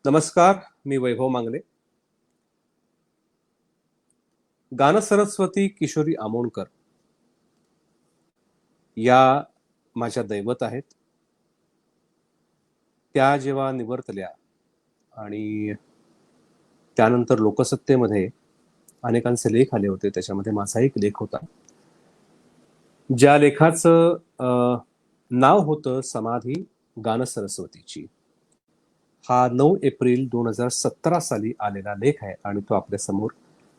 नमस्कार. मी वैभव मांगले. गान सरस्वती किशोरी आमोणकर या माझ्या दैवत आहेत. त्या जेव्हा निवर्तल्या आणि त्यानंतर लोकसत्तेमध्ये अनेकांचे लेख आले होते, त्याच्यामध्ये माझा एक लेख होता. ज्या लेखाचं नाव होतं समाधी गान सरस्वतीची. हा 9 एप्रिल 2017 साली आलेला लेख आहे आणि तो आपल्या समोर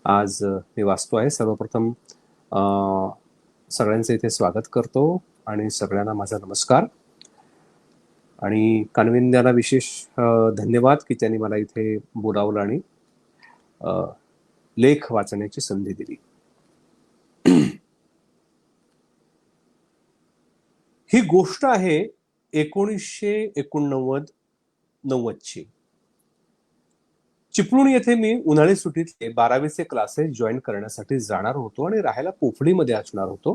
आज मी वाचतो आहे. सर्वप्रथम सगळ्यांचे इथे स्वागत करतो आणि सगळ्यांना माझा नमस्कार. आणि कानविंद्याला विशेष धन्यवाद की त्यांनी मला इथे बोलावलं आणि लेख वाचण्याची संधी दिली. ही गोष्ट आहे 1989 ची. चिपळूण येथे मी उन्हाळी सुट्टीतले 12वीचे क्लासेस जॉईन करण्यासाठी जाणार होतो आणि राहायला पोफळीमध्ये असणार होतो,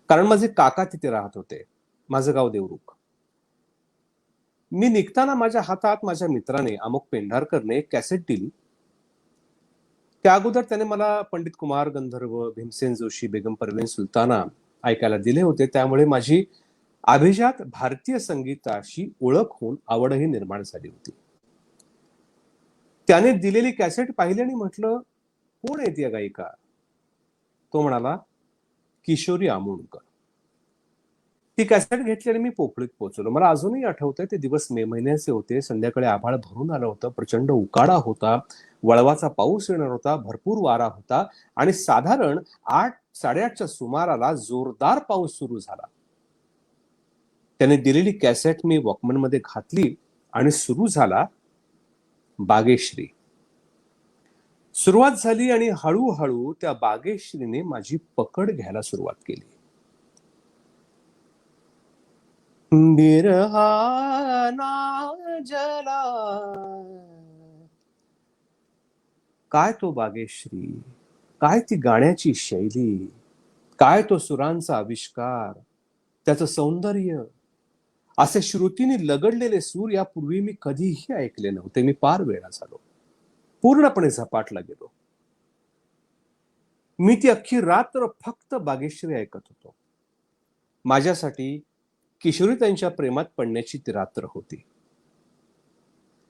कारण माझे काका तिथे राहत होते. माझं गाव देवरुख. मी निघताना माझ्या हातात माझ्या मित्राने अमुक पेंढारकरने कॅसेट दिली. त्या अगोदर त्याने मला पंडित कुमार गंधर्व, भीमसेन जोशी, बेगम परवीन सुलताना ऐकायला दिले होते. त्यामुळे माझी अभिजात भारतीय संगीताशी ओळख होऊन आवडही निर्माण झाली होती. त्याने दिलेली कॅसेट पाहिली आणि म्हटलं, कोण आहे ती गायिका? तो म्हणाला, किशोरी आमोणकर. ती कॅसेट घेतली आणि मी पोफळीत पोहोचलो. मला अजूनही आठवतंय, ते दिवस मे महिन्याचे होते. संध्याकाळी आभाळ भरून आलं होतं. प्रचंड उकाडा होता. वळवाचा पाऊस येणार होता. भरपूर वारा होता आणि साधारण 8-8:30च्या सुमाराला जोरदार पाऊस सुरू झाला. त्याने दिलेली कॅसेट मी वॉकमन मध्ये घातली आणि सुरू झाला बागेश्री. सुरुवात झाली आणि हळूहळू त्या बागेश्रीने माझी पकड घ्यायला सुरुवात केली. बिरहाना जला, काय तो बागेश्री, काय ती गाण्याची शैली, काय तो सुरांचा आविष्कार, त्याचं सौंदर्य. असे श्रुतीने लगडलेले सूर यापूर्वी मी कधीही ऐकले नव्हते. मी पार वेळा झालो, पूर्णपणे झपाटला गेलो. मी ती अख्खी रात्र फक्त बागेश्री ऐकत होतो. माझ्यासाठी किशोरी त्यांच्या प्रेमात पडण्याची ती रात्र होती.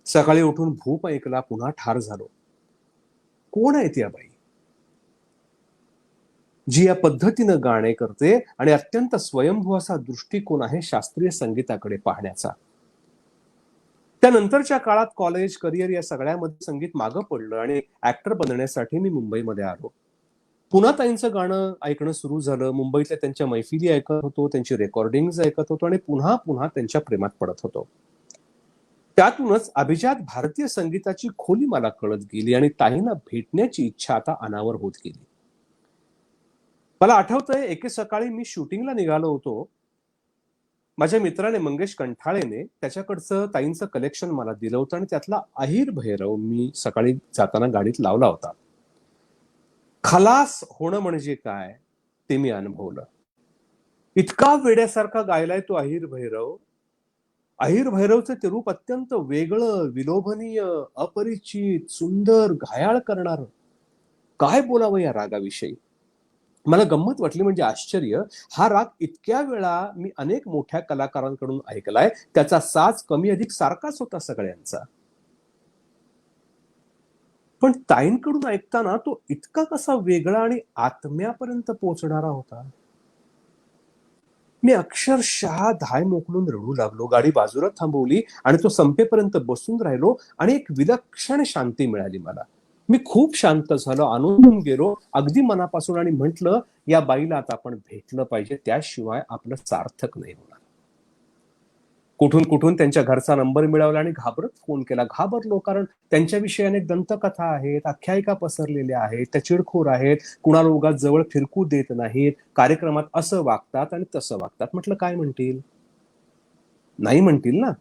सकाळी उठून भूप ऐकला, पुन्हा ठार झालो. कोण आहे ती बाई, जी या पद्धतीनं गाणे करते आणि अत्यंत स्वयंभू असा दृष्टिकोन आहे शास्त्रीय संगीताकडे पाहण्याचा. त्यानंतरच्या काळात कॉलेज, करिअर या सगळ्यामध्ये संगीत मागं पडलं आणि ऍक्टर बनण्यासाठी मी मुंबईमध्ये आलो. पुन्हा ताईंचं गाणं ऐकणं सुरू झालं. मुंबईतल्या त्यांच्या मैफिली ऐकत होतो, त्यांची रेकॉर्डिंग ऐकत होतो आणि पुन्हा पुन्हा त्यांच्या प्रेमात पडत होतो. त्यातूनच अभिजात भारतीय संगीताची खोली मला कळत गेली आणि ताईंना भेटण्याची इच्छा आता अनावर होत गेली. मला आठवतंय, एके सकाळी मी शूटिंगला निघालो होतो. माझ्या मित्राने मंगेश कंठाळेने त्याच्याकडचं ताईंचं कलेक्शन मला दिलं होतं आणि त्यातला अहिर भैरव मी सकाळी जाताना गाडीत लावला होता. खलास होणं म्हणजे काय ते मी अनुभवलं. इतका वेड्यासारखा गायलाय तो अहिर भैरव. अहिर भैरवचं ते रूप अत्यंत वेगळं, विलोभनीय, अपरिचित, सुंदर, घायाळ करणार. काय बोलावं या रागाविषयी. मला गंमत वाटली, म्हणजे आश्चर्य. हा राग इतक्या वेळा मी अनेक मोठ्या कलाकारांकडून ऐकलाय. त्याचा साज कमी अधिक सारखाच होता सगळ्यांचा. पण ताईंकडून ऐकताना तो इतका कसा वेगळा आणि आत्म्यापर्यंत पोहोचणारा होता. मी अक्षरशः धाय मोकलून रडू लागलो. गाडी बाजूला थांबवली आणि तो संपेपर्यंत बसून राहिलो आणि एक विलक्षण शांती मिळाली मला. मी खूप शांत झालो, आनंदून गेलो अगदी मनापासून आणि म्हटलं, या बाईला आता आपण भेटलं पाहिजे, त्याशिवाय आपलं सार्थक नाही होणार. कुठून कुठून त्यांच्या घरचा नंबर मिळवला आणि घाबरत फोन केला. घाबरलो, कारण त्यांच्याविषयी अनेक दंतकथा आहेत, आख्यायिका पसरलेल्या आहेत. त्या चिडखोर आहेत, कुणाला उगाच जवळ फिरकू देत नाहीत, कार्यक्रमात असं वागतात आणि तसं वागतात. म्हटलं काय म्हणतील, नाही म्हणतील ना.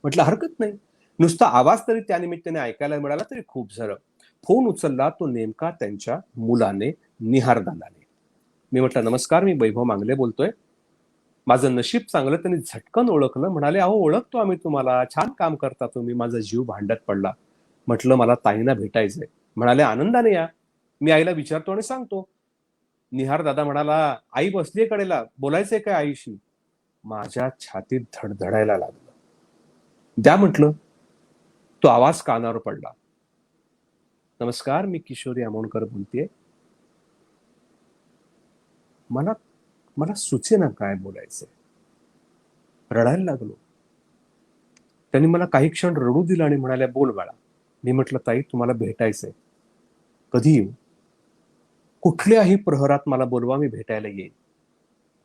म्हटलं हरकत नाही, नुसता आवाज तरी त्यानिमित्ताने ऐकायला मिळाला तरी खूप झालं. फोन उचलला, तो नेमका त्यांच्या मुलाने, निहारदानाने. मी म्हटलं, नमस्कार, मी वैभव मांगले बोलतोय. माझं नशीब चांगलं त्यांनी झटकन ओळखलं. म्हणाले, अहो ओळखतो आम्ही तुम्हाला, छान काम करता तुम्ही. माझा जीव भांड्यात पडला. म्हटलं मला ताईंना भेटायचंय. म्हणाले आनंदाने या, मी आईला विचारतो आणि सांगतो. निहार दादा म्हणाला, आई बसलीये कडेला, बोलायचंय काय आईशी? माझ्या छातीत धडधडायला लागलं. द्या म्हटलं. तो आवाज कानावर पडला. नमस्कार, मी किशोरी आमोणकर बोलतेय. मला मला सुचेना काय बोलायचंय. रडायला लागलो. त्यांनी मला काही क्षण रडू दिलं आणि म्हणाल्या, बोल बाळा. मी म्हटलं, ताई तुम्हाला भेटायचंय. कधी येऊ? कुठल्याही प्रहरात मला बोलवा, मी भेटायला येईन.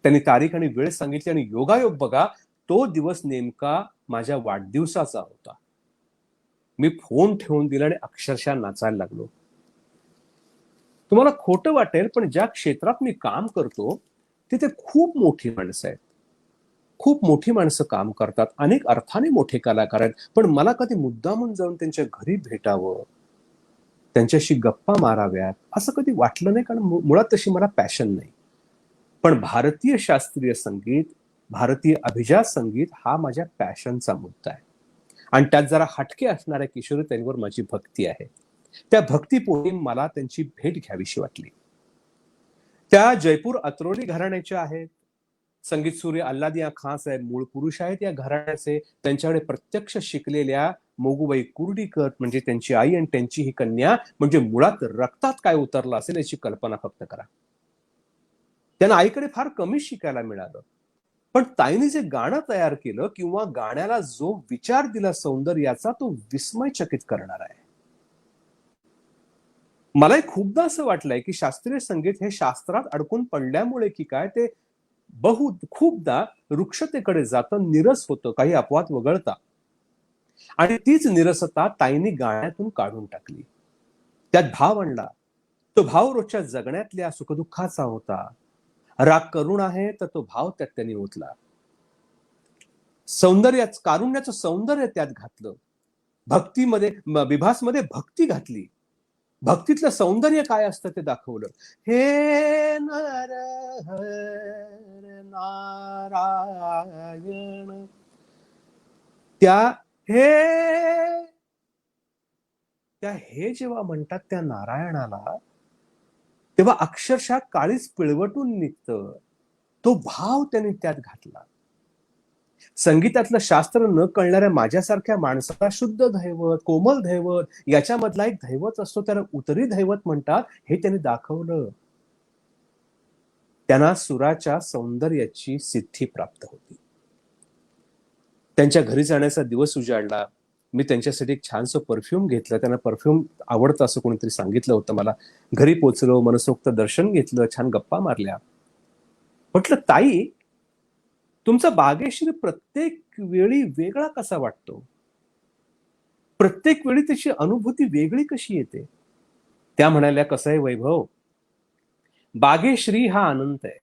त्यांनी तारीख आणि वेळ सांगितली आणि योगायोग बघा, तो दिवस नेमका माझ्या वाढदिवसाचा होता. मी फोन ठेवून दिला आणि अक्षरशः नाचायला लागलो. तुम्हाला खोटं वाटेल, पण ज्या क्षेत्रात मी काम करतो तिथे खूप मोठी माणसं आहेत. खूप मोठी माणसं काम करतात. अनेक अर्थाने मोठे कलाकार आहेत. पण मला कधी मुद्दामून जाऊन त्यांच्या घरी भेटावं, त्यांच्याशी गप्पा माराव्यात असं कधी वाटलं नाही, कारण मुळात तशी मला पॅशन नाही. पण भारतीय शास्त्रीय संगीत, भारतीय अभिजात संगीत हा माझ्या पॅशनचा मुद्दा आहे. आणि त्यात जरा हटके असणाऱ्या किशोरीताईंवर माझी भक्ती आहे. त्या भक्तीपोटी मला त्यांची भेट घ्यावीशी वाटली. त्या जयपूर अत्रोली घराण्याच्या आहेत. संगीत सूर्य अल्लादिया खान साहेब मूळ पुरुष आहेत या घराण्याचे. त्यांच्याकडे प्रत्यक्ष शिकलेल्या मोगूबाई कुर्डीकर म्हणजे त्यांची आई आणि त्यांची ही कन्या, म्हणजे मुळात रक्तात काय उतरलं असेल याची कल्पना फक्त करा. त्यांना आईकडे फार कमी शिकायला मिळालं. पण ताईने जे गाणं तयार केलं किंवा गाण्याला जो विचार दिला सौंदर्याचा, तो विस्मयचकित करणार आहे. मलाही खूपदा असं वाटलंय की शास्त्रीय संगीत हे शास्त्रात अडकून पडल्यामुळे की काय, ते खूपदा वृक्षतेकडे जातं, निरस होतं, काही अपवाद वगळता. आणि तीच निरसता ताईंनी गाण्यातून काढून टाकली. त्यात भाव आणला. तो भाव रोजच्या जगण्यातल्या सुखदुःखाचा होता. राग करुण आहे तर तो भाव त्यात त्यांनी ओतला. कारुण्याचं सौंदर्य त्यात घातलं. भक्तीमध्ये विभासमध्ये भक्ती घातली. भक्तीतलं सौंदर्य काय असतं ते दाखवलं. हे नर हर नारायण, त्या हे जेव्हा म्हणतात त्या नारायणाला, तेव्हा अक्षरशः काळीच पिळवटून निघतं. तो भाव त्यांनी त्यात घातला. संगीतातलं शास्त्र न कळणाऱ्या माझ्यासारख्या माणसाला शुद्ध दैवत, कोमल दैवत याच्यामधला एक दैवत असतो, त्याला उत्तरी दैवत म्हणतात, हे त्यांनी दाखवलं. त्यांना सुराच्या सौंदर्याची सिद्धी प्राप्त होती. त्यांच्या घरी जाण्याचा दिवस उजाडला. मी त्यांच्यासाठी एक छानसं परफ्यूम घेतलं. त्यांना परफ्यूम आवडतं असं कोणीतरी सांगितलं होतं मला. घरी पोचलो, मनसोक्त दर्शन घेतलं, छान गप्पा मारल्या. म्हटलं, ताई तुमचा बागेश्री प्रत्येक वेळी वेगळा कसा वाटतो? प्रत्येक वेळी त्याची अनुभूती वेगळी कशी येते? त्या म्हणाल्या, कसं आहे वैभव, बागेश्री हा अनंत आहे.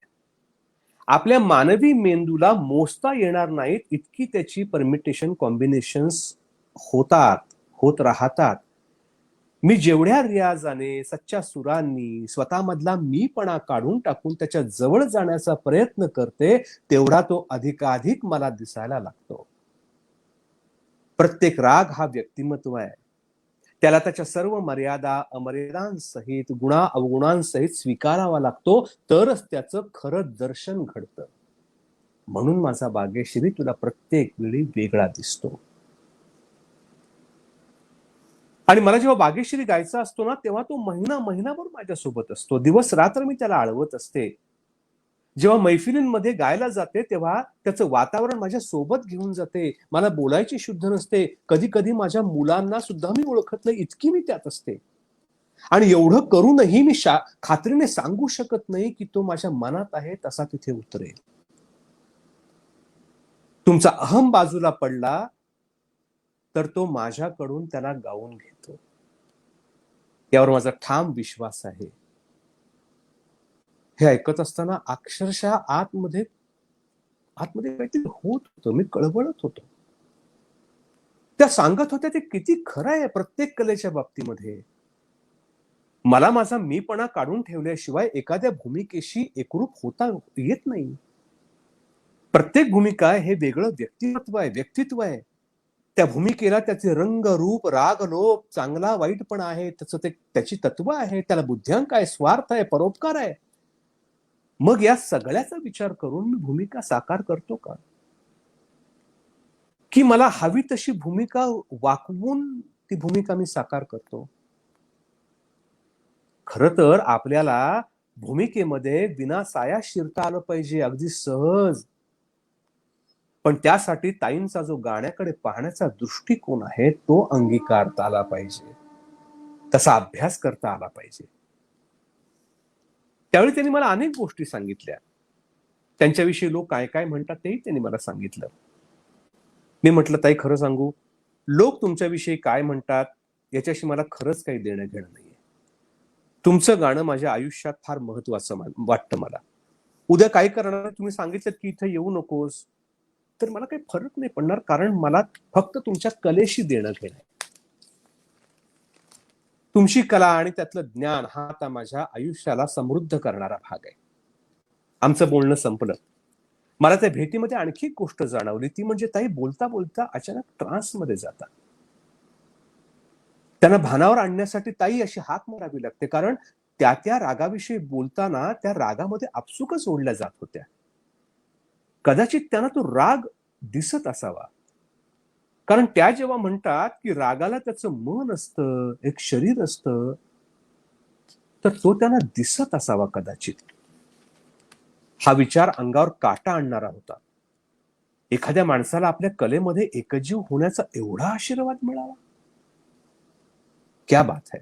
आपल्या मानवी मेंदूला मोजता येणार नाहीत इतकी त्याची परमिटेशन कॉम्बिनेशन्स होत राहतात. मी जेवढ्या रियाजाने, सच्च्या सुरांनी स्वतःमधला मीपणा काढून टाकून त्याच्या जवळ जाण्याचा प्रयत्न करते, तेवढा तो अधिकाधिक मला दिसायला लागतो. प्रत्येक राग हा व्यक्तिमत्व आहे. त्याला त्याच्या सर्व मर्यादा अमर्यादांसहित, गुणा अवगुणांसहित स्वीकारावा लागतो, तरच त्याचं खरं दर्शन घडतं. म्हणून माझा बागेश्री तुला प्रत्येक वेळी वेगळा दिसतो. आणि मला जेव्हा बागेश्री गायचा असतो ना, तेव्हा तो महिनाभर माझ्यासोबत असतो. दिवस रात्र मी त्याला आळवत असते. जेव्हा मैफिलींमध्ये गायला जाते तेव्हा त्याचं वातावरण माझ्या सोबत घेऊन जाते. मला बोलायची शुद्ध नसते. कधी कधी माझ्या मुलांना सुद्धा मी ओळखत नाही, इतकी मी त्यात असते. आणि एवढं करूनही मी खात्रीने सांगू शकत नाही की तो माझ्या मनात आहे तसा तिथे उतरेल. तुमचा अहम बाजूला पडला तर तो माझ्याकडून त्याला गाऊन घेतो, यावर माझा ठाम विश्वास आहे. हे ऐकत असताना अक्षरशः आतमध्ये काहीतरी होत होतं. मी कळवळत होतो. त्या सांगत होत्या ते किती खरं आहे प्रत्येक कलेच्या बाबतीमध्ये. मला माझा मीपणा काढून ठेवल्याशिवाय एखाद्या भूमिकेशी एकरूप होता येत नाही. प्रत्येक भूमिका हे वेगळं व्यक्तित्व आहे. त्या भूमिकेला त्याचे रंग, रूप, राग, लोभ, चांगला वाईट पण आहे, त्याची तत्व आहे, त्याला बुद्ध्यांक आहे, स्वार्थ आहे, परोपकार आहे. मग या सगळ्याचा विचार करून मी भूमिका साकार करतो का? की मला हवी तशी भूमिका वाकवून ती भूमिका मी साकार करतो? खरं तर आपल्याला भूमिकेमध्ये विना साया शिरता आलं पाहिजे, अगदी सहज. पण त्यासाठी ताईंचा जो गाण्याकडे पाहण्याचा दृष्टिकोन आहे तो अंगीकारता आला पाहिजे, तसा अभ्यास करता आला पाहिजे. त्यावेळी त्यांनी मला अनेक गोष्टी सांगितल्या. त्यांच्याविषयी लोक काय काय म्हणतात तेही त्यांनी मला सांगितलं. मी म्हटलं, ताई खरं सांगू, लोक तुमच्याविषयी काय म्हणतात याच्याशी मला खरंच काही देणं घेणं नाहीये. तुमचं गाणं माझ्या आयुष्यात फार महत्वाचं वाटतं मला. उद्या काय करणार, तुम्ही सांगितलं की इथं येऊ नकोस, तर मला काही फरक नाही पडणार, कारण मला फक्त तुमच्या कलेशी देणं घेणं आहे. तुमची कला आणि त्यातलं ज्ञान हा आता माझ्या आयुष्याला समृद्ध करणारा भाग आहे. आमचं बोलणं संपलं. मला त्या भेटीमध्ये आणखी एक गोष्ट जाणवली, ती म्हणजे ताई बोलता बोलता अचानक ट्रान्समध्ये जातात. त्यांना भानावर आणण्यासाठी ताई अशी हाक मारावी लागते, कारण त्या रागाविषयी बोलताना त्या रागामध्ये आपसुकच ओढल्या जात होत्या. कदाचित त्यांना तो राग दिसत असावा, कारण त्या जेव्हा म्हणतात की रागाला त्याचं मन असतं, एक शरीर असतं, तर तो त्यांना दिसत असावा कदाचित. हा विचार अंगावर काटा आणणारा होता. एखाद्या माणसाला आपल्या कलेमध्ये एकजीव होण्याचा एवढा आशीर्वाद मिळाला, क्या बात है.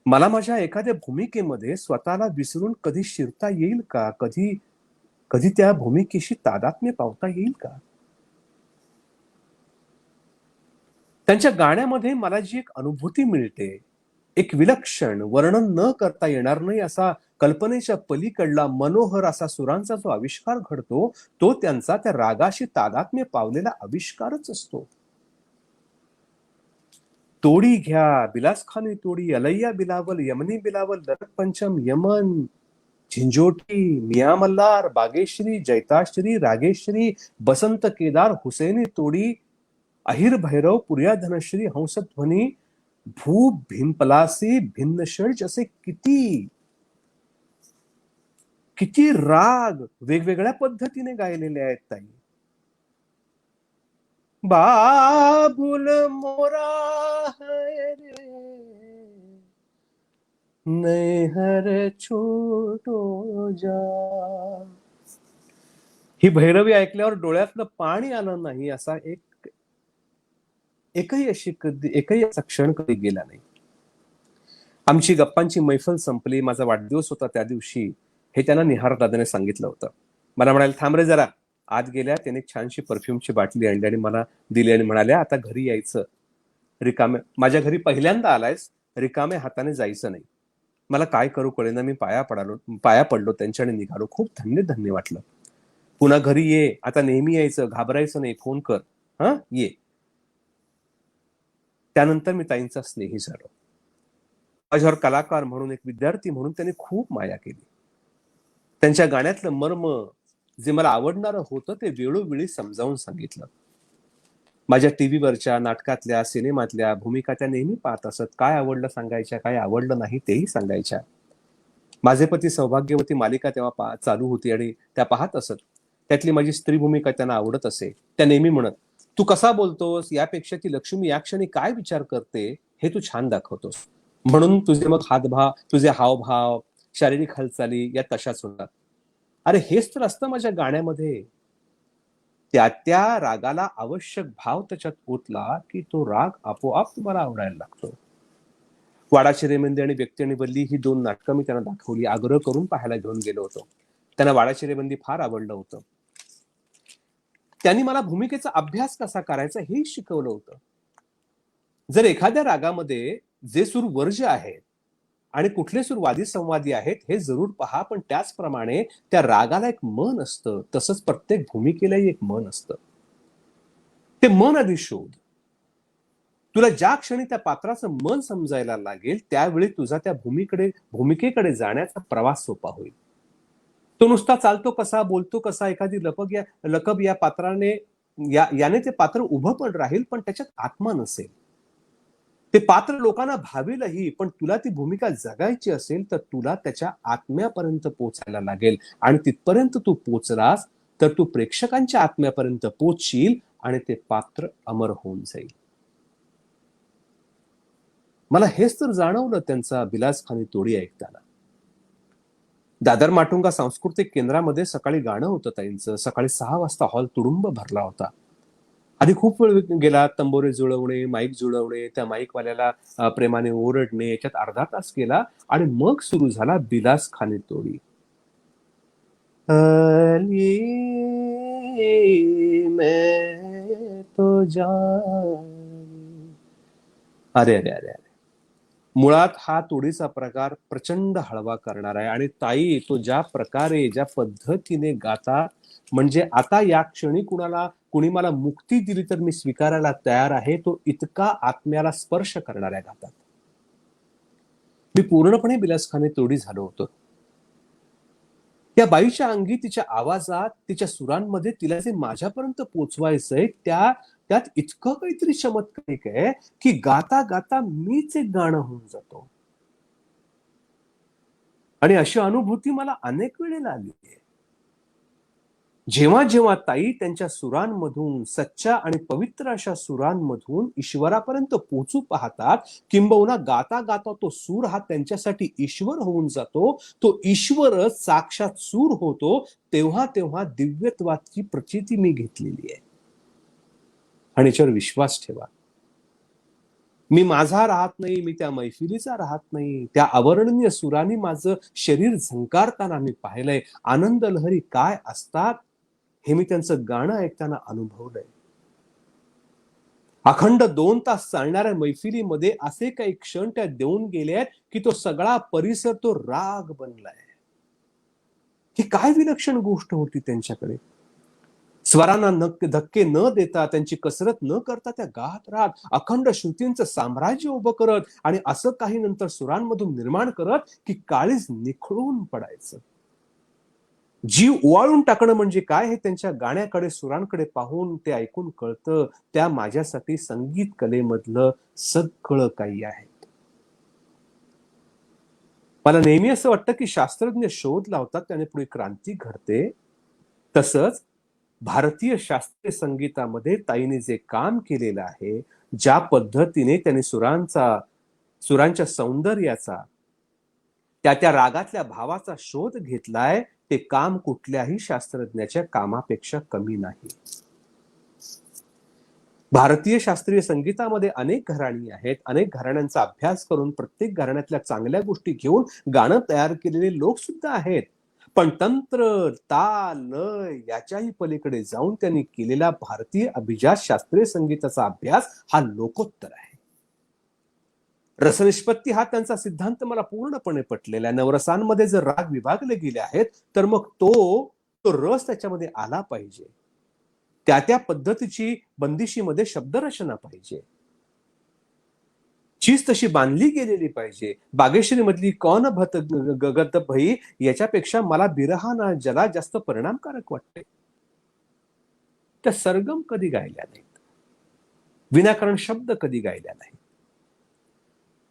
मला माझ्या एखाद्या भूमिकेमध्ये स्वतःला विसरून कधी शिरता येईल का? कधी त्या भूमिकेशी तादात्म्य पावता येईल का? त्यांच्या गाण्यामध्ये मला जी एक अनुभूती मिळते, एक विलक्षण, वर्णन न करता येणार नाही असा, कल्पनेच्या पलीकडला मनोहर असा सुरांचा जो आविष्कार घडतो, तो त्यांचा त्या रागाशी तादात्म्य पावलेला आविष्कारच असतो. तोडी घ्या बिलासखानी तोडी, अलैया बिलावल, यमनी बिलावल, लरक पंचम, यमन, झिंजोटी, मिया मल्हार, बागेश्री, जैताश्री, रागेश्री, बसंत केदार, हुसेनी तोडी, अहिर भैरव, पुर्या धनश्री, हंसध्वनी, भू भीमपलासी, भिन्नषड्ज, असे किती किती राग वेगवेगळ्या पद्धतीने गायलेले आहेत ताई. बाबुल मोरा है रे, नैहर छोटो जा. ही भैरवी ऐकल्यावर डोळ्यातलं पाणी आलं नाही, असा एकही असा क्षण कधी गेला नाही. आमची गप्पांची मैफल संपली. माझा वाढदिवस होता त्या दिवशी, हे त्यांना निहार दादाने सांगितलं होतं. मला म्हणाले, थांब रे जरा. आत गेल्या, त्याने छानशी परफ्यूमची बाटली आणली आणि मला दिली आणि म्हणाल्या, आता घरी यायचं, माझ्या घरी पहिल्यांदा आलायस, रिकाम्या हाताने जायचं नाही. मला काय करू कळेना, मी पाया पडलो त्यांच्या आणि निघालो. खूप धन्य वाटलं. पुन्हा घरी ये, आता नेहमी यायचं, घाबरायचं नाही, फोन कर, हा ये. त्यानंतर मी ताईंचा स्नेही झालो. माझ्यावर कलाकार म्हणून, एक विद्यार्थी म्हणून त्यांनी खूप माया केली. त्यांच्या गाण्यातलं मर्म जे मला आवडणारं होतं ते वेळोवेळी समजावून सांगितलं. माझ्या टीव्हीवरच्या, नाटकातल्या, सिनेमातल्या भूमिका त्या नेहमी पाहत असत. काय आवडलं सांगायच्या, काय आवडलं नाही तेही सांगायच्या. माझे पती सौभाग्यवती मालिका तेव्हा चालू होती आणि त्या पाहत असत. त्यातली माझी स्त्री भूमिका त्यांना आवडत असे. त्या नेहमी म्हणत, तू कसा बोलतोस, यापेक्षा ती लक्ष्मी या क्षणी काय विचार करते हे तू छान दाखवतोस, म्हणून तुझे मग हातभाव, तुझे हावभाव, शारीरिक हालचाली या तशाच होतात. अरे हेच तर असतं माझ्या गाण्यामध्ये. त्या रागाला आवश्यक भाव त्याच्यात ओतला की तो राग आपोआप तुम्हाला आवडायला लागतो. वाडा चिरेबंदी आणि व्यक्ती आणि वल्ली ही 2 नाटकं मी त्यांना दाखवली. आग्रह करून पाहायला घेऊन गेलो होतो. त्यांना वाडा चिरेबंदी फार आवडलं होतं. त्यांनी मला भूमिकेचा अभ्यास कसा करायचा हे शिकवलं होतं. जर एखाद्या रागामध्ये जे सूर वर्ज्य आहेत आणि कुठले सूर वादी संवादी आहेत हे जरूर पहा, पण त्याचप्रमाणे त्या रागाला एक मन असतं, तसंच प्रत्येक भूमिकेलाही एक मन असतं. ते मन आधी शोध. तुला ज्या क्षणी त्या पात्राचं मन समजायला लागेल त्यावेळी तुझा त्या भूमिकेकडे जाण्याचा प्रवास सोपा होईल. तो नुसता चालतो कसा, बोलतो कसा, एखादी लकब या पात्राने याने ते पात्र उभं पण राहील, पण त्याच्यात आत्मा नसेल. ते पात्र लोकांना भावेलही, पण तुला ती भूमिका जगायची असेल तर तुला त्याच्या आत्म्यापर्यंत पोचायला लागेल. आणि तिथपर्यंत तू पोचलास तर तू प्रेक्षकांच्या आत्म्यापर्यंत पोचशील आणि ते पात्र अमर होऊन जाईल. मला हेच तर जाणवलं त्यांचा बिलासखानी तोडी ऐकताना. दादर माटुंगा सांस्कृतिक केंद्रामध्ये सकाळी गाणं होतं ताईंचं. सकाळी 6 वाजता हॉल तुडुंब भरला होता. आधी खूप वेळ गेला, तंबोरे जुळवणे, माईक जुळवणे, त्या माईकवाल्याला प्रेमाने ओरडणे, याच्यात अर्धा तास गेला आणि मग सुरू झाला बिलासखानी तोडी. अली मैं तो जान. अरे अरे अरे अरे, मुळात हा तोडीचा प्रकार प्रचंड हळवा करणार आहे. आणि ताई तो ज्या प्रकारे, ज्या पद्धतीने गातात, म्हणजे आता या क्षणी कुणी मला मुक्ती दिली तर मी स्वीकारायला तयार आहे, तो इतका आत्म्याला स्पर्श करणाऱ्या गातात. मी पूर्णपणे बिलासखाने तोडी झालो होतो. त्या बाईच्या अंगी, तिच्या आवाजात, तिच्या सुरांमध्ये तिला जे माझ्यापर्यंत पोचवायचंय त्यात इतकं काहीतरी चमत्कारिक आहे की गाता गाता मीच एक गाणं होऊन जातो. आणि अशी अनुभूती मला अनेक वेळेला आली आहे. जेव्हा जेव्हा ताई त्यांच्या सुरांमधून, सच्च्या आणि पवित्र अशा सुरांमधून ईश्वरापर्यंत पोचू पाहतात, किंबहुना गाता गाता तो सूर हा त्यांच्यासाठी ईश्वर होऊन जातो, तो ईश्वरच साक्षात सूर होतो, तेव्हा तेव्हा दिव्यत्वाची प्रचिती मी घेतलेली आहे. आणि याच्यावर विश्वास ठेवा. मी माझा राहत नाही, मी त्या मैफिलीचा राहत नाही. त्या अवर्णनीय सुरांनी माझं शरीर झंकारताना मी पाहिलंय. आनंद लहरी काय असतात हे मी त्यांचं गाणं ऐकताना अनुभवलंय. अखंड 2 तास चालणाऱ्या मैफिलीमध्ये असे काही क्षण त्या देऊन गेले आहेत की तो सगळा परिसर तो राग बनलाय. ही काय विलक्षण गोष्ट होती त्यांच्याकडे. स्वरांना धक्के न देता, त्यांची कसरत न करता त्या गात राहत, अखंड श्रुतींचं साम्राज्य उभं करत आणि असं काही नंतर सुरांमधून निर्माण करत की काळीज निखळून पडायचं. जीव ओवाळून टाकणं म्हणजे काय हे त्यांच्या गाण्याकडे, सुरांकडे पाहून ते ऐकून कळतं. त्या माझ्यासाठी संगीत कलेमधलं सगळं काही आहे. मला नेहमी असं वाटतं की शास्त्रज्ञ शोध लावतात त्याने पुढे क्रांती घडते. तसंच भारतीय शास्त्रीय संगीतामध्ये ताईने जे काम केलेलं आहे, ज्या पद्धतीने त्यांनी सुरांच्या सौंदर्याचा, त्या रागातल्या भावाचा शोध घेतलाय, ते काम कुठल्याही शास्त्रज्ञाच्या कामापेक्षा कमी नाही. भारतीय शास्त्रीय संगीतामध्ये अनेक घराणी आहेत. अनेक घराण्यांचा अभ्यास करून प्रत्येक घराण्यातल्या चांगल्या गोष्टी घेऊन गाणं तयार केलेले लोक सुद्धा आहेत. पण तंत्र, ताल, लय याच्याही पलीकडे जाऊन त्यांनी केलेला भारतीय अभिजात शास्त्रीय संगीताचा अभ्यास हा लोकोत्तर आहे. रसनिष्पत्ती हा त्यांचा सिद्धांत मला पूर्णपणे पटलेला आहे. नवरसांमध्ये जर राग विभागले गेले आहेत तर मग तो रस त्याच्यामध्ये आला पाहिजे. त्या पद्धतीची बंदिशीमध्ये शब्दरचना पाहिजे. चीज तशी बांधली गेलेली पाहिजे. बागेश्वरी मधली कौन भत गगत भई याच्यापेक्षा मला बिरहा जला जास्त परिणामकारक वाटते. त्या सरगम कधी गायल्या नाहीत, विनाकारण शब्द कधी गायल्या नाहीत.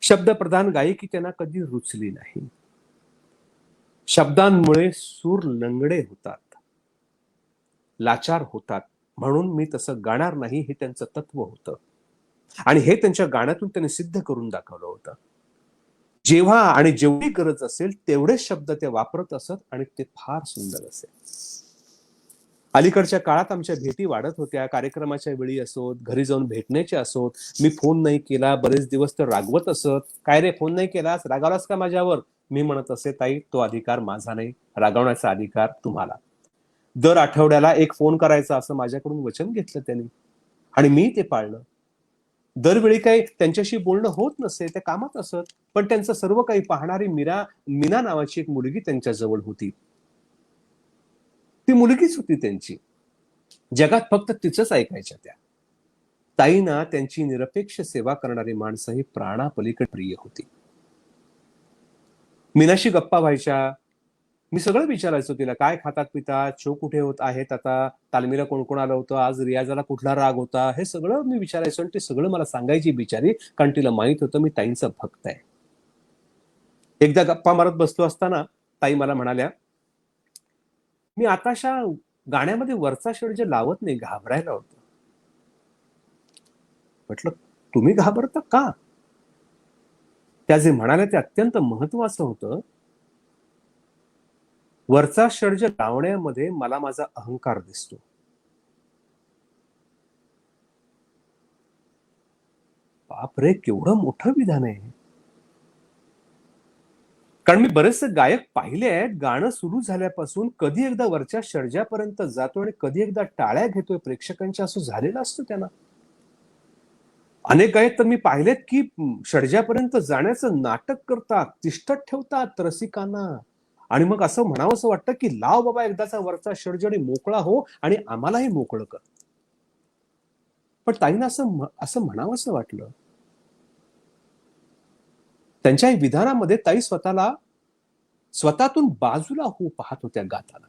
शब्दप्रधान गायकी त्यांना कधी रुचली नाही. शब्दांमुळे सूर लंगडे होतात, लाचार होतात, म्हणून मी तसं गाणार नाही हे त्यांचं तत्व होतं. आणि हे त्यांच्या गाण्यातून त्यांनी सिद्ध करून दाखवलं होतं. जेव्हा आणि जेवढी गरज असेल तेवढेच शब्द ते वापरत असत आणि ते फार सुंदर असेल. अलीकडच्या काळात आमच्या भेटी वाढत होत्या. कार्यक्रमाच्या वेळी असोत, घरी जाऊन भेटण्याचे असोत, मी फोन नाही केला बरेच दिवस तर रागवत असत. काय रे फोन नाही केलास, रागावलास का माझ्यावर? मी म्हणत असे, ताई तो अधिकार माझा नाही, रागवण्याचा अधिकार तुम्हाला. दर आठवड्याला एक फोन करायचा असं माझ्याकडून वचन घेतलं त्यांनी आणि मी ते पाळलं. दरवेळी काही त्यांच्याशी बोलणं होत नसे, त्या कामात असत, पण त्यांचं सर्व काही पाहणारी मीना नावाची एक मुलगी त्यांच्या जवळ होती. ती मुलगीच होती त्यांची. जगात फक्त तिचंच ऐकायच्या त्या. ताईंना त्यांची निरपेक्ष सेवा करणारी माणसं ही प्राणापलीकडे प्रिय होती. मीनाशी गप्पा व्हायच्या, मी सगळं विचारायचो तिला, काय खातात पितात, शो कुठे होत आहेत आता, तालमीला कोण कोण आलं होतं, आज रियाजाला कुठला राग होता, हे सगळं मी विचारायचो आणि ते सगळं मला सांगायची बिचारी, कारण तिला माहित होतं मी ताईंचा भक्त आहे. एकदा गप्पा मारत बसलो असताना ताई मला म्हणाल्या, मी आताशा गाण्यामध्ये वरचा शेड जे लावत नाही, घाबरायला होतं. म्हटलं, तुम्ही घाबरता का? त्या जे म्हणाल्या ते अत्यंत महत्वाचं होतं. वरचा षड्ज लावण्यामध्ये मला माझा अहंकार दिसतो. बापरे, केवढं मोठं विधान आहे. कारण मी बरेचसे गायक पाहिले आहेत, गाणं सुरू झाल्यापासून कधी एकदा वरच्या षड्जापर्यंत जातो आणि कधी एकदा टाळ्या घेतोय प्रेक्षकांच्या, असं झालेलं असतं त्यांना. अनेक गायक तर मी पाहिलेत की षड्जापर्यंत जाण्याचं नाटक करतात, तिष्ठत ठेवतात रसिकांना, आणि मग असं म्हणावं असं वाटतं की लाव बाबा एकदाचा वरचा षड्ज आणि मोकळा हो आणि आम्हालाही मोकळं कर. पण ताईंना असं म्हणावं असं वाटलं. त्यांच्या विधानामध्ये ताई स्वतःतून बाजूला होऊ पाहत होत्या गाताना.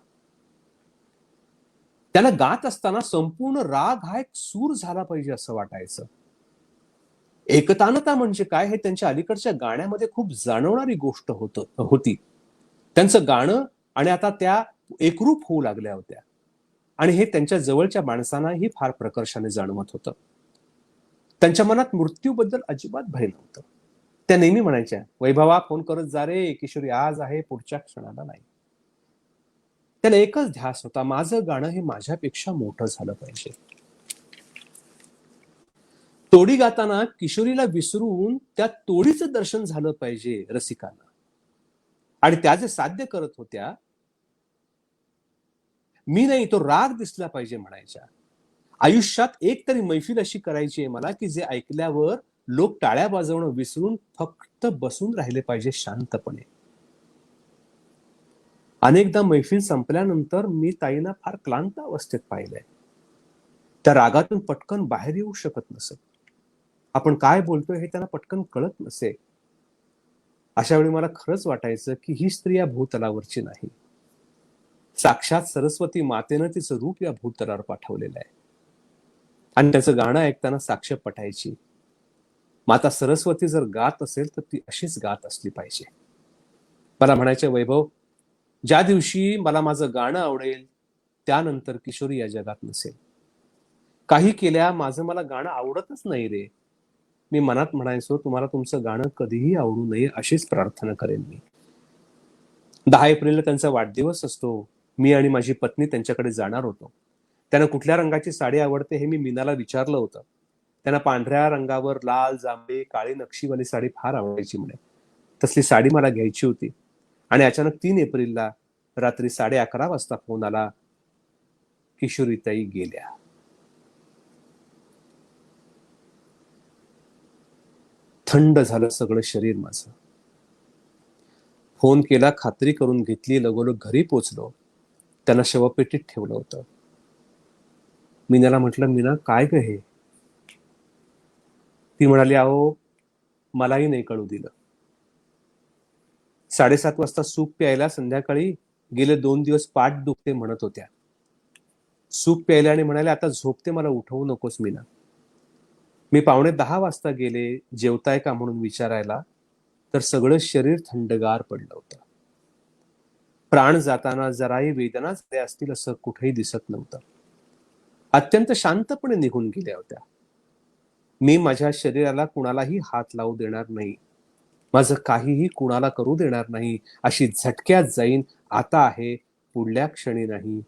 त्याला गात असताना संपूर्ण राग हा एक सूर झाला पाहिजे असं वाटायचं. एकतानता म्हणजे काय हे त्यांच्या अलीकडच्या गाण्यामध्ये खूप जाणवणारी गोष्ट होती. त्यांचं गाणं आणि आता त्या एकरूप होऊ लागल्या होत्या आणि हे त्यांच्या जवळच्या माणसांनाही फार प्रकर्षाने जाणवत होतं. त्यांच्या मनात मृत्यूबद्दल अजिबात भय नव्हतं. त्या नेहमी म्हणायच्या, वैभवा फोन करत जा रे, किशोरी आज आहे, पुढच्या क्षणाला नाही. त्याला एकच ध्यास होता, माझं गाणं हे माझ्यापेक्षा मोठं झालं पाहिजे. तोडी गाताना किशोरीला विसरून त्या तोडीचं दर्शन झालं पाहिजे रसिकांना, आणि त्या जे साध्य करत होत्या, मी नाही तो राग दिसला पाहिजे म्हणायच्या. आयुष्यात एक तरी मैफिल अशी करायची आहे मला की जे ऐकल्यावर लोक टाळ्या वाजवणं विसरून फक्त बसून राहिले पाहिजे शांतपणे. अनेकदा मैफिल संपल्यानंतर मी ताईंना फार क्लांत अवस्थेत पाहिलंय. त्या रागातून पटकन बाहेर येऊ शकत नसत. आपण काय बोलतोय हे त्यांना पटकन कळत नसे. अशा वेळी मला खरंच वाटायचं की ही स्त्री या भूतलावरची नाही, साक्षात सरस्वती मातेनं तिचं रूप या भूतलावर पाठवलेलं आहे. आणि त्याचं गाणं ऐकताना साक्ष पटायची, माता सरस्वती जर गात असेल तर ती अशीच गात असली पाहिजे. मला म्हणायचे, वैभव, ज्या दिवशी मला माझं गाणं आवडेल त्यानंतर किशोरी या जगात नसेल. काही केल्या माझं मला गाणं आवडतच नाही रे. मी मनात म्हणायचो, तुम्हाला तुमचं गाणं कधीही आवडू नये अशीच प्रार्थना करेन मी. 10 एप्रिलला त्यांचा वाढदिवस असतो. मी आणि माझी पत्नी त्यांच्याकडे जाणार होतो. त्यांना कुठल्या रंगाची साडी आवडते हे मी मीनाला विचारलं होतं. त्यांना पांढऱ्या रंगावर लाल, जांभळी, काळी नक्षीवाली साडी फार आवडायची म्हणे. तसली साडी मला घ्यायची होती. आणि अचानक 3 एप्रिलला रात्री 11:30 वाजता फोन आला, किशोरीताई गेल्या. थंड झालं सगळं शरीर माझं. फोन केला, खात्री करून घेतली, लगोलग घरी पोचलो. त्यांना शवपेटीत ठेवलं होतं. मीनाला म्हटलं, मीना काय ग हे? ती म्हणाली, अहो मलाही नाही कळू दिलं. 7:30 वाजता सूप प्यायला संध्याकाळी गेले 2 दिवस पाठ दुखते म्हणत होत्या. सूप प्यायला आणि म्हणाले, आता झोपते, मला उठवू नकोस मीना. मी 9:45 वाजता गेले, जेवताय का म्हणून विचारायला, तर सगळं शरीर थंडगार पडलं होतं. प्राण जाताना जराही वेदना झाल्या असतील असं कुठेही दिसत नव्हतं. अत्यंत शांतपणे निघून गेल्या होत्या. मी माझ्या शरीराला कुणालाही हात लावू देणार नाही, माझं काहीही कुणाला करू देणार नाही, अशी झटक्यात जाईन, आता आहे, पुढल्या क्षणी नाही,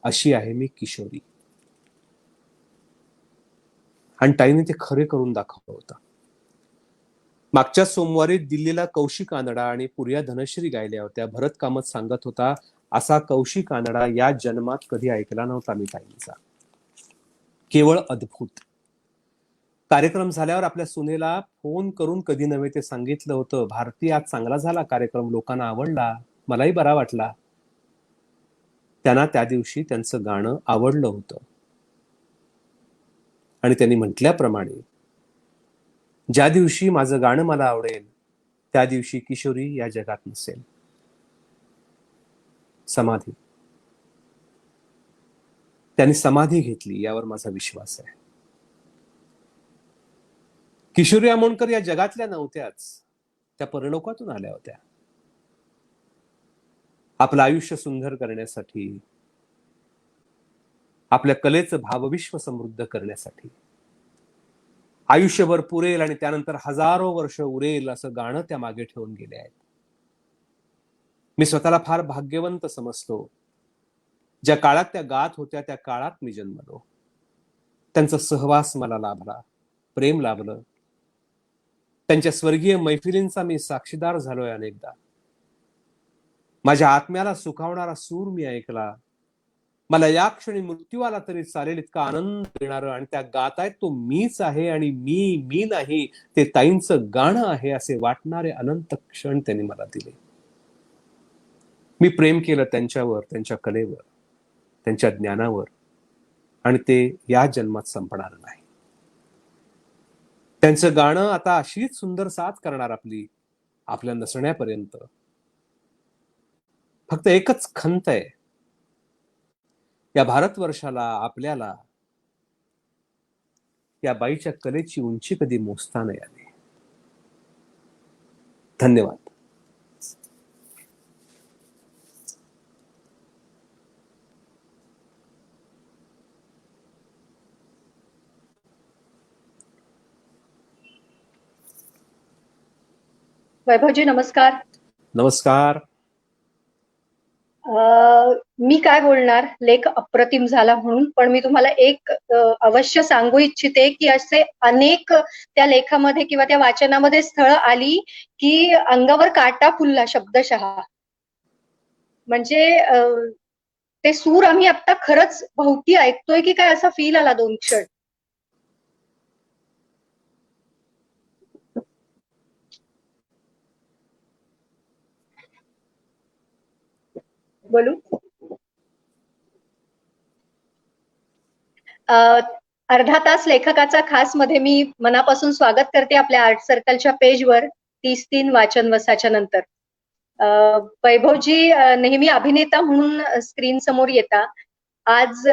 अशी आहे मी किशोरी. आणि ताईने ते खरे करून दाखवलं होतं. मागच्या सोमवारी दिल्लीला कौशिक कानडा आणि पुरिया धनश्री गायल्या होत्या. भरत कामत सांगत होता, असा कौशिक कानडा या जन्मात कधी ऐकला नव्हता मी ताईंचा. केवळ अद्भुत. कार्यक्रम झाल्यावर आपल्या सुनेला फोन करून कधी नव्हे ते सांगितलं होतं, भारती आज चांगला झाला कार्यक्रम, लोकांना आवडला, मलाही बरा वाटला. त्यांना त्या दिवशी त्यांचं गाणं आवडलं होतं आणि त्यांनी म्हटल्याप्रमाणे, ज्या दिवशी माझं गाणं मला आवडेल त्या दिवशी किशोरी या जगात नसेल. समाधी. त्यांनी समाधी घेतली यावर माझा विश्वास आहे. किशोरी आमोणकर या जगातल्या नव्हत्याच, त्या परलोकातून आल्या होत्या आपलं आयुष्य सुंदर करण्यासाठी, आपल्या कलेचं भावविश्व समृद्ध करण्यासाठी. आयुष्यभर पुरेल आणि त्यानंतर हजारो वर्ष उरेल असं गाणं त्या मागे ठेवून गेले आहेत. मी स्वतःला फार भाग्यवंत समजतो. ज्या काळात त्या गात होत्या त्या काळात मी जन्मलो. त्यांचा सहवास मला लाभला, प्रेम लाभलं. त्यांच्या स्वर्गीय मैफिलींचा मी साक्षीदार झालोय अनेकदा. माझ्या आत्म्याला सुखावणारा सूर मी ऐकला. मला या क्षणी मृत्यू आला तरी चालेल इतका आनंद देणारं आणि त्या गातायत तो मीच आहे आणि मी नाही, ते ताईंचं गाणं आहे असे वाटणारे अनंत क्षण त्यांनी मला दिले. मी प्रेम केलं त्यांच्यावर, त्यांच्या कलेवर, त्यांच्या ज्ञानावर, आणि ते या जन्मात संपणार नाही. त्यांचं गाणं आता अशीच सुंदर साथ करणार आपल्या नसण्यापर्यंत. फक्त एकच खंत आहे, या भारतवर्षाला, आपल्याला या बाईच्या कलेची उंची कधी मोजता नाही आली. धन्यवाद. वैभवजी नमस्कार. नमस्कार. मी काय बोलणार, लेख अप्रतिम झाला म्हणून, पण मी तुम्हाला एक अवश्य सांगू इच्छिते की असे अनेक त्या लेखामध्ये किंवा त्या वाचनामध्ये स्थळ आली की अंगावर काटा फुलला शब्दशः. म्हणजे ते सूर आम्ही आता खरंच भोवती ऐकतोय की काय असा फील आला 2 क्षण. बोलू? अर्धा तास लेखकाचा खास मध्ये मी मनापासून स्वागत करते आपल्या आर्ट सर्कलच्या पेजवर 30-3 वाचनवसाच्या नंतर. वैभवजी नेहमी अभिनेता म्हणून स्क्रीन समोर येता. आज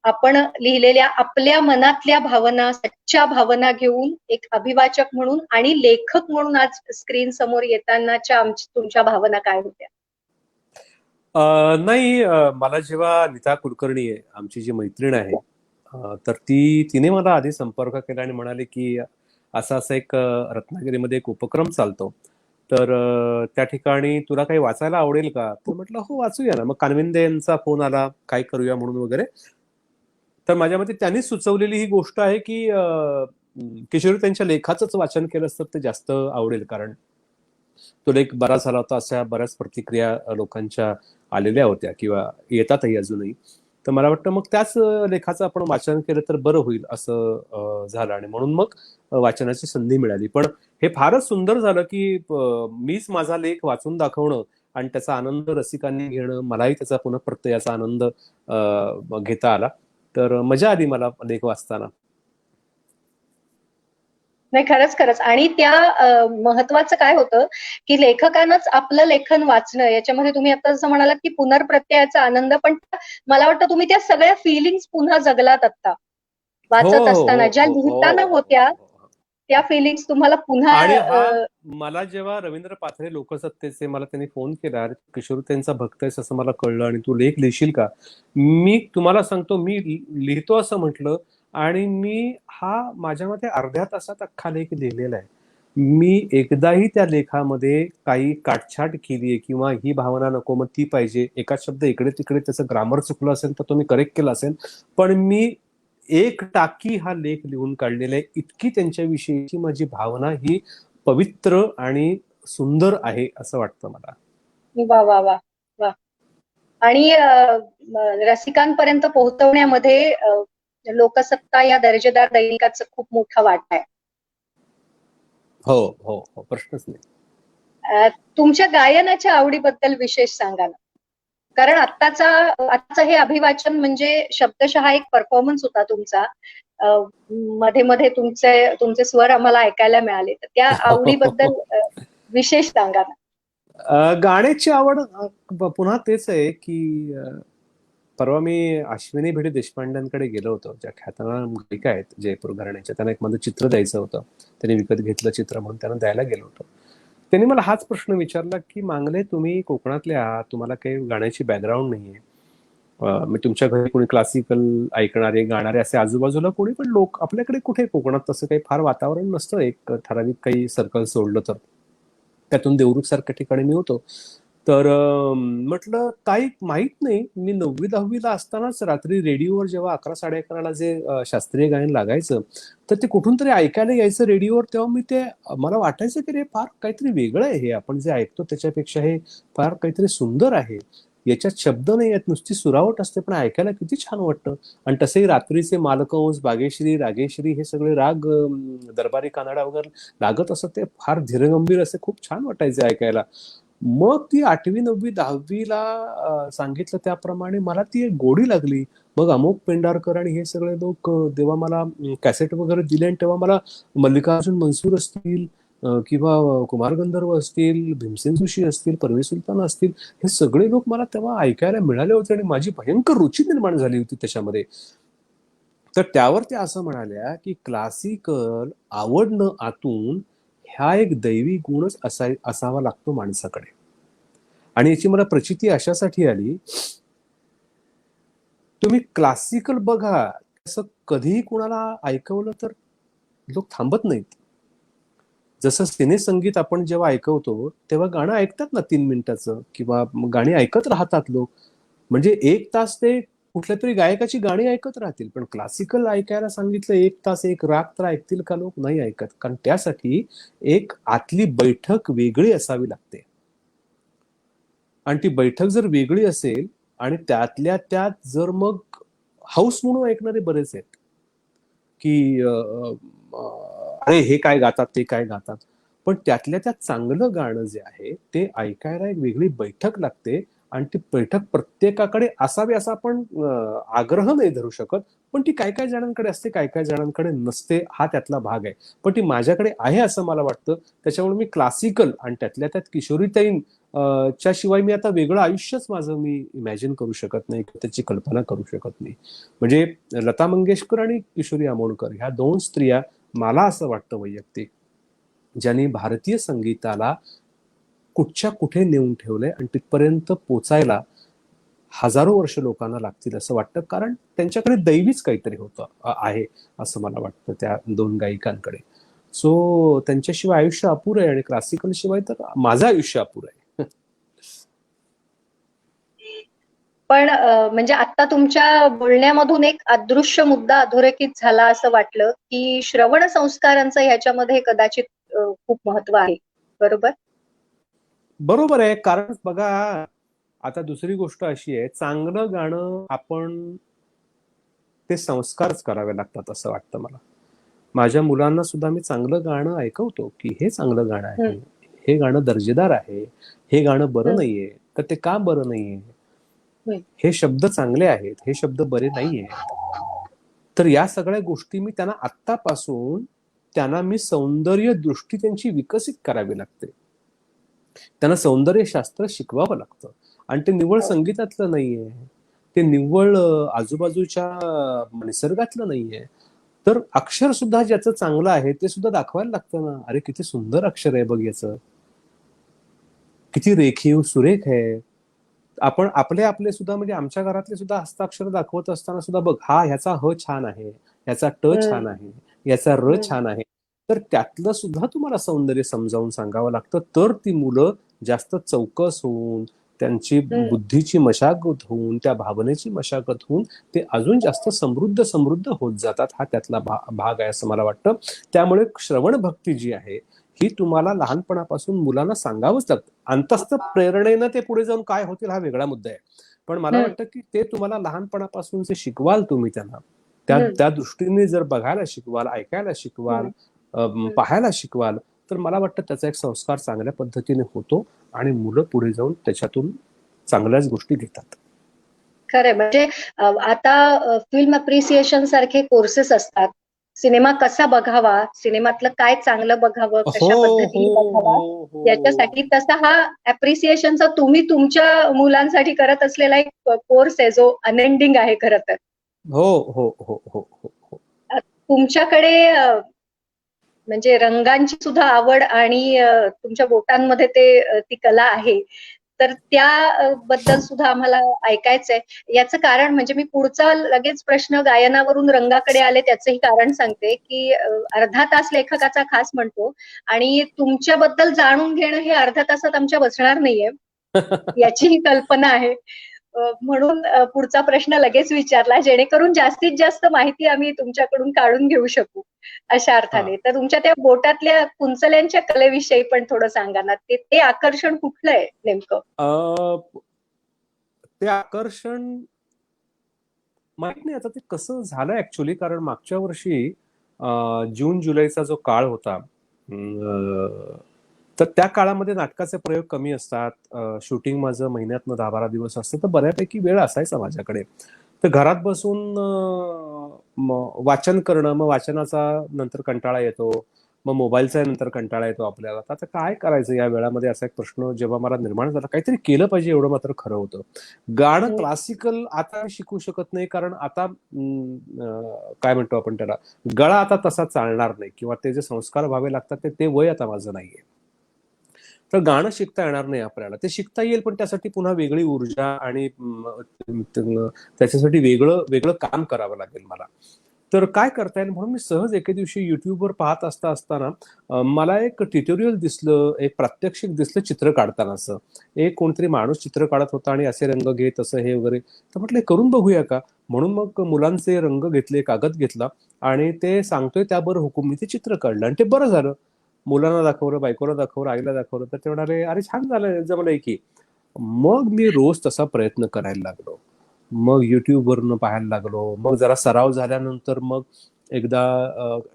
आपण लिहिलेल्या आपल्या मनातल्या भावना, सच्च्या भावना घेऊन एक अभिवाचक म्हणून आणि लेखक म्हणून आज स्क्रीन समोर येतानाच्या तुमच्या भावना काय होत्या? नाही, मला जेव्हा नीता कुलकर्णी आहे, आमची जी मैत्रीण आहे, तर तिने मला आधी संपर्क केला आणि म्हणाले की असा एक रत्नागिरीमध्ये एक उपक्रम चालतो, तर त्या ठिकाणी तुला काही वाचायला आवडेल का? तर म्हटलं हो वाचूया ना. मग कानविंदे यांचा फोन आला, काय करूया म्हणून वगैरे. तर माझ्या मते त्यांनी सुचवलेली ही गोष्ट आहे की किशोरी त्यांच्या लेखाचंच वाचन केलं असतं ते जास्त आवडेल, कारण तो लेख बरा झाला होता, अशा बऱ्याच प्रतिक्रिया लोकांच्या आलेल्या होत्या किंवा येतातही अजूनही. तर मला वाटतं मग त्याच लेखाचं आपण वाचन केलं तर बरं होईल असं झालं, आणि म्हणून मग वाचनाची संधी मिळाली. पण हे फारच सुंदर झालं की मीच माझा लेख वाचून दाखवणं आणि त्याचा आनंद रसिकांनी घेणं, मलाही त्याचा पुन्हा प्रत्ययाचा आनंद घेता आला. तर मजा आली मला लेख वाचताना. नाही, खरंच. आणि त्या महत्वाचं काय होतं की लेखकानंच आपलं लेखन वाचणं, याच्यामध्ये तुम्ही आता जसं म्हणालात की पुनर्प्रत्ययाचा आनंद, पण मला वाटतं तुम्ही त्या सगळ्या फिलिंग्स पुन्हा जगलात आता वाचत असताना. ज्या लिहिताना होत्या त्या फिलिंग्स तुम्हाला पुन्हा. आणि मला जेव्हा रवींद्र पाथरे लोकसत्तेचे मला त्यांनी फोन केला, किशोर त्यांचा भक्त आहेस असं मला कळलं आणि तू लेख लिहिशील का? मी तुम्हाला सांगतो, मी लिहितो असं म्हटलं, आणि मी माझ्या मते अर्ध्या तासात अख्खा लेख लिहिलेला आहे. मी एकदाही त्या लेखामध्ये काही काटछाट केलीये किंवा ही भावना नको मग ती पाहिजे, एका शब्द इकडे तिकडे त्याचं ग्रामर चुकलं असेल तर तो मी करेक्ट केला असेल, पण मी एक टाकी हा लेख लिहून काढलेला आहे. इतकी त्यांच्याविषयीची माझी भावना ही पवित्र आणि सुंदर आहे असं वाटतं मला. वा वा वा वा. आणि रसिकांपर्यंत पोहोचवण्यामध्ये लोकसत्ता या दर्जेदार दैनिकाचा खूप मोठा वाटा आहे. हो हो हो, प्रश्नच नाही. तुमच्या गायनाच्या आवडीबद्दल विशेष सांगा ना, कारण आत्ताचं हे अभिवाचन म्हणजे शब्दशः एक परफॉर्मन्स होता तुमचा. मध्ये मध्ये तुमचे स्वर आम्हाला ऐकायला मिळाले, तर त्या आवडीबद्दल विशेष सांगा ना. गाण्याची आवड पुन्हा तेच आहे की परवा मी अश्विनी भिडे देशपांड्यांकडे गेलो होतो, ज्या ख्यातनाम गायिका आहेत जयपूर घराण्याच्या. त्यांना एक माझं चित्र द्यायचं होतं, त्यांनी विकत घेतलं चित्र म्हणून त्यांना द्यायला गेलो होतो. त्यांनी मला हाच प्रश्न विचारला की मांगले तुम्ही कोकणातले आहात, तुम्हाला काही गाण्याची बॅकग्राऊंड नाहीये, मी तुमच्या घरी कोणी क्लासिकल ऐकणारे गाणारे असे आजूबाजूला कोणी पण लोक आपल्याकडे कुठे कोकणात तसं काही फार वातावरण नसतं, एक ठराविक काही सर्कल सोडलं तर. त्यातून देवरुख सारख्या ठिकाणी मी होतो. तर म्हटलं ताई माहित नाही, मी 9वी-10वीला असतानाच रात्री रेडिओवर जेव्हा 11-11:30ला जे शास्त्रीय गायन लागायचं, तर ते कुठून तरी ऐकायला यायचं रेडिओवर. तेव्हा मी ते मला वाटायचं की रे फार काहीतरी वेगळं आहे हे, आपण जे ऐकतो त्याच्यापेक्षा हे फार काहीतरी सुंदर आहे. याच्यात शब्द नाही आहेत, नुसती सुरावट असते, पण ऐकायला किती छान वाटतं. आणि तसेही रात्रीचे मालकंस, बागेश्री, रागेश्री हे सगळे राग दरबारी कानडा वगैरे लागत असत, ते फार धीरगंभीर असे खूप छान वाटायचे ऐकायला. मग ती 8वी 9वी 10वीला सांगितलं त्याप्रमाणे मला ती एक गोडी लागली. मग अमोक पेंढारकर आणि हे सगळे लोक तेव्हा मला कॅसेट वगैरे दिले, आणि तेव्हा मला मल्लिकार्जुन मनसूर असतील किंवा कुमार गंधर्व असतील, भीमसेन जोशी असतील, परवेज सुलतान असतील, हे सगळे लोक मला तेव्हा ऐकायला मिळाले होते आणि माझी भयंकर रुची निर्माण झाली होती त्याच्यामध्ये. तर त्यावर त्या असं म्हणाल्या की क्लासिकल आवडणं आतून ह्या एक दैवी गुणच असावा लागतो माणसाकडे. आणि याची मला प्रचिती अशासाठी आली, तुम्ही क्लासिकल बघा, असं कधीही कुणाला ऐकवलं तर लोक थांबत नाहीत. जसं सिनेसंगीत आपण जेव्हा ऐकवतो तेव्हा गाणं ऐकतात ना 3 मिनिटाचं, किंवा गाणी ऐकत राहतात लोक. म्हणजे 1 तास ते कुठल्या तरी गायकाची गाणी ऐकत राहतील. पण क्लासिकल ऐकायला सांगितलं 1 तास एक राग, तर ऐकतील का लोक? नाही ऐकत. कारण त्यासाठी एक आतली बैठक वेगळी असावी लागते. आणि ती बैठक जर वेगळी असेल आणि त्यातल्या त्यात जर मग हाऊस म्हणून ऐकणारे बरेच आहेत की अरे हे काय गातात, ते काय गातात. पण त्यातल्या त्यात चांगलं गाणं जे आहे ते ऐकायला एक वेगळी बैठक लागते. आणि ती बैठक प्रत्येकाकडे असावी असा आपण आग्रह नाही धरू शकत, पण ती काय काय जणांकडे असते, काय काय जणांकडे नसते, हा त्यातला भाग आहे. पण ती माझ्याकडे आहे असं मला वाटतं. त्याच्यामुळे मी क्लासिकल आणि त्यातल्या त्यात किशोरीताईं च्या शिवाय मी आता वेगळं आयुष्यच माझं मी इमॅजिन करू शकत नाही, त्याची कल्पना करू शकत नाही. म्हणजे लता मंगेशकर आणि किशोरी आमोणकर ह्या 2 स्त्रिया मला असं वाटतं वैयक्तिक, ज्यांनी भारतीय संगीताला कुठच्या कुठे नेऊन ठेवलंय आणि तिथपर्यंत पोचायला हजारो वर्ष लोकांना लागतील असं वाटतं. कारण त्यांच्याकडे दैवीच काहीतरी होतं आहे असं मला वाटतं त्या 2 गायिकांकडे. सो त्यांच्याशिवाय आयुष्य अपुरं आहे, आणि क्लासिकल शिवाय तर माझं आयुष्य अपुरं आहे. पण म्हणजे आता तुमच्या बोलण्यामधून एक अदृश्य मुद्दा अधोरेखित झाला असं वाटलं की श्रवण संस्कारांचं ह्याच्यामध्ये कदाचित खूप महत्व आहे, बरोबर? बरोबर आहे. कारण बघा, आता दुसरी गोष्ट अशी आहे, चांगलं गाणं आपण ते संस्कारच करावे लागतात असं वाटतं मला. माझ्या मुलांना सुद्धा मी चांगलं गाणं ऐकवतो की हे चांगलं गाणं आहे, हे गाणं दर्जेदार आहे, हे गाणं बरं नाहीये तर ते का बरं नाहीये, हे शब्द चांगले आहेत, हे शब्द बरे नाहीयेत. तर या सगळ्या गोष्टी मी त्यांना आत्तापासून, त्यांना मी सौंदर्य दृष्टी त्यांची विकसित करावी लागते. त्यांना सौंदर्य शास्त्र शिकवावं लागतं. आणि ते निव्वळ संगीतातलं नाहीये, ते निव्वळ आजूबाजूच्या निसर्गातलं नाहीये. तर अक्षर सुद्धा ज्याचं चांगलं आहे ते सुद्धा दाखवायला लागतं ना. अरे किती सुंदर अक्षर आहे बघ याचं, किती रेखीव सुरेख आहे. आपण आपले सुद्धा, म्हणजे आमच्या घरातले सुद्धा हस्ताक्षर दाखवत असताना सुद्धा बघ, हा ह्याचा ह छान आहे, ह्याचा ट छान आहे, याचा र छान आहे. तर त्यातलं सुद्धा तुम्हाला सौंदर्य समजावून सांगावं लागतं. तर ती मुलं जास्त चौकस होऊन, त्यांची बुद्धीची मशागत होऊन, त्या भावनेची मशागत होऊन ते अजून जास्त समृद्ध समृद्ध होत जातात. हा त्यातला भाग आहे असं मला वाटतं. त्यामुळे श्रवण भक्ती जी आहे ही तुम्हाला लहानपणापासून मुलांना सांगावंच लागतं. अंतस्थ प्रेरणेनं ते पुढे जाऊन काय होतील हा वेगळा मुद्दा आहे. पण मला वाटतं की ते तुम्हाला लहानपणापासून जे शिकवाल तुम्ही त्यांना, त्या दृष्टीने जर बघायला शिकवाल, ऐकायला शिकवाल, पाहायला शिकवाल, तर मला वाटतं त्याचा एक संस्कार चांगल्या पद्धतीने होतो आणि मुलं पुढे जाऊन त्याच्यातून चांगल्याच गोष्टी घेतात. खरंय. म्हणजे आता फिल्म अप्रिसिएशन सारखे कोर्सेस असतात, सिनेमा कसा बघावा, सिनेमातलं काय चांगलं बघावं, हो कशा हो पद्धतीने बघावा, हो हो याच्यासाठी तसा हा अप्रिसिएशनचा तुम्ही तुमच्या मुलांसाठी करत असलेला एक कोर्स आहे जो अनएंडिंग आहे खरं तर. हो हो हो हो हो हो. तुमच्याकडे म्हणजे रंगांची सुद्धा आवड आणि तुमच्या बोटांमध्ये ती कला आहे. तर त्या बद्दल सुद्धा आम्हाला ऐकायचंय. याचं कारण म्हणजे मी पुढचा लगेच प्रश्न गायनावरून रंगाकडे आले त्याचंही कारण सांगते, की अर्धा तास लेखकाचा खास म्हणतो आणि तुमच्याबद्दल जाणून घेणं हे अर्ध्या तासात आमच्या बसणार नाहीये. याचीही कल्पना आहे. म्हणून पुढचा प्रश्न लगेच विचारला जेणेकरून जास्तीत जास्त माहिती आम्ही तुमच्याकडून काढून घेऊ शकू अशा हा. अर्थाने. तर तुमच्या त्या बोटातल्या कुंचल्यांच्या कलेविषयी पण थोडं सांगा ना. ते आकर्षण कुठलं आहे नेमकं? ते आकर्षण माहित नाही आता ते कसं झालं ऍक्च्युली, कारण मागच्या वर्षी जून जुलैचा जो काळ होता, तर त्या काळामध्ये नाटकाचे प्रयोग कमी असतात. शूटिंग माझं महिन्यातनं 10-12 दिवस असतं, तर बऱ्यापैकी वेळ असायचा माझ्याकडे. तर घरात बसून वाचन करणं, मग वाचनाचा नंतर कंटाळा येतो, मग मोबाईलचा नंतर कंटाळा येतो आपल्याला. तर आता काय करायचं या वेळामध्ये, असा एक प्रश्न जेव्हा मला निर्माण झाला. काहीतरी केलं पाहिजे एवढं मात्र खरं होतं. गाणं क्लासिकल आता शिकू शकत नाही, कारण आता काय म्हणतो आपण त्याला, गळा आता तसा चालणार नाही, किंवा ते जे संस्कार व्हावे लागतात ते वय आता माझं नाहीये. तर गाणं शिकता येणार नाही आपल्याला. ते शिकता येईल, पण त्यासाठी पुन्हा वेगळी ऊर्जा आणि त्याच्यासाठी वेगळं वेगळं काम करावं लागेल मला. तर काय करता येईल म्हणून मी सहज एके दिवशी युट्यूबवर पाहत असताना मला एक ट्युटोरियल दिसलं, एक प्रात्यक्षिक दिसलं चित्र काढतानाचं. एक कोणतरी माणूस चित्र काढत होता आणि असे रंग घे, तसं हे वगैरे. तर म्हटलं हे करून बघूया का. म्हणून मग मुलांचे रंग घेतले, कागद घेतला आणि ते सांगतोय त्याबरोबर हुकूम मी ते चित्र काढलं आणि ते बरं झालं. मुलांना दाखवलं, बायकोला दाखवलं, आईला दाखवलं, तर ते म्हणाले अरे छान झालं, जमलंय की. मग मी रोज तसा प्रयत्न करायला लागलो. मग युट्यूबवरनं पाहायला लागलो. मग जरा सराव झाल्यानंतर मग एकदा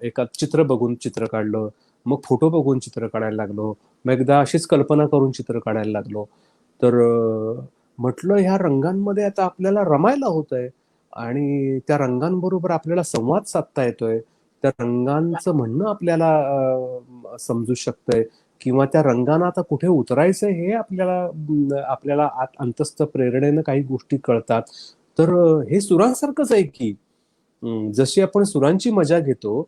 एका चित्र बघून चित्र काढलं. मग फोटो बघून चित्र काढायला लागलो. मग एकदा अशीच कल्पना करून चित्र काढायला लागलो. तर म्हटलं ह्या रंगांमध्ये आता आपल्याला रमायला होतंय आणि त्या रंगांबरोबर आपल्याला संवाद साधता येतोय. त्या रंगांचं म्हणणं आपल्याला समजू शकतंय, किंवा त्या रंगांना आता कुठे उतरायचं हे आपल्याला आपल्याला अंतस्थ प्रेरणेनं काही गोष्टी कळतात. तर हे सुरांसारखंच आहे की. जशी आपण सुरांची मजा घेतो,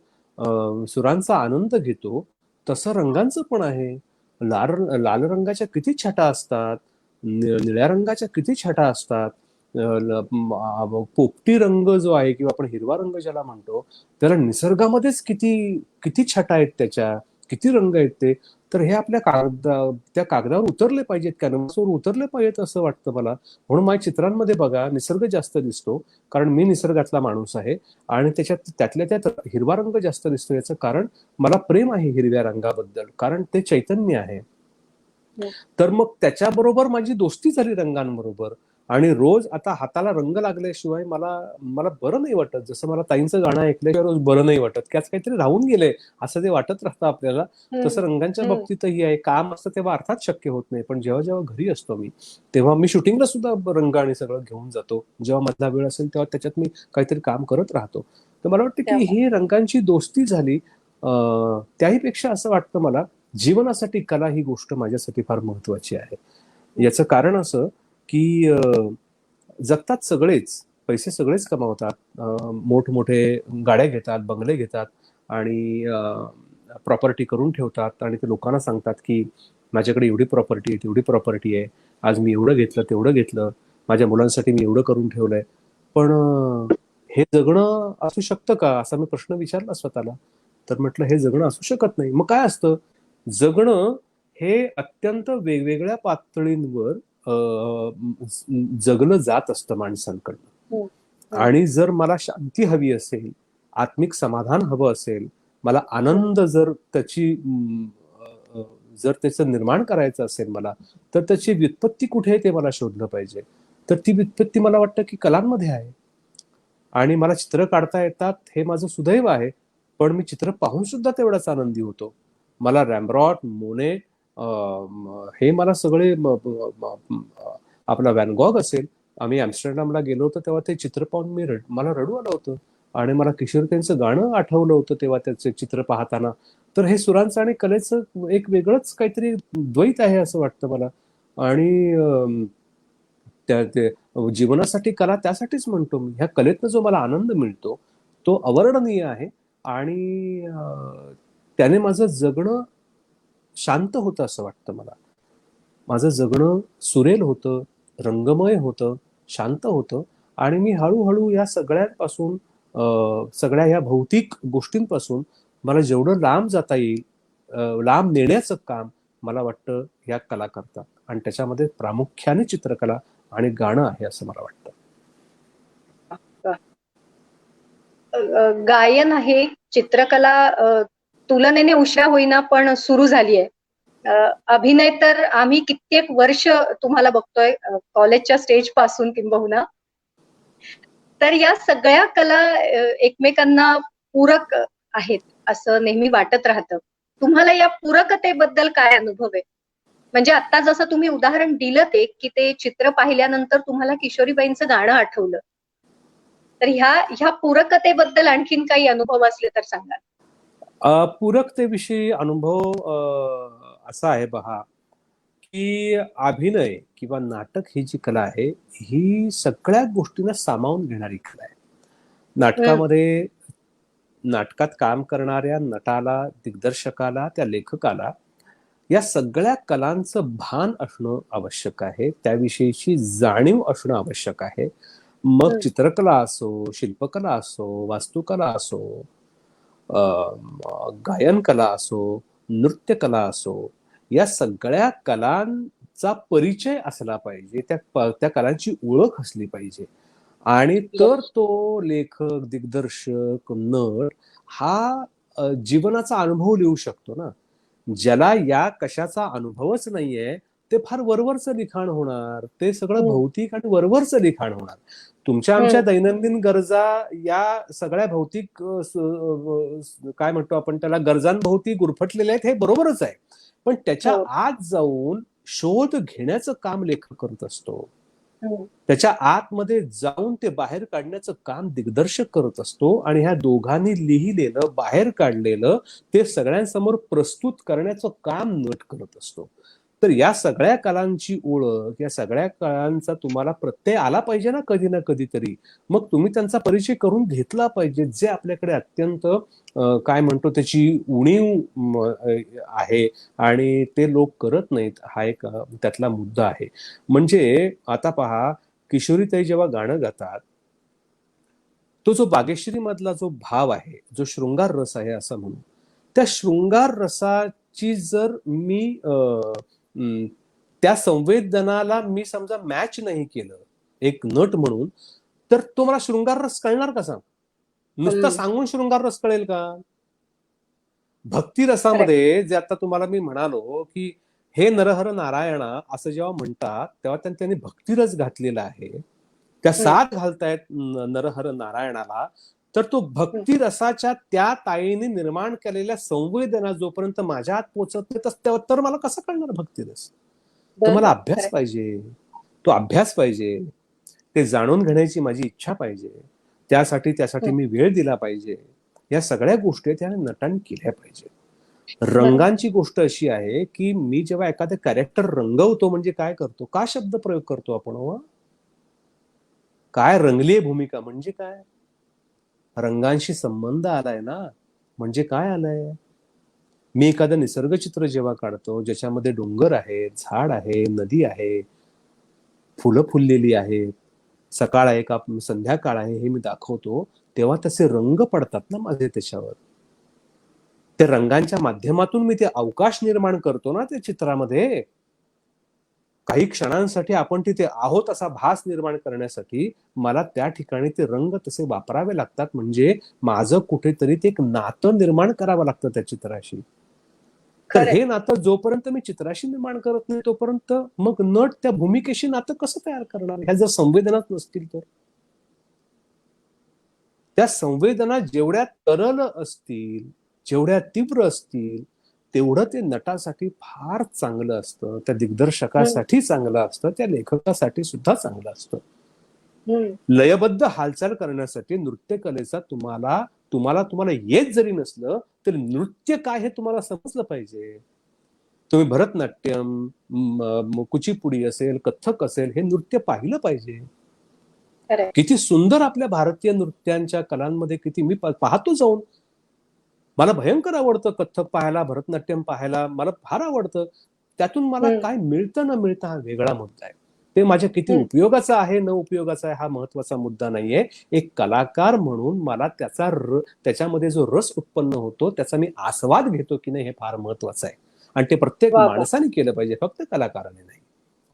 सुरांचा आनंद घेतो, तसं रंगांचं पण आहे. लाल लाल रंगाच्या किती छटा असतात, निळ्या रंगाच्या किती छटा असतात. पोपटी रंग जो आहे, किंवा आपण हिरवा रंग ज्याला म्हणतो, त्याला निसर्गामध्येच किती किती छटा आहेत, त्याच्या किती रंग आहेत ते. तर हे आपल्या त्या कागदावर उतरले पाहिजेत, कॅनव्हासवर उतरले पाहिजेत असं वाटतं मला. म्हणून माझ्या चित्रांमध्ये बघा निसर्ग जास्त दिसतो, कारण मी निसर्गातला माणूस आहे. आणि त्यातल्या त्यात हिरवा रंग जास्त दिसतो. याचं कारण मला प्रेम आहे हिरव्या रंगाबद्दल, कारण ते चैतन्य आहे. तर मग त्याच्याबरोबर माझी दोस्ती झाली रंगांबरोबर. आणि रोज आता हाताला रंग लागल्याशिवाय मला मला बरं नाही वाटत. जसं मला ताईंचं गाणं ऐकल्याशिवाय रोज बरं नाही वाटत, की आज काहीतरी राहून गेलंय असं ते वाटत राहतं आपल्याला. तसं रंगांच्या बाबतीतही आहे. काम असतं तेव्हा अर्थात शक्य होत नाही, पण जेव्हा जेव्हा घरी असतो मी, तेव्हा मी शूटिंगला सुद्धा रंग आणि सगळं घेऊन जातो. जेव्हा मधला वेळ असेल तेव्हा त्याच्यात मी काहीतरी काम करत राहतो. तर मला वाटतं की ही रंगांची दोस्ती झाली. त्याहीपेक्षा असं वाटतं मला, जीवनासाठी कला ही गोष्ट माझ्यासाठी फार महत्वाची आहे. याचं कारण असं की जगतात सगळेच, पैसे सगळेच कमावतात, मोठमोठे गाड्या घेतात, बंगले घेतात आणि प्रॉपर्टी करून ठेवतात आणि ते लोकांना सांगतात की माझ्याकडे एवढी प्रॉपर्टी आहे, तेवढी प्रॉपर्टी आहे, आज मी एवढं घेतलं, तेवढं घेतलं, माझ्या मुलांसाठी मी एवढं करून ठेवलंय. पण हे जगणं असू शकतं का, असा मी प्रश्न विचारला स्वतःला. तर म्हटलं हे जगणं असू शकत नाही. मग काय असतं जगणं? हे अत्यंत वेगवेगळ्या पातळींवर जगलं जात असतं माणसांकडनं. आणि जर मला शांती हवी असेल, आत्मिक समाधान हवं असेल, मला आनंद जर त्याचं निर्माण करायचं असेल मला, तर त्याची व्युत्पत्ती कुठे आहे ते मला शोधलं पाहिजे. तर ती व्युत्पत्ती मला वाटतं की कलांमध्ये आहे. आणि मला चित्र काढता येतात हे माझं सुदैव आहे, पण मी चित्र पाहून सुद्धा तेवढाच आनंदी होतो. मला रॅम्ब्रॉट, मोने, हे मला सगळे आपला व्हॅन गॉग असेल, आम्ही अॅम्स्टरडॅमला गेलो होतो तेव्हा ते चित्र पाहून मला रडू आलं होतं. आणि मला किशोरतेंचं गाणं आठवलं होतं तेव्हा त्याचे चित्र पाहताना. तर हे सुरांचं आणि कलेचं एक वेगळंच काहीतरी द्वैत आहे असं वाटतं मला. आणि ते जीवनासाठी कला त्यासाठीच म्हणतो मी. ह्या कलेतनं जो मला आनंद मिळतो तो अवर्णनीय आहे. आणि त्याने माझं जगणं शांत होतं असं वाटतं मला. माझं जगणं सुरेल होतं, रंगमय होतं, शांत होतं. आणि मी हळूहळू या सगळ्यांपासून, सगळ्या या भौतिक गोष्टींपासून मला जेवढं लांब जाता येईल, लांब नेण्याचं काम मला वाटतं ह्या कला करतात. आणि त्याच्यामध्ये प्रामुख्याने चित्रकला आणि गाणं आहे असं मला वाटतं. गायन आहे, चित्रकला तुलनेने उशिरा होईना पण सुरू झाली आहे. अभिनय तर आम्ही कित्येक वर्ष तुम्हाला बघतोय, कॉलेजच्या स्टेज पासून किंबहुना. तर या सगळ्या कला एकमेकांना पूरक आहेत असं नेहमी वाटत राहतं. तुम्हाला या पूरकतेबद्दल काय अनुभव आहे? म्हणजे आता जसं तुम्ही उदाहरण दिलं ते की ते चित्र पाहिल्यानंतर तुम्हाला किशोरीबाईंचं गाणं आठवलं. तर ह्या पूरकतेबद्दल आणखीन काही अनुभव असले तर सांगा. पूरकतेविषयी अनुभव असा आहे पहा, की अभिनय किंवा नाटक ही जी कला आहे ही सगळ्या गोष्टींना सामावून घेणारी कला आहे. नाटकामध्ये नाटकात काम करणाऱ्या नटाला, दिग्दर्शकाला, त्या लेखकाला या सगळ्या कलांचं भान असणं आवश्यक आहे. त्याविषयीची जाणीव असणं आवश्यक आहे. मग चित्रकला असो, शिल्पकला असो, वास्तुकला असो, गायन कला असो, नृत्य कला असो, या सगळ्या कलांचा परिचय असला पाहिजे. त्या कलांची ओळख असली पाहिजे. आणि तर तो लेखक, दिग्दर्शक, नट हा जीवनाचा अनुभव लिहू शकतो ना. ज्याला या कशाचा अनुभवच नाहीये ते फार वरवरचं लिखाण होणार. ते सगळं भौतिक आणि वरवरचं लिखाण होणार. तुमच्या आमच्या दैनंदिन गरजा या सगळ्या भौतिक काय म्हणतो आपण त्याला, गरजांभोवती गुरफटलेले आहेत हे बरोबरच आहे. पण त्याच्या आत जाऊन शोध घेण्याचं काम लेखक करत असतो. त्याच्या आतमध्ये जाऊन ते बाहेर काढण्याचं काम दिग्दर्शक करत असतो. आणि ह्या दोघांनी लिहिलेलं, बाहेर काढलेलं ते सगळ्यांसमोर प्रस्तुत करण्याचं काम नट करत असतो. तर या सगळ्या कलांची ओळख, या सगळ्या कलांचा तुम्हाला प्रत्यय आला पाहिजे ना कधी ना कधीतरी. मग तुम्ही त्यांचा परिचय करून घेतला पाहिजे, जे आपल्याकडे अत्यंत काय म्हणतो त्याची उणीव आहे आणि ते लोक करत नाहीत. हा एक त्यातला मुद्दा आहे. म्हणजे आता पहा, किशोरीताई जेव्हा गाणं गातात, तो जो बागेश्वरी मधला जो भाव आहे, जो शृंगार रस आहे असं म्हणू, त्या शृंगार रसाची जर मी त्या संवेदनाला मी समजा मॅच नाही केलं एक नट म्हणून, तर तो मला शृंगार रस कळणार कसा? नुसता सांगून शृंगार रस कळेल का? भक्ती रसामध्ये जे आता तुम्हाला मी म्हणालो की हे नरहर नारायणा असं जेव्हा म्हणतात तेव्हा त्यांनी भक्तिरस घातलेला आहे. त्या साथ घालतायत नरहर नारायणाला. तर तो भक्ती रसाच्या त्या ताईने निर्माण केलेल्या संवेदना जोपर्यंत माझ्या हात पोचत नाही तर मला कसं कळणार भक्तिरस? तो मला अभ्यास पाहिजे, तो अभ्यास पाहिजे, ते जाणून घेण्याची माझी इच्छा पाहिजे. त्यासाठी मी वेळ दिला पाहिजे. या सगळ्या गोष्टी त्या नटांनी केल्या पाहिजे. रंगांची गोष्ट अशी आहे की मी जेव्हा एखादं कॅरेक्टर रंगवतो म्हणजे काय करतो, का शब्द प्रयोग करतो आपण? काय रंगलीय भूमिका म्हणजे काय? रंगांशी संबंध आलाय ना. म्हणजे काय आलंय? मी एखादं निसर्ग चित्र जेव्हा काढतो ज्याच्यामध्ये डोंगर आहे, झाड आहे, नदी आहे, फुलं फुललेली आहेत, सकाळ आहे का संध्याकाळ आहे हे मी दाखवतो, तेव्हा तसे रंग पडतात ना माझे त्याच्यावर. त्या रंगांच्या माध्यमातून मी ते अवकाश निर्माण करतो ना त्या चित्रामध्ये. काही क्षणांसाठी आपण तिथे आहोत असा भास निर्माण करण्यासाठी मला त्या ठिकाणी ते रंग तसे वापरावे लागतात. म्हणजे माझं कुठेतरी ते एक नातं निर्माण करावं लागतं त्या चित्राशी. तर हे नातं जोपर्यंत मी चित्राशी निर्माण करत नाही तोपर्यंत मग नट त्या भूमिकेशी नातं कसं तयार करणार? ह्या जर संवेदनाच नसतील तर. त्या संवेदना जेवढ्या तरल असतील, जेवढ्या तीव्र असतील, तेवढं ते नटासाठी फार चांगलं असतं, त्या दिग्दर्शकासाठी चांगलं असतं, त्या लेखकासाठी सुद्धा चांगलं असतं. लयबद्ध हालचाल करण्यासाठी नृत्य कलेचा तुम्हाला येत जरी नसलं तरी नृत्य काय हे तुम्हाला समजलं पाहिजे. तुम्ही भरतनाट्यम, कुचिपुडी असेल, कथ्थक असेल, हे नृत्य पाहिलं पाहिजे. किती सुंदर आपल्या भारतीय नृत्यांच्या कलांमध्ये किती मी पाहतो जाऊन. मला भयंकर आवडतं कथ्थक पाहायला, भरतनाट्यम पाहायला, मला फार आवडतं. त्यातून मला काय मिळतं न मिळतं हा वेगळा मुद्दा आहे. ते माझ्या किती उपयोगाचा आहे न उपयोगाचा आहे हा महत्वाचा मुद्दा नाहीये. एक कलाकार म्हणून मला त्याच्यामध्ये जो रस उत्पन्न होतो त्याचा मी आस्वाद घेतो की नाही हे फार महत्वाचं आहे. आणि ते प्रत्येक माणसाने केलं पाहिजे, फक्त कलाकाराने नाही,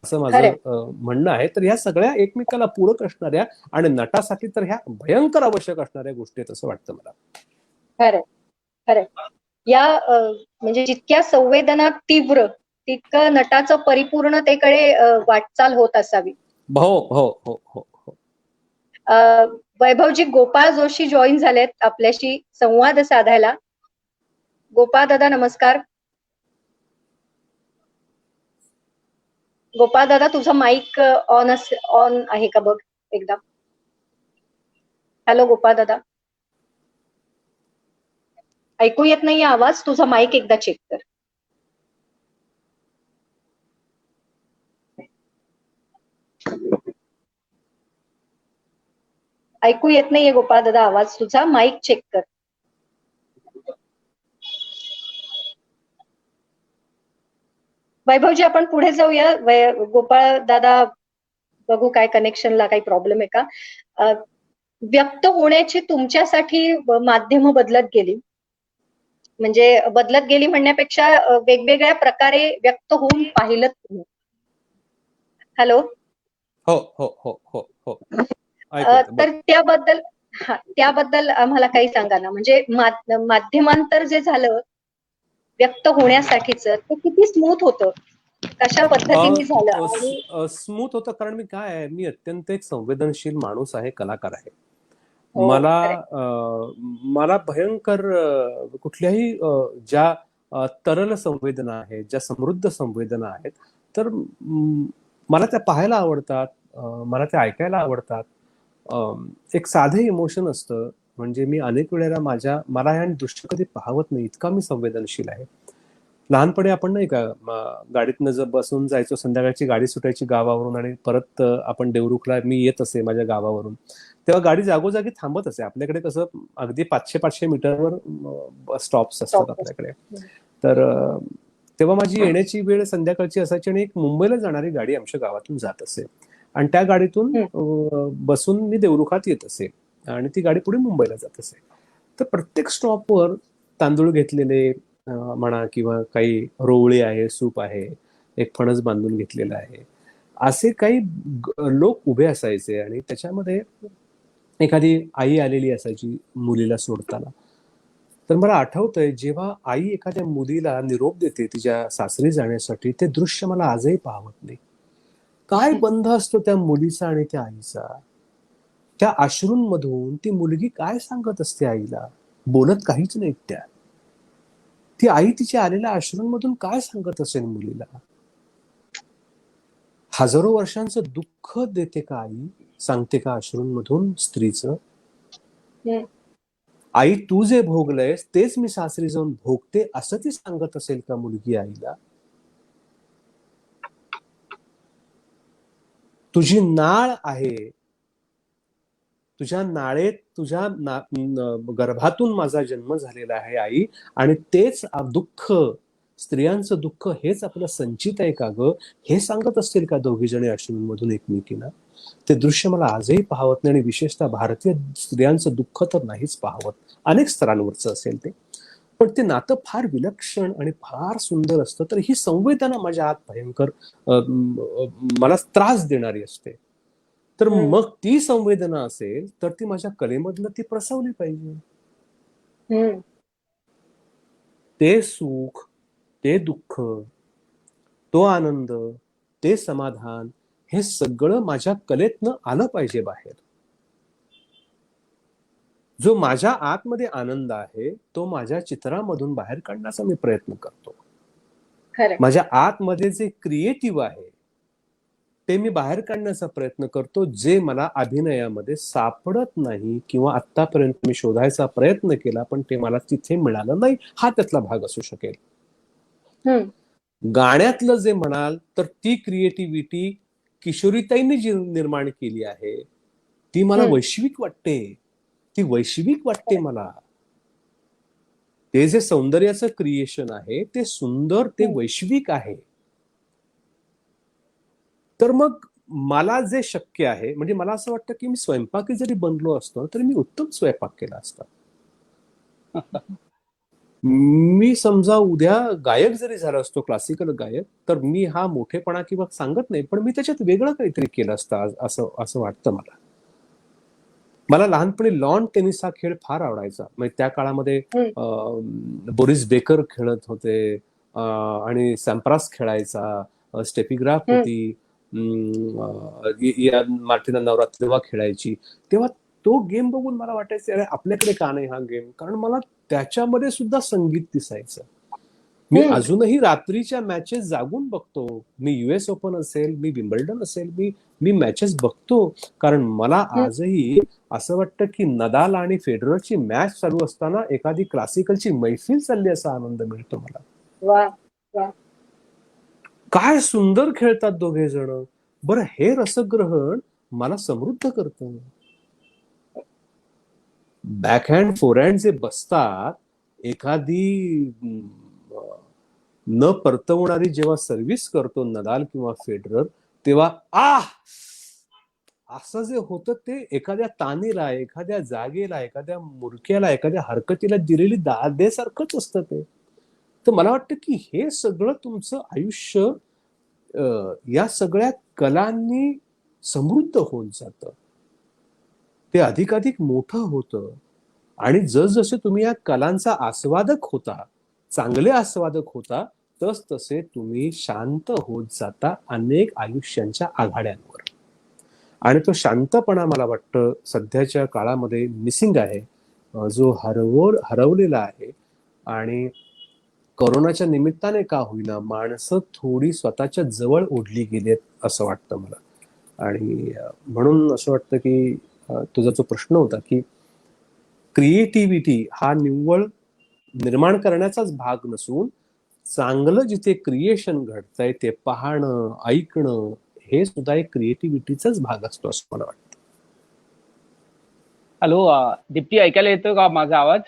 असं माझं म्हणणं आहे. तर ह्या सगळ्या एकमेकाला पूरक असणाऱ्या आणि नटासाठी तर ह्या भयंकर आवश्यक असणाऱ्या गोष्टी आहेत असं वाटतं मला. खरं खरं. या म्हणजे जितक्या संवेदना तीव्र तितकं नटाचं परिपूर्णतेकडे वाटचाल होत असावी. हो हो हो हो हो. वैभवजी, गोपाळ जोशी जॉईन झालेत आपल्याशी संवाद साधायला. गोपाळ दादा नमस्कार. गोपाळ दादा तुझा माईक ऑन आहे का बघ एकदा. हॅलो गोपाळ दादा, ऐकू येत नाहीये आवाज तुझा, माईक एकदा चेक कर. ऐकू येत नाहीये गोपाळ दादा आवाज तुझा, माईक चेक कर. वैभवजी आपण पुढे जाऊया. गोपाळ दादा बघू काय कनेक्शनला काही प्रॉब्लेम आहे का. व्यक्त होण्याची तुमच्यासाठी माध्यम बदलत गेली, म्हणजे बदलत गेली म्हणण्यापेक्षा वेगवेगळ्या प्रकारे व्यक्त होऊन पाहिलं तुम्ही. हॅलो. हो हो हो हो हो. तर त्याबद्दल आम्हाला काही सांगा ना. म्हणजे माध्यमांतर जे झालं व्यक्त होण्यासाठीच ते किती स्मूथ होतं, कशा पद्धतीने झालं. स्मूथ होतं कारण मी अत्यंत एक संवेदनशील माणूस आहे, कलाकार आहे. हो, मला भयंकर कुठल्याही ज्या तरल संवेदना आहेत, ज्या समृद्ध संवेदना आहेत, तर मला त्या पाहायला आवडतात, मला त्या ऐकायला आवडतात. एक साधे इमोशन असतं, म्हणजे मी अनेक वेळेला मला ह्या दृश्य कधी पाहवत नाही, इतका मी संवेदनशील आहे. लहानपणी आपण नाही का गाडीतनं बसून जायचो, संध्याकाळची गाडी सुटायची गावावरून आणि परत आपण देवरुखला मी येत असे माझ्या गावावरून, तेव्हा गाडी जागोजागी थांबत असे. आपल्याकडे कसं अगदी 500-500 मीटरवर स्टॉप्स असतात आपल्याकडे. तर तेव्हा माझी येण्याची वेळ संध्याकाळची असायची आणि एक मुंबईला जाणारी गाडी आमच्या गावातून जात असे आणि त्या गाडीतून बसून मी देवरुखात येत असे आणि ती गाडी पुढे मुंबईला जात असे. तर प्रत्येक स्टॉपवर तांदूळ घेतलेले म्हणा किंवा काही रोवळे आहे, सूप आहे, एक फणस बांधून घेतलेला आहे, असे काही लोक उभे असायचे आणि त्याच्यामध्ये एखादी आई आलेली असायची मुलीला सोडताना. तर मला आठवतंय जेव्हा आई एखाद्या मुलीला निरोप देते तिच्या सासरी जाण्यासाठी, ते दृश्य मला आजही पाहवत नाही. काय बंध असतो त्या मुलीचा आणि त्या आईचा. त्या अश्रूंमधून ती मुलगी काय सांगत असते आईला, बोलत काहीच नाही त्या. ती आई तिच्या आलेल्या अश्रूंमधून काय सांगत असेल मुलीला. हजारो वर्षांचं दुःख देते का आई, सांगते का अश्रूंमधून स्त्रीचं. आई तू जे भोगलंयस तेच मी सासरी जाऊन भोगते असं ती सांगत असेल का मुलगी आईला. तुझी नाळ आहे, तुझ्या नाळेत तुझ्या गर्भातून माझा जन्म झालेला आहे आई, आणि तेच दुःख, स्त्रियांचं दुःख हेच आपलं संचित आहे का ग, हे सांगत असतील का दोघी जणी अश्रूंमधून एकमेकींना. ते दृश्य मला आजही पाहवत नाही आणि विशेषतः भारतीय स्त्रियांचं दुःख तर नाहीच पाहवत. अनेक स्तरांवरचं असेल ते, पण ते नातं फार विलक्षण आणि फार सुंदर असतं. तर ही संवेदना माझ्या आत भयंकर मला त्रास देणारी असते. तर मग ती संवेदना असेल तर ती माझ्या कलेमधनं ती प्रसवली पाहिजे. ते सुख, ते दुःख, तो आनंद, ते समाधान, हे सगळं माझ्या कलेतनं आलं पाहिजे बाहेर. जो माझ्या आतमध्ये आनंद आहे तो माझ्या चित्रामधून बाहेर काढण्याचा मी प्रयत्न करतो. माझ्या आतमध्ये जे क्रिएटिव्ह आहे ते मी बाहेर काढण्याचा प्रयत्न करतो, जे मला अभिनयामध्ये सापडत नाही किंवा आतापर्यंत मी शोधायचा प्रयत्न केला पण ते मला तिथे मिळालं नाही. हा त्यातला भाग असू शकेल. गाण्यातलं जे म्हणाल तर ती क्रिएटिव्हिटी किशोरीताईंनी जी निर्माण केली आहे ती मला वैश्विक वाटते. ती वैश्विक वाटते मला. ते जे सौंदर्याचं क्रिएशन आहे ते सुंदर, ते वैश्विक आहे. तर मग मला जे शक्य आहे, म्हणजे मला असं वाटतं की मी स्वयंपाकी जरी बनलो असतो तरी मी उत्तम स्वयंपाक केला असता. मी समजा उद्या गायक जरी झाला असतो, क्लासिकल गायक, तर मी हा मोठेपणा किंवा सांगत नाही, पण मी त्याच्यात वेगळं काहीतरी केलं असतं असं असं वाटतं मला. मला लहानपणी लॉन टेनिस हा खेळ फार आवडायचा. म्हणजे त्या काळामध्ये बोरिस बेकर खेळत होते आणि सॅम्प्रास खेळायचा, स्टेफी ग्राफ होती, मार्टिना नवरात्रिवा खेळायची. तेव्हा तो गेम बघून मला वाटायचं अरे आपल्याकडे का नाही हा गेम, कारण मला त्याच्यामध्ये सुद्धा संगीत दिसायचं. मी अजूनही रात्रीच्या मॅचेस जागून बघतो. मी US ओपन असेल, मी विम्बल्डन असेल, मी मॅचेस बघतो, कारण मला आजही असं वाटतं की नदाल आणि फेडररची मॅच चालू असताना एखादी क्लासिकलची मैफिल चालली असा आनंद मिळतो मला. वा, काय सुंदर खेळतात दोघे जण. बरं, हे रसग्रहण मला समृद्ध करतं. बॅकहँड फोरहँड जे बसतात, एखादी न परतवणारी जेव्हा सर्व्हिस करतो नदाल किंवा फेडरर, तेव्हा असं जे होतं ते एखाद्या तानेला, एखाद्या जागेला, एखाद्या मुरक्याला, एखाद्या हरकतीला दिलेली दादेसारखंच असतं ते. तर मला वाटतं की हे सगळं तुमचं आयुष्य या सगळ्या कलांनी समृद्ध होत जातं. ते अधिकाधिक मोठं होतं आणि जसजसे तुम्ही या कलांचा आस्वादक होता, चांगले आस्वादक होता, तस तसे तुम्ही शांत होत जाता अनेक आयुष्यांच्या आघाड्यांवर. आणि तो शांतपणा मला वाटतं सध्याच्या काळामध्ये मिसिंग आहे, जो हरवलेला आहे. आणि कोरोनाच्या निमित्ताने का होईना माणसं थोडी स्वतःच्या जवळ ओढली गेलेत असं वाटतं मला. आणि म्हणून असं वाटतं की तुझा जो प्रश्न होता की क्रिएटिव्हिटी हा निव्वळ निर्माण करण्याचाच भाग नसून चांगलं जिथे क्रिएशन घडतंय ते पाहणं, ऐकणं, हे सुद्धा एक क्रिएटिव्हिटीचाच भाग असतो असं मला वाटतं. हॅलो, दीप्ती, ऐकायला येतोय का माझा आवाज?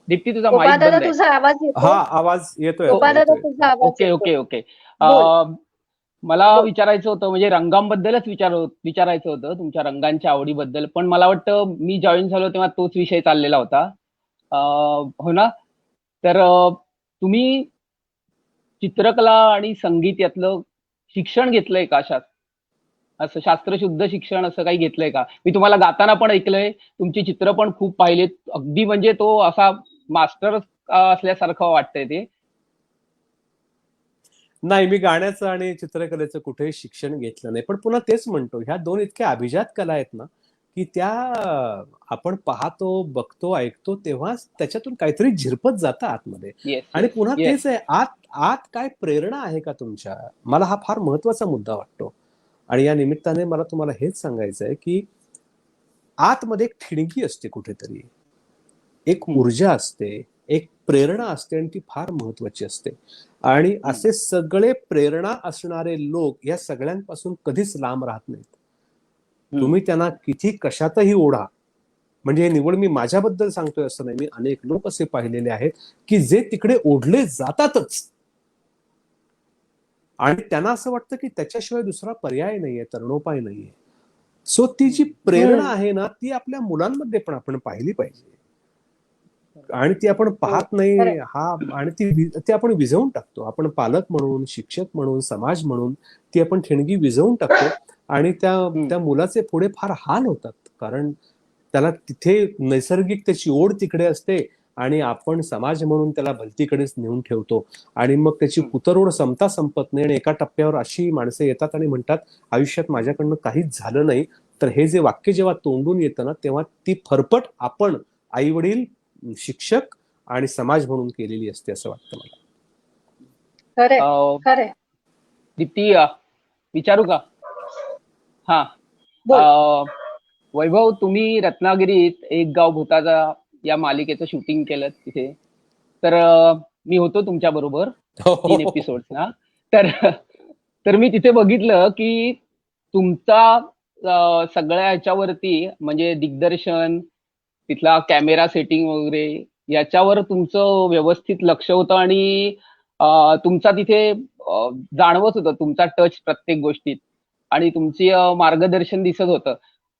दीप्ती, तुझा माईक बंद आहे. तुझा आवाज येतो? हा, आवाज येतोय. तुझा आवाज ओके येतोय. Okay okay. मला विचारायचं होतं, म्हणजे रंगांबद्दलच विचारायचं होतं, तुमच्या रंगांच्या आवडीबद्दल. पण मला वाटतं मी जॉईन झालो तेव्हा तोच विषय चाललेला होता, हो ना? तर तुम्ही चित्रकला आणि संगीत यातलं शिक्षण घेतलंय का? असं शास्त्रशुद्ध शिक्षण असं काही घेतलंय का? मी तुम्हाला गाताना पण ऐकलंय, तुमची चित्र पण खूप पाहिलेत, अगदी म्हणजे तो असा मास्टर असल्यासारखं वाटतंय ते. नाही, मी गाण्याचं आणि चित्रकलेचं कुठेही शिक्षण घेतलं नाही. पण पुन्हा तेच म्हणतो, ह्या दोन इतक्या अभिजात कला आहेत ना की त्या आपण पाहतो, बघतो, ऐकतो तेव्हाच त्याच्यातून काहीतरी झिरपत जातं आतमध्ये. आणि पुन्हा तेच आहे, आत काय प्रेरणा आहे का तुमच्या? मला हा फार महत्वाचा मुद्दा वाटतो. आणि या निमित्ताने मला तुम्हाला हेच सांगायचं आहे की आतमध्ये एक ठिणगी असते कुठेतरी, एक ऊर्जा असते, एक प्रेरणा असते आणि ती फार महत्वाची असते. आणि असे सगळे प्रेरणा असणारे लोक या सगळ्यांपासून कधीच लांब राहत नाहीत. तुम्ही त्यांना किती कशातही ओढा, म्हणजे हे निवड मी माझ्याबद्दल सांगतोय असं नाही, मी अनेक लोक असे पाहिलेले आहेत की जे तिकडे ओढले जातातच. आणि त्यांना असं वाटतं की त्याच्याशिवाय दुसरा पर्याय नाहीये, तरणोपाय नाहीये. सो ती जी प्रेरणा आहे ना ती आपल्या मुलांमध्ये पण आपण पाहिली पाहिजे. आणि ती आपण पाहत नाही, आणि ती आपण विझवून टाकतो. आपण पालक म्हणून, शिक्षक म्हणून, समाज म्हणून ती आपण ठिणगी विझवून टाकतो. आणि त्या मुलाचे पुढे फार हाल होतात, कारण त्याला तिथे नैसर्गिक त्याची ओढ तिकडे असते आणि आपण समाज म्हणून त्याला भलतीकडेच नेऊन ठेवतो. आणि मग त्याची कुतरोड संपत नाही. आणि एका टप्प्यावर अशी माणसं येतात आणि म्हणतात आयुष्यात माझ्याकडनं काहीच झालं नाही. तर हे जे वाक्य जेव्हा तोंडून येतं ना तेव्हा ती फरफट आपण आई वडील, शिक्षक आणि समाज म्हणून केलेली असते असं वाटतं मला. खरे अं, खरे दीप्ती, विचारू का? हा. बोल. वैभव, तुम्ही रत्नागिरीत एक गाव भूताचा या मालिकेचं शूटिंग केलं तिथे. तर मी होतो तुमच्या बरोबर 3 एपिसोड ना. तर तर मी तिथे बघितलं की तुमचा सगळ्या ह्याच्यावरती म्हणजे दिग्दर्शन, तिथला कॅमेरा सेटिंग वगैरे याच्यावर तुमचं व्यवस्थित लक्ष होतं आणि तुमचा तिथे जाणवत होतं तुमचा टच प्रत्येक गोष्टीत आणि तुमची मार्गदर्शन दिसत होतं.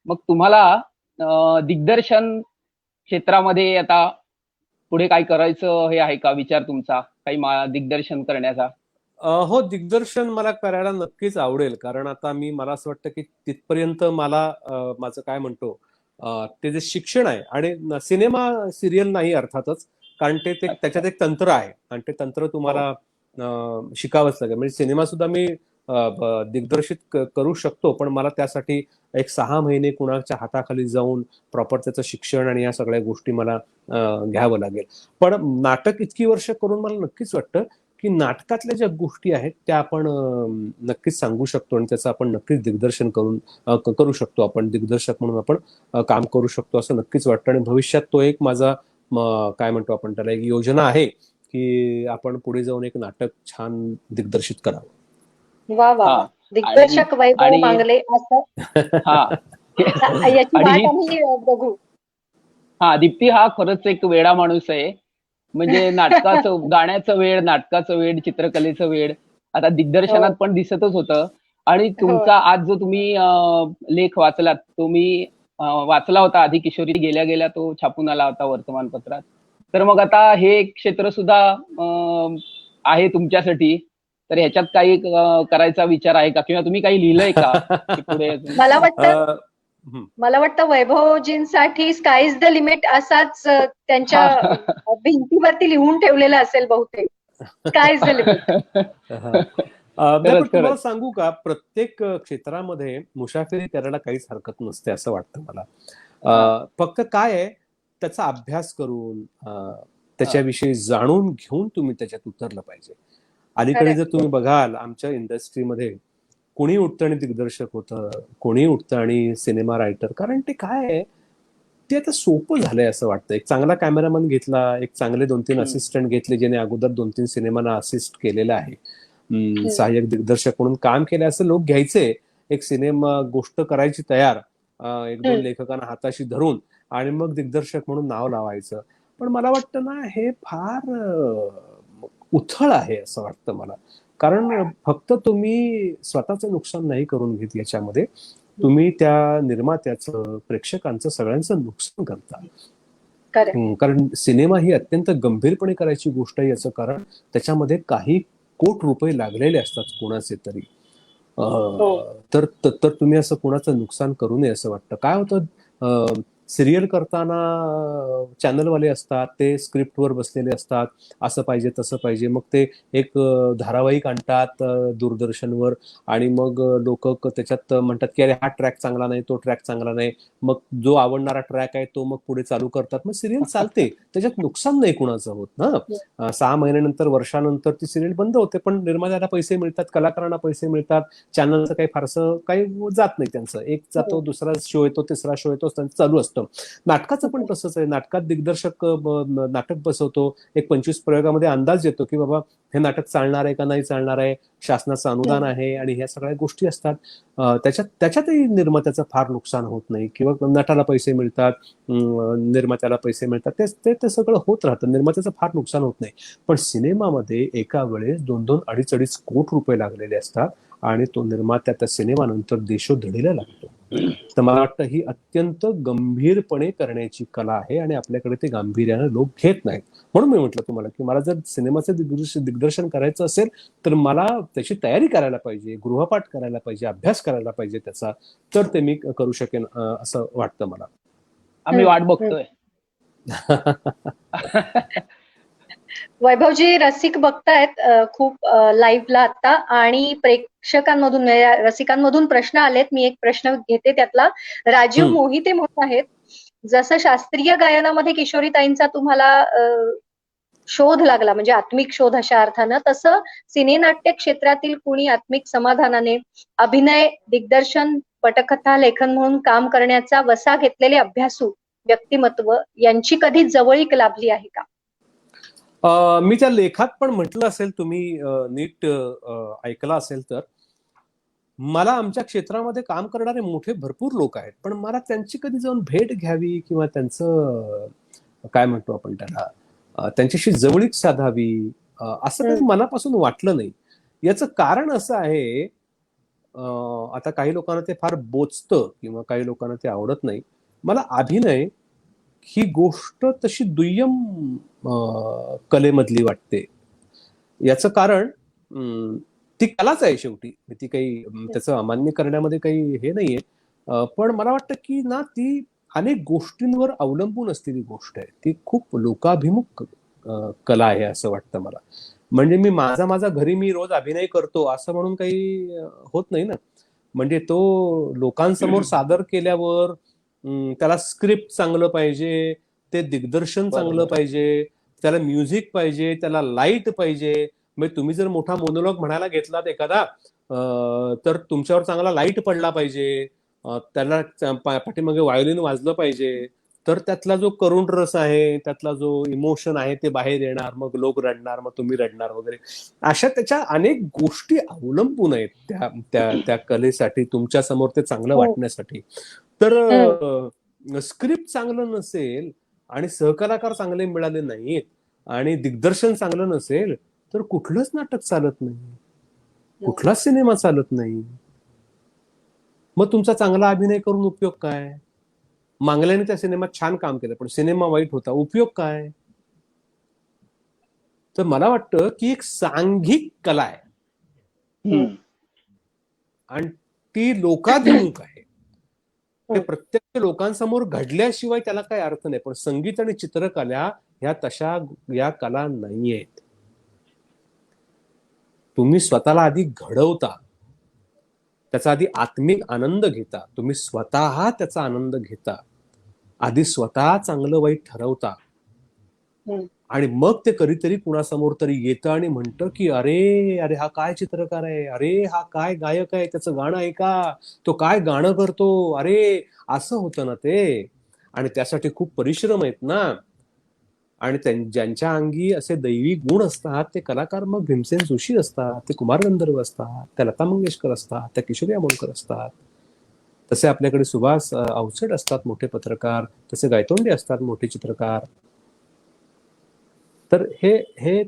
मग तुम्हाला दिग्दर्शन क्षेत्रामध्ये आता पुढे काय करायचं हे आहे का विचार तुमचा काही दिग्दर्शन करण्याचा? हो, दिग्दर्शन मला करायला नक्कीच आवडेल. कारण आता मला असं वाटतं की तिथपर्यंत मला माझं काय म्हणतो ते जे शिक्षण आहे आणि सिनेमा सिरियल नाही अर्थातच, कारण ते अच्छा. त्याच्यात एक तंत्र आहे आणि ते तंत्र तुम्हाला शिकावंच लागेल. म्हणजे सिनेमा सुद्धा मी दिग्दर्शित करू शकतो, पण मला त्यासाठी एक 6 महिने कुणाच्या हाताखाली जाऊन प्रॉपर त्याचं शिक्षण आणि या सगळ्या गोष्टी मला घ्यावं लागेल. पण नाटक इतकी वर्ष करून मला नक्कीच वाटतं की नाटकातल्या ज्या गोष्टी आहेत त्या आपण नक्कीच सांगू शकतो आणि त्याचं आपण नक्कीच दिग्दर्शन करू शकतो. आपण दिग्दर्शक म्हणून आपण काम करू शकतो असं नक्कीच वाटतं आणि भविष्यात तो एक माझा काय म्हणतो आपण त्याला एक योजना आहे की आपण पुढे जाऊन एक नाटक छान दिग्दर्शित करावं. वा वा हा. वा. आणि दिग्दर्शक वैभव आणि मांगले असं हा. याची आणि वाट आम्ही बघू. दीप्ती हा खरंच एक वेडा माणूस आहे. म्हणजे नाटकाचं, गाण्याचं वेड, नाटकाचं वेड, चित्रकलेचं वेड आता हो दिग्दर्शनात पण दिसतच होतं. आणि हो तुमचा आज जो तुम्ही लेख वाचलात तो मी वाचला होता आधी, किशोरी गेल्या गेल्या तो छापून आला होता वर्तमानपत्रात. तर मग आता हे क्षेत्र सुद्धा आहे तुमच्यासाठी. तर ह्याच्यात काही करायचा विचार आहे का किंवा तुम्ही काही लिहिलंय का की पुढे अजून? मला वाटतं अ, हं. मला वाटतं वैभवजींसाठी स्काय इज द लिमिट असाच त्यांच्या हा. भिंतीवरती लिहून ठेवलेला असेल बहुतेक. Sky is the limit. हा. नाही, पण खरंच तुम्हाला खरंच. सांगू का प्रत्येक क्षेत्रामध्ये मुसाफिरी करायला काहीच हरकत नसते असं वाटतं मला. हा. फक्त काय आहे त्याचा अभ्यास करून हा. त्याच्याविषयी जाणून घेऊन तुम्ही त्याच्यात उतरलं पाहिजे. अलीकडे खरंय. जर तुम्ही बघाल आमच्या इंडस्ट्रीमध्ये कोणी उठतं आणि दिग्दर्शक होतं, कोणी उठतं आणि सिनेमा रायटर. कारण ते काय आहे ते आता सोपं झालंय असं वाटतं. एक चांगला कॅमेरामन घेतला, एक चांगले 2-3 हम्म. असिस्टंट घेतले ज्याने अगोदर 2-3 सिनेमांना असिस्ट केलेलं आहे. हम्म. सहाय्यक दिग्दर्शक म्हणून काम केलं असं लोक घ्यायचे. एक सिनेमा गोष्ट करायची तयार, 1-2 हम्म. लेखकांना हाताशी धरून आणि मग दिग्दर्शक म्हणून नाव लावायचं. पण मला वाटतं ना हे फार उथळ आहे असं वाटतं मला. कारण फक्त तुम्ही स्वतःचं नुकसान नाही करून घेत याच्यामध्ये. तुम्ही त्या निर्मात्याचं, प्रेक्षकांचं सगळ्यांचं नुकसान करता. खरंय. कारण सिनेमा ही अत्यंत गंभीरपणे करायची गोष्ट आहे याचं कारण त्याच्यामध्ये काही कोट रुपये लागलेले असतात कोणाचे तरी. हो तर तुम्ही असं कोणाचं नुकसान करू नये असं वाटतं. काय होतं सिरियल करताना चॅनलवाले असतात ते स्क्रिप्टवर बसलेले असतात. असं पाहिजे तसं पाहिजे मग ते एक धारावाहिक आणतात दूरदर्शनवर आणि मग लोक त्याच्यात म्हणतात की अरे हा ट्रॅक चांगला नाही, तो ट्रॅक चांगला नाही. मग जो आवडणारा ट्रॅक आहे तो मग पुढे चालू करतात. मग सिरियल चालते, त्याच्यात नुकसान नाही कुणाचं होत ना. 6 महिन्यानंतर, वर्षानंतर ती सिरियल बंद होते, पण निर्मात्याला पैसे मिळतात, कलाकारांना पैसे मिळतात, चॅनलचं काही फारसं काही जात नाही त्यांचं. एक जातो, दुसरा शो येतो, तिसरा शो येतो, त्यांचं चालू असतं. नाटकाचं पण तसंच आहे. नाटकात दिग्दर्शक नाटक बसवतो, एक 25 प्रयोगामध्ये अंदाज येतो की बाबा हे नाटक चालणार आहे का नाही चालणार आहे, शासनाचं अनुदान आहे आणि ह्या सगळ्या गोष्टी असतात. त्याच्यातही निर्मात्याचं फार नुकसान होत नाही किंवा नटाला पैसे मिळतात, निर्मात्याला पैसे मिळतात, ते सगळं होत राहतं. निर्मात्याचं फार नुकसान होत नाही. पण सिनेमामध्ये एका वेळेस 2-2, 2.5 कोटी रुपये लागलेले असतात आणि तो निर्मात्या त्या सिनेमानंतर देशोधडीला लागतो. तर मला वाटतं ही अत्यंत गंभीरपणे करण्याची कला आहे आणि आपल्याकडे ते गांभीर्यानं लोक घेत नाहीत. म्हणून मी म्हटलं तुम्हाला की मला जर सिनेमाचं दिग्दर्शन करायचं असेल तर मला त्याची तयारी करायला पाहिजे, गृहपाठ करायला पाहिजे, अभ्यास करायला पाहिजे त्याचा, तर ते मी करू शकेन असं वाटतं मला. आम्ही वाट बघतोय. वैभवजी रसिक बघतायत खूप लाईव्हला आता आणि प्रेक्षकांमधून म्हणजे रसिकांमधून प्रश्न आलेत. मी एक प्रश्न घेते त्यातला. राजीव मोहिते म्हणून आहेत, जसं शास्त्रीय गायनामध्ये किशोरीताईंचा तुम्हाला शोध लागला, म्हणजे आत्मिक शोध अशा अर्थानं, तसं सिनेनाट्य क्षेत्रातील कुणी आत्मिक समाधानाने अभिनय, दिग्दर्शन, पटकथा लेखन म्हणून काम करण्याचा वसा घेतलेले अभ्यासू व्यक्तिमत्व यांची कधी जवळीक लाभली आहे का? मी त्या लेखात पण म्हटलं असेल, तुम्ही नीट ऐकला असेल तर, मला आमच्या क्षेत्रामध्ये काम करणारे मोठे भरपूर लोक आहेत, पण मला त्यांची कधी जाऊन भेट घ्यावी किंवा त्यांचं काय म्हणतो आपण त्याला, त्यांच्याशी जवळीक साधावी, असं कधी मनापासून वाटलं नाही. याचं कारण असं आहे, आता काही लोकांना ते फार बोचतं किंवा काही लोकांना ते आवडत नाही. मला अभिनय ही गोष्ट तशी दुय्यम कलेमधली वाटते. याचं कारण ती कलाच आहे शेवटी, ती काही त्याचं अमान्य करण्यामध्ये काही हे नाहीये. पण मला वाटतं की ना, ती अनेक गोष्टींवर अवलंबून असलेली गोष्ट आहे. ती खूप लोकाभिमुख कला आहे असं वाटतं मला. म्हणजे मी माझा घरी मी रोज अभिनय करतो असं म्हणून काही होत नाही ना. म्हणजे तो लोकांसमोर सादर केल्यावर त्याला स्क्रिप्ट चांगलं पाहिजे, ते दिग्दर्शन चांगलं पाहिजे, त्याला म्युझिक पाहिजे, त्याला लाईट पाहिजे. म्हणजे तुम्ही जर मोठा मोनोलॉग म्हणायला घेतलात एखादा, तर तुमच्यावर चांगला लाईट पडला पाहिजे, त्याला पाठीमागे व्हायोलिन वाजलं पाहिजे, तर त्यातला जो करुण रस आहे, त्यातला जो इमोशन आहे ते बाहेर येणार, मग लोक रडणार, मग तुम्ही रडणार वगैरे. अशा त्याच्या अनेक गोष्टी अवलंबून आहेत त्या त्या त्या कलेसाठी, तुमच्या समोर ते चांगलं वाटण्यासाठी. तर स्क्रिप्ट चांगलं नसेल आणि सहकलाकार चांगले मिळाले नाहीत आणि दिग्दर्शन चांगलं नसेल तर कुठलंच नाटक चालत नाही, कुठलाच सिनेमा चालत नाही. मग तुमचा चांगला अभिनय करून उपयोग काय? मांगल्याने त्या सिनेमात छान काम केलं पण सिनेमा वाईट होता, उपयोग काय? तर मला वाटतं की एक सांघिक कला आहे आणि ती लोकाभिमुख आहे. ते प्रत्यक्ष लोकांसमोर घडल्याशिवाय त्याला काही अर्थ नाही. पण संगीत आणि चित्रकला ह्या तशा या कला नाहीयेत. तुम्ही स्वतःला आधी घडवता, त्याचा आधी आत्मिक आनंद घेता, तुम्ही स्वतः त्याचा आनंद घेता, आधी स्वतः चांगलं वाईट ठरवता आणि मग ते कधीतरी कुणासमोर तरी येतं आणि म्हणतं की अरे अरे हा काय चित्रकार आहे, अरे हा काय गायक आहे, त्याचं गाणं ऐका, तो काय गाणं करतो, अरे असं होतं ना ते. आणि त्यासाठी खूप परिश्रम आहेत ना. आणि ज्यांच्या अंगी असे दैवी गुण असतात ते कलाकार मग भीमसेन जोशी असतात, ते कुमार गंधर्व असतात, त्या लता मंगेशकर असतात, त्या किशोरी आमोणकर असतात, तसे आपल्याकडे सुभाष अवचट असतात मोठे पत्रकार, तसे गायतोंडे असतात मोठे चित्रकार. तर हे हे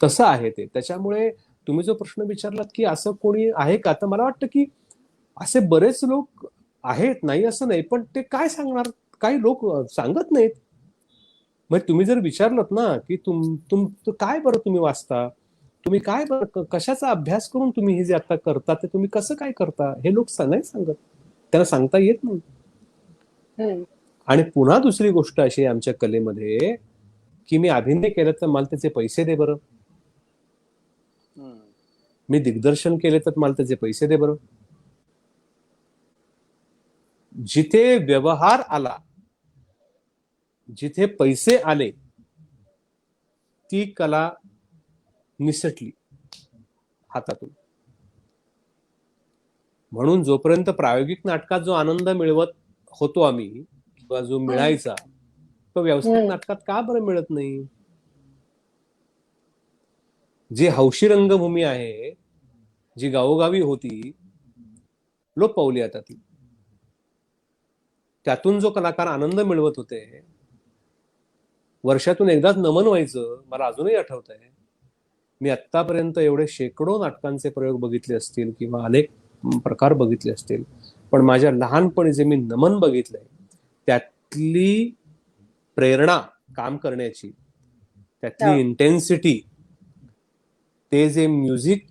तसं आहे ते. त्याच्यामुळे तुम्ही जो प्रश्न विचारलात की असं कोणी आहे का, तर मला वाटतं की असे बरेच लोक आहेत, नाही असं नाही, पण ते काय सांगणार, काही लोक सांगत नाहीत. मग तुम्ही जर विचारलत ना की काय बरं तुम्ही वाचता, तुम्ही काय बरं कशाचा अभ्यास करून तुम्ही हे जे आता करता ते तुम्ही कसं काय करता, हे लोक नाही सांगत, त्यांना सांगता येत नाही. आणि पुन्हा दुसरी गोष्ट अशी आहे आमच्या कलेमध्ये की मी अभिनय केलं तर मला त्याचे पैसे दे बरं, मी दिग्दर्शन केले तर मला त्याचे पैसे दे बरं. जिथे व्यवहार आला, जिथे पैसे आले, ती कला निसटली हातातून. म्हणून जोपर्यंत प्रायोगिक नाटकात जो आनंद मिळवत होतो आम्ही किंवा जो मिळायचा, तो व्यावसायिक नाटकात का बरं मिळत नाही? जी हौशी रंगभूमी आहे, जी गावोगावी होती, लोप पावली आता ती. त्यातून जो कलाकार आनंद मिळवत होते, वर्षातून एकदाच नमन व्हायचं, मला अजूनही आठवत आहे. मी आतापर्यंत एवढे शेकडो नाटकांचे प्रयोग बघितले असतील किंवा अनेक प्रकार बघितले असतील, पण माझ्या लहानपणी जे मी नमन बघितलंय त्यातली प्रेरणा काम करण्याची, त्यातली इंटेन्सिटी, ते जे म्युझिक,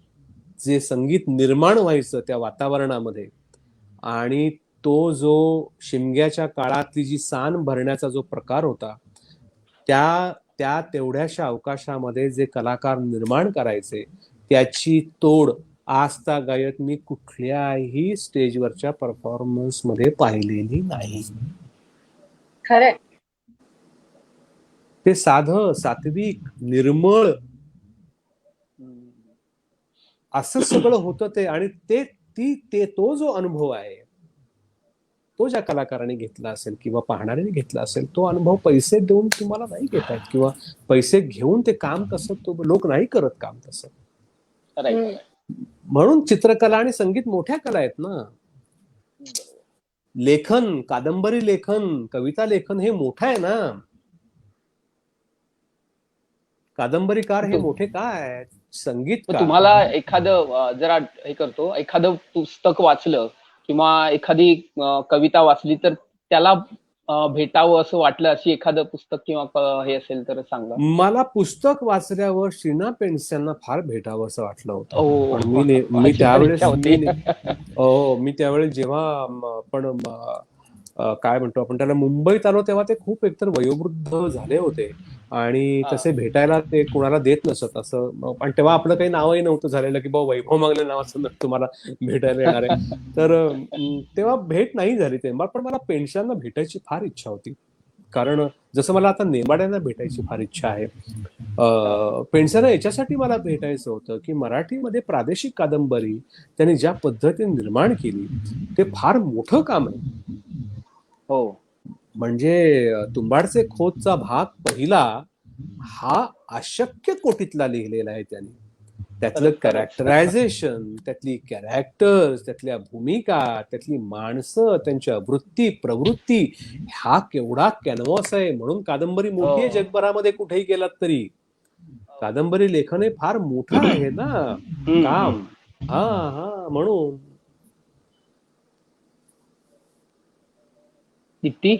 जे संगीत निर्माण व्हायचं त्या वातावरणामध्ये, आणि तो जो शिमग्याच्या काळातली जी सान भरण्याचा जो प्रकार होता, त्या तेवढ्याशा अवकाशामध्ये जे कलाकार निर्माण करायचे, त्याची तोड आजता गायत मी कुठल्याही स्टेजवरच्या परफॉर्मन्स मध्ये पाहिलेली नाही. खरंय. ते साधं, सात्विक, निर्मळ असं सगळं होतं ते. आणि तो जो अनुभव आहे, तो ज्या कलाकाराने घेतला असेल किंवा पाहणाऱ्याने घेतला असेल, तो अनुभव पैसे देऊन तुम्हाला नाही घेता येत, किंवा पैसे घेऊन ते काम तसं तो लोक नाही करत काम तसं. म्हणून चित्रकला आणि संगीत मोठ्या कला आहेत ना. लेखन, कादंबरी लेखन, कविता लेखन हे मोठं आहे ना. कादंबरीकार हे मोठे काय, संगीत. तुम्हाला एखादं जरा हे करतो, एखादं पुस्तक वाचलं किंवा एखादी कविता वाचली तर त्याला भेटावं असं वाटलं, अशी एखादं पुस्तक किंवा हे असेल तर सांगा. मला पुस्तक वाचल्यावर शीना पेंडसेंना फार भेटावं असं वाटलं होतं. ओ, पण मी त्यावेळेस जेव्हा पण काय म्हणतो आपण त्याला, मुंबईत आलो तेव्हा ते खूप एकतर वयोवृद्ध झाले होते आणि तसे भेटायला ते कोणाला देत नसत असं. पण तेव्हा आपलं काही नावही नव्हतं झालेलं की बाबा वैभव मागले नावाचं तुम्हाला भेटायला येणार आहे. तर तेव्हा भेट नाही झाली तेव्हा. पण मला पेंडसेंना भेटायची फार इच्छा होती, कारण जसं मला आता नेमाड्यांना भेटायची फार इच्छा आहे. पेंडसेंना याच्यासाठी मला भेटायचं होतं की मराठीमध्ये प्रादेशिक कादंबरी त्यांनी ज्या पद्धतीने निर्माण केली ते फार मोठं काम आहे. हो, म्हणजे तुंबाडचे खोतचा भाग पहिला हा अशक्य कोटीतला लिहिलेला आहे त्यांनी. त्यातलं कॅरेक्टरायझेशन, त्यातली कॅरेक्टर्स, त्यातल्या भूमिका, त्यातली माणसं, त्यांच्या वृत्ती प्रवृत्ती, हा केवढा कॅनव्हास आहे. म्हणून कादंबरी मोठी आहे जगभरामध्ये कुठेही गेलात तरी. कादंबरी लेखन हे फार मोठं आहे ना काम. हा म्हणून. दीप्ती,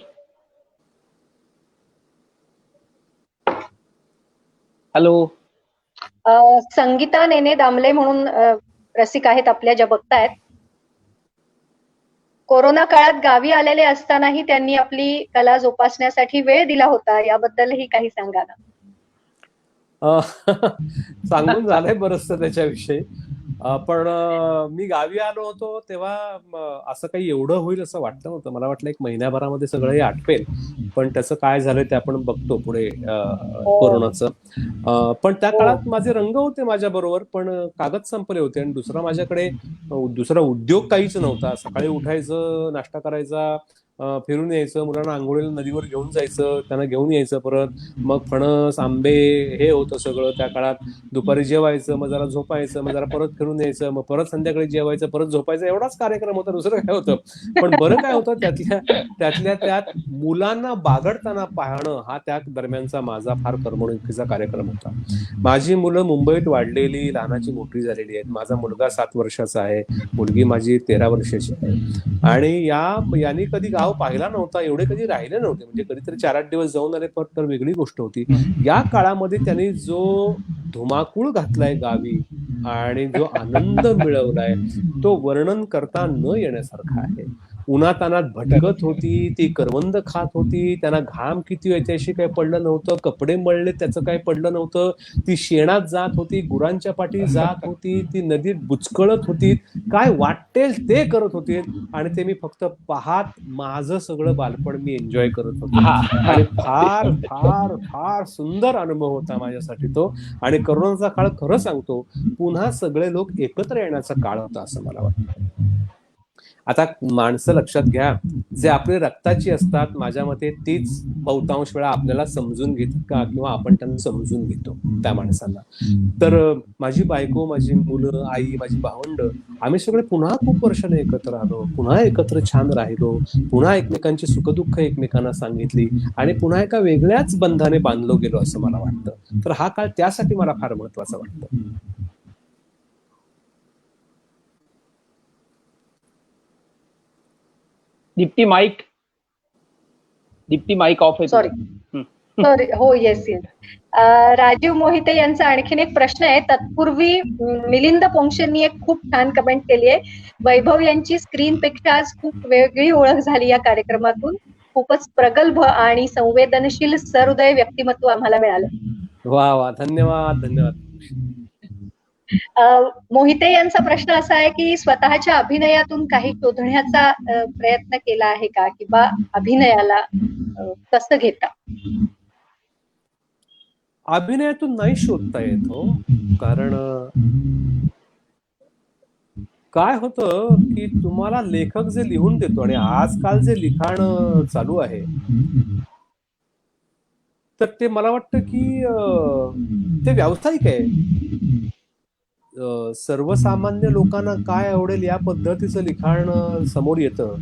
हॅलो. संगीता नेने दामले म्हणून रसिक आहेत आपल्या, ज्या बघतायत. कोरोना काळात गावी आलेले असतानाही त्यांनी आपली कला जोपासण्यासाठी वेळ दिला होता, याबद्दलही काही सांगा ना. सांगून झालंय बरचसं त्याच्याविषयी. पण मी गावी आलो होतो तेव्हा असं काही एवढं होईल असं वाटलं नव्हतं. मला वाटलं एक महिन्याभरामध्ये सगळं हे आटपेल, पण त्याचं काय झालंय ते आपण बघतो पुढे कोरोनाचं. पण त्या काळात माझे रंग होते माझ्या बरोबर, पण कागद संपले होते आणि दुसरा उद्योग काहीच नव्हता. सकाळी उठायचं, नाश्ता करायचा, फिरून यायचं, मुलांना आंघोळीला नदीवर घेऊन जायचं, त्यांना घेऊन यायचं परत. मग फणस, आंबे हे होतं सगळं त्या काळात. दुपारी जेवायचं, मग जरा झोपायचं, मग जरा परत फिरून यायचं, मग परत संध्याकाळी जेवायचं, परत झोपायचं, एवढाच कार्यक्रम होता, दुसरं काय होतं. पण बरं काय होतं, त्यातल्या त्यात मुलांना बागडताना पाहणं हा त्या दरम्यानचा माझा फार करमणुकीचा कार्यक्रम होता. माझी मुलं मुंबईत वाढलेली, लहानाची मोठी झालेली आहेत. माझा मुलगा 7 वर्षाचा आहे, मुलगी माझी 13 वर्षाची आहे. आणि यांनी कधी गाव पाहिला नव्हता, एवढे कधी राहिले नव्हते. म्हणजे कधीतरी 4-8 दिवस जाऊन आले तर वेगळी गोष्ट होती. या काळामध्ये त्यांनी जो धुमाकूळ घातलाय गावी आणि जो आनंद मिळवलाय तो वर्णन करता न येण्यासारखा आहे. उन्हातानात भटकत होती, ती करवंद खात होती, त्यांना घाम किती याच्याशी काही पडलं नव्हतं, कपडे मळले त्याचं काही पडलं नव्हतं, ती शेणात जात होती, गुरांच्या पाठी जात होती, ती नदीत बुचकळत होती, काय वाटेल ते करत होते. आणि ते मी फक्त पाहत माझं सगळं बालपण मी एन्जॉय करत होतो. आणि फार फार फार सुंदर अनुभव होता माझ्यासाठी तो. आणि करोनाचा काळ, खरं सांगतो, पुन्हा सगळे लोक एकत्र येण्याचा काळ होता असं मला वाटतं. आता माणसं लक्षात घ्या, जे आपले रक्ताची असतात, माझ्या मते तीच बहुतांश वेळा आपल्याला समजून घेतात का, किंवा आपण त्यांना समजून घेतो त्या माणसांना. तर माझी बायको, माझी मुलं, आई, माझी भावंड, आम्ही सगळे पुन्हा खूप वर्षाने एकत्र आलो, पुन्हा एकत्र छान राहिलो, पुन्हा एकमेकांची सुखदुःख एकमेकांना सांगितली आणि पुन्हा एका वेगळ्याच बंधाने बांधलो गेलो असं मला वाटतं. तर हा काळ त्यासाठी मला फार महत्वाचा वाटतो. दीप्ती माईक ऑफ आहे. सॉरी. हो, येस. राजीव मोहिते यांचा आणखीन एक प्रश्न आहे. तत्पूर्वी मिलिंद पोंक्षेंनी एक खूप छान कमेंट केली आहे. वैभव यांची स्क्रीन पेक्षा आज खूप वेगळी ओळख झाली या कार्यक्रमातून. खूपच प्रगल्भ आणि संवेदनशील सहृदय व्यक्तिमत्व आम्हाला मिळालं. वा, धन्यवाद. मोहिते यांचा प्रश्न असा आहे की स्वतःच्या अभिनयातून काही शोधण्याचा प्रयत्न केला आहे का, किंवा अभिनयाला कसं घेता? अभिनयातून नाही शोधता येत हो. कारण काय होतं की तुम्हाला लेखक जे लिहून देतो, आणि आजकाल जे लिखाण चालू आहे, तर ते मला वाटतं की ते व्यावसायिक आहे. सर्वसामान्य लोकांना काय आवडेल या पद्धतीचं लिखाण समोर येतं.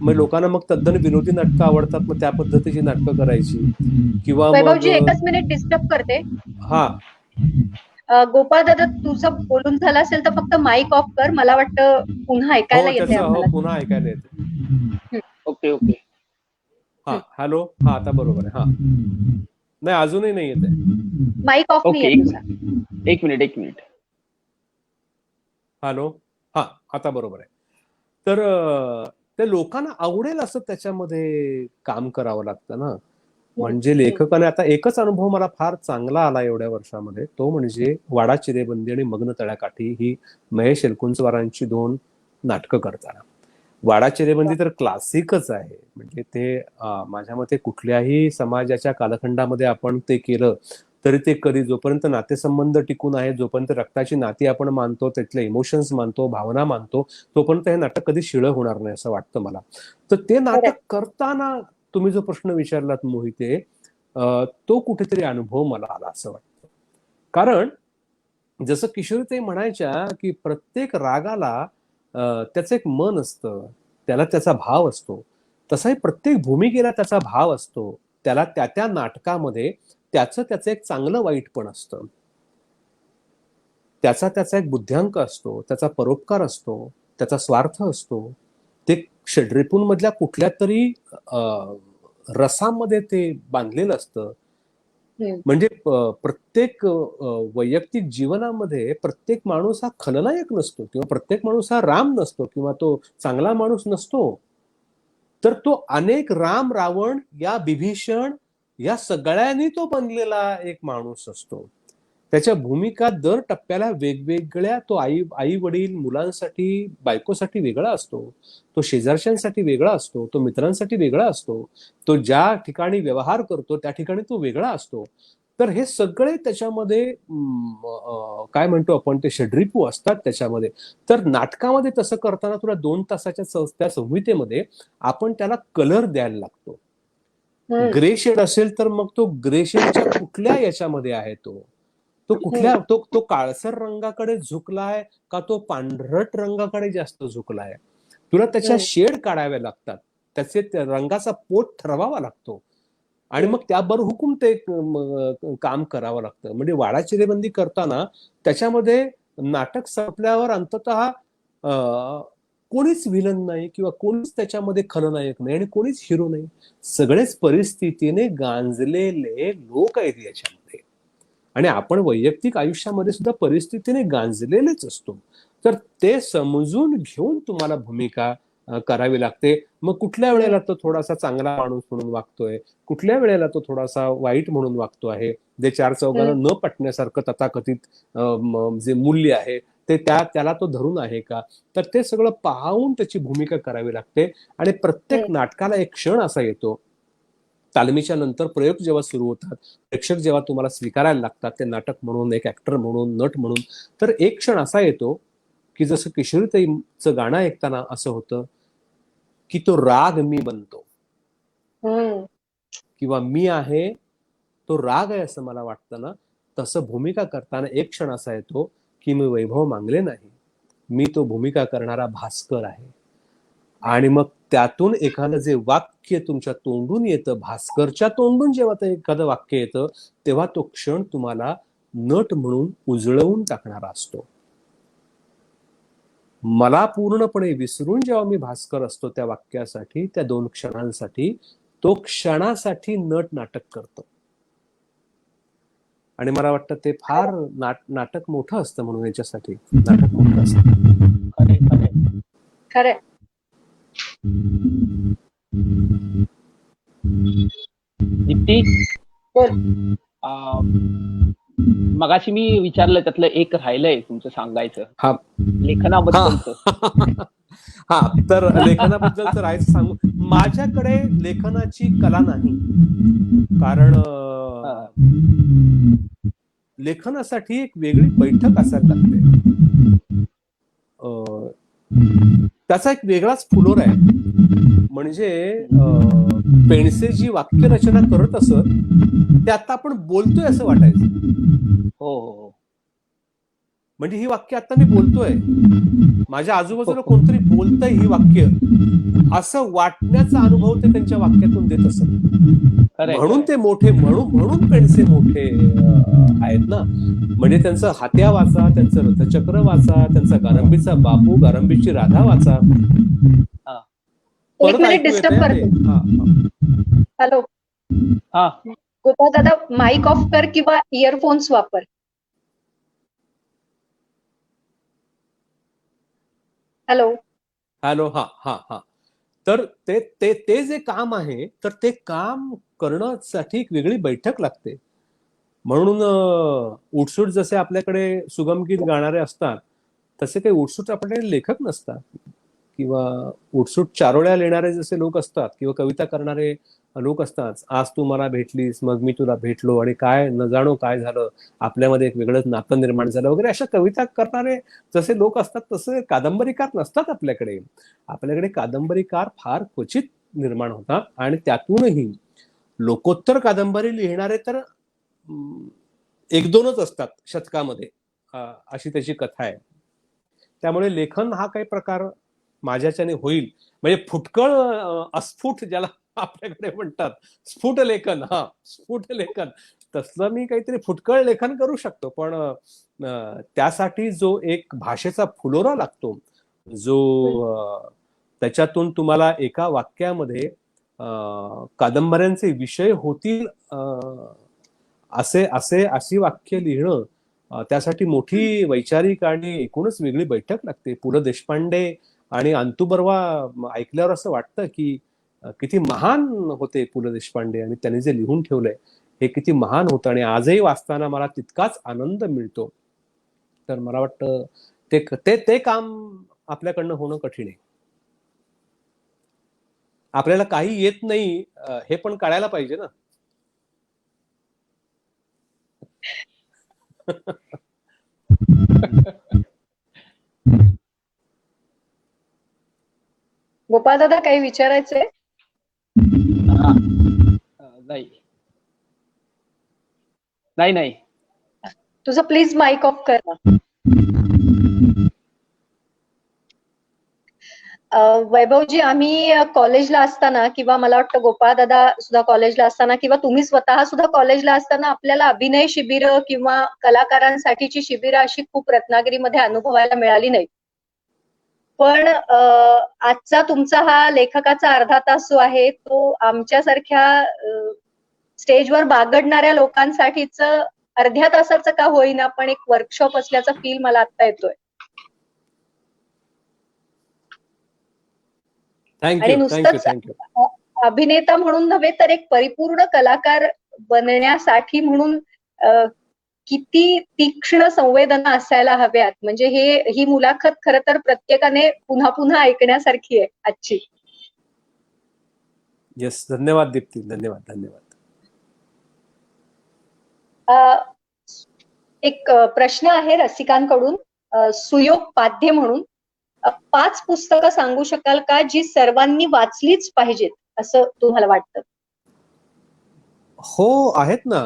मग लोकांना मग तद्दन विनोदी नाटकं आवडतात, मग त्या पद्धतीची नाटकं करायची, किंवा मग वैभवजी एकच मिनिट डिस्टर्ब करते. हा गोपाळ दादा, तुझं बोलून झालं असेल तर फक्त माईक ऑफ कर, मला वाटतं पुन्हा ऐकायला हो, येते त्याचं आम्हाला. पुन्हा ऐकायला येते. Okay okay. हा, हॅलो. हा, आता बरोबर आहे. हा, नाही, अजूनही नाही येत आहे. माईक ऑफ ओके, नाही तुझा. एक मिनिट. हॅलो. हा, आता बरोबर आहे. तर ते लोकांना आवडेल असं त्याच्यामध्ये काम करावं लागतं ना. म्हणजे लेखकाने, आता एकच अनुभव मला फार चांगला आला एवढ्या वर्षामध्ये, तो म्हणजे वाडा चिरेबंदी आणि मग्न तळ्याकाठी ही महेश एलकुंचवारांची 2 नाटकं करताना. वाडा चिरेबंदी तर क्लासिकच आहे. म्हणजे ते माझ्या मते कुठल्याही समाजाच्या कालखंडामध्ये आपण ते केलं तरी ते कधी, जोपर्यंत नातेसंबंध टिकून आहे, जोपर्यंत रक्ताची नाती आपण मानतो, त्यातले इमोशन्स मानतो, भावना मानतो, तोपर्यंत हे नाटक कधी शिळं होणार नाही असं वाटतं मला. तर ते नाटक करताना तुम्ही जो प्रश्न विचारलात मोहिते, तो कुठेतरी अनुभव मला आला असं वाटतं. कारण जसं किशोरीताई म्हणायच्या की प्रत्येक रागाला त्याचं एक मन असतं, त्याला त्याचा भाव असतो. तसाही प्रत्येक भूमिकेला त्याचा भाव असतो. त्याला त्या त्या नाटकामध्ये त्याचं एक चांगलं वाईट पण असतं. त्याचा एक बुद्ध्यांक असतो, त्याचा परोपकार असतो, त्याचा स्वार्थ असतो. ते षड्रिपूंमधल्या कुठल्या तरी रसामध्ये ते बांधलेलं असतं. म्हणजे प्रत्येक वैयक्तिक जीवनामध्ये प्रत्येक माणूस हा खलनायक नसतो, किंवा प्रत्येक माणूस हा राम नसतो, किंवा तो चांगला माणूस नसतो. तर तो अनेक राम, रावण, या बिभीषण, या सगळ्यांनी तो बनलेला एक माणूस असतो. त्याच्या भूमिका दर टप्प्याला वेगवेगळ्या, तो आई वडील, मुलांसाठी, बायकोसाठी वेगळा असतो, तो शेजारच्यांसाठी वेगळा असतो, तो मित्रांसाठी वेगळा असतो, तो ज्या ठिकाणी व्यवहार करतो त्या ठिकाणी तो वेगळा असतो. तर हे सगळे त्याच्यामध्ये काय म्हणतो आपण, ते षड्रिपू असतात त्याच्यामध्ये. तर नाटकामध्ये तसं करताना तुला 2 तासाच्या त्या संहितेमध्ये आपण त्याला कलर द्यायला लागतो. ग्रे शेड असेल तर मग तो ग्रे शेडच्या कुठल्या याच्यामध्ये आहे, तो कुठल्या, तो काळसर रंगाकडे झुकलाय का तो पांढरट रंगाकडे जास्त झुकलाय. तुला त्याच्या शेड काढाव्या लागतात, त्याचे रंगाचा पोत ठरवावा लागतो, आणि मग त्याबरोबर हुकूम ते काम करावं लागतं. म्हणजे वाडा चिरेबंदी करताना त्याच्यामध्ये नाटक संपल्यावर अंततः कोणीच विलन नाही, किंवा कोणीच त्याच्यामध्ये खलनायक नाही, आणि कोणीच हिरो नाही. सगळेच परिस्थितीने गांजलेले लोक आहेत याच्यामध्ये. आणि आपण वैयक्तिक आयुष्यामध्ये सुद्धा परिस्थितीने गांजलेलेच असतो. तर ते समजून घेऊन तुम्हाला भूमिका करावी लागते. मग कुठल्या वेळेला तो थोडासा चांगला माणूस म्हणून वागतोय, कुठल्या वेळेला तो थोडासा वाईट म्हणून वागतो आहे, जे 4 चौघांना न पटण्यासारखं तथाकथित जे मूल्य आहे ते त्याला तो धरून आहे का, तर ते सगळं पाहून त्याची भूमिका करावी लागते. आणि प्रत्येक नाटकाला एक क्षण असा येतो, तालमीच्या नंतर प्रयोग जेव्हा सुरू होतात, प्रेक्षक जेव्हा तुम्हाला स्वीकारायला लागतात, ते नाटक म्हणून, एक ऍक्टर म्हणून, नट म्हणून, तर एक क्षण असा येतो की जसं किशोरीताईचं गाणं ऐकताना असं होतं की तो राग मी बनतो, किंवा मी आहे तो राग आहे असं मला वाटतं ना. तसं भूमिका करताना एक क्षण असा येतो की मी वैभव मांगले नाही, मी तो भूमिका करणारा भास्कर आहे. आणि मग त्यातून एखादं जे वाक्य तुमच्या तोंडून येतं, भास्करच्या तोंडून जेव्हा ते एखादं वाक्य येतं, तेव्हा तो क्षण तुम्हाला नट म्हणून उजळवून टाकणारा असतो. मला पूर्णपणे विसरून जेव्हा मी भास्कर असतो त्या वाक्यासाठी, त्या 2 क्षणांसाठी, तो क्षणासाठी नट नाटक करतो. आणि मला वाटतं ते फार नाटक मोठं असतं, म्हणून याच्यासाठी नाटक मोठं असतं. खरंय. दीप्ती, बोल. मगाशी मी विचारलं त्यातलं एक राहिलंय तुमचं सांगायचं, हा, लेखनाबद्दलचं. हा, तर लेखनाबद्दलचं राहायचं सांगू. माझ्याकडे लेखनाची कला नाही, कारण लेखनासाठी एक वेगळी बैठक असायला लागते. त्याचा एक वेगळाच फुलोरा आहे. म्हणजे पेणसे जी वाक्यरचना करत असत ते आता आपण बोलतोय असं वाटायचं. हो. म्हणजे ही वाक्य आता मी बोलतोय, माझ्या आजूबाजूला कोणतरी बोलतंय ही वाक्य, असं वाटण्याचा अनुभव ते त्यांच्या वाक्यातून देत असत. म्हणून ते मोठे, म्हणून पेणसे मोठे आहेत ना. म्हणजे त्यांचं हात्या वाचा, त्यांचं रथचक्र वाचा, त्यांचा गारंबीचा बापू, गारंबीची राधा वाचा. एक मिनिट डिस्टर्ब करते. हॅलो, गोपाळ दादा माईक ऑफ कर किंवा इयरफोन्स वापर. हॅलो. हा. तर ते जे काम आहे, तर ते काम करण्यासाठी एक वेगळी बैठक लागते. म्हणून उठसूट जसे आपल्याकडे सुगम गीत गाणारे असतात, तसे काही उठसूट आपल्याकडे लेखक नसतात, किंवा उठसूट चारोळ्या लिहिणारे जसे लोक असतात किंवा कविता करणारे लोक असतात. आज तू मला भेटलीस, मग मी तुला भेटलो, आणि काय न जाणो काय झालं, आपल्यामध्ये एक वेगळंच नातं निर्माण झालं वगैरे, अशा कविता करणारे जसे लोक असतात तसे कादंबरीकार नसतात आपल्याकडे. आपल्याकडे कादंबरीकार फार क्वचित निर्माण होतात, आणि त्यातूनही लोकोत्तर कादंबरी लिहिणारे तर एक दोनच असतात शतकामध्ये, अशी त्याची कथा आहे. त्यामुळे लेखन हा काही प्रकार माझ्याच्याने होईल म्हणजे फुटकळ अस्फुट ज्याला आपल्याकडे म्हणतात, स्फुट लेखन, स्फुट लेखन, तसलं मी काहीतरी फुटकळ लेखन करू शकतो. पण त्यासाठी जो एक भाषेचा फुलोरा लागतो, जो त्याच्यातून तुम्हाला एका वाक्यामध्ये कादंबऱ्यांचे विषय होतील अशी वाक्य लिहिणं, त्यासाठी मोठी वैचारिक आणि एकूणच वेगळी बैठक लागते. पु ल देशपांडे आणि अंतू बर्वा ऐकल्यावर असं वाटतं की किती महान होते पु ल देशपांडे, आणि त्यांनी जे लिहून ठेवलंय हे किती महान होतं, आणि आजही वाचताना मला तितकाच आनंद मिळतो. तर मला वाटतं ते काम आपल्याकडनं होणं कठीण आहे. आपल्याला काही येत नाही हे पण कळायला पाहिजे ना. गोपाळ दादा काही विचारायचंय? नाही. तुझं प्लीज माईक ऑफ कर ना. वैभवजी, आम्ही कॉलेजला असताना, किंवा मला वाटतं गोपाळ दादा सुद्धा कॉलेजला असताना, किंवा तुम्ही स्वतः सुद्धा कॉलेजला असताना, आपल्याला अभिनय शिबिरं किंवा कलाकारांसाठीची शिबिरं अशी खूप रत्नागिरीमध्ये अनुभवायला मिळाली नाही. पण आजचा तुमचा हा लेखकाचा अर्धा तास जो आहे, तो आमच्यासारख्या स्टेजवर बागडणाऱ्या लोकांसाठीच अर्ध्या तासाचं का होईना, पण एक वर्कशॉप असल्याचा फील मला आता येतोय. आणि नुसतंच अभिनेता म्हणून नव्हे, तर एक परिपूर्ण कलाकार बनण्यासाठी म्हणून किती तीक्ष्ण संवेदना असायला हव्यात. म्हणजे ही मुलाखत खरं तर प्रत्येकाने पुन्हा पुन्हा ऐकण्यासारखी आहे आजची. येस, धन्यवाद दीप्ती, धन्यवाद. एक प्रश्न आहे रसिकांकडून, सुयोग पाध्ये म्हणून, 5 पुस्तकं सांगू शकाल का जी सर्वांनी वाचलीच पाहिजेत असं तुम्हाला वाटतं? हो, आहेत ना.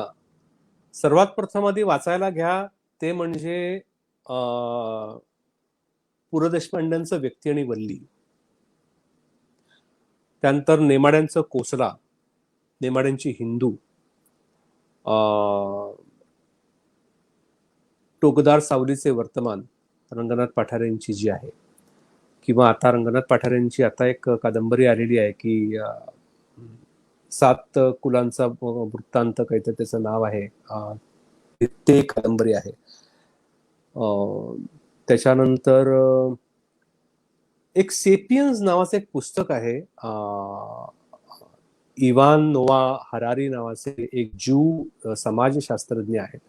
सर्वात प्रथम आधी वाचायला घ्या ते म्हणजे पु ल देशपांड्यांचं व्यक्ती आणि वल्ली. त्यानंतर नेमाड्यांचं कोसला, नेमाड्यांची हिंदू, टोकदार सावलीचे वर्तमान, रंगनाथ पाठारेंची जी आहे, किंवा आता रंगनाथ पाठारेंची आता एक कादंबरी आलेली आहे की 7 कुलांचा वृत्तांत, काहीतरी त्याचं नाव आहे, ते कादंबरी आहे. त्याच्यानंतर एक सेपियन्स नावाचं एक पुस्तक आहे, इव्हान नोवा हरारी नावाचे एक ज्यू समाजशास्त्रज्ञ आहेत.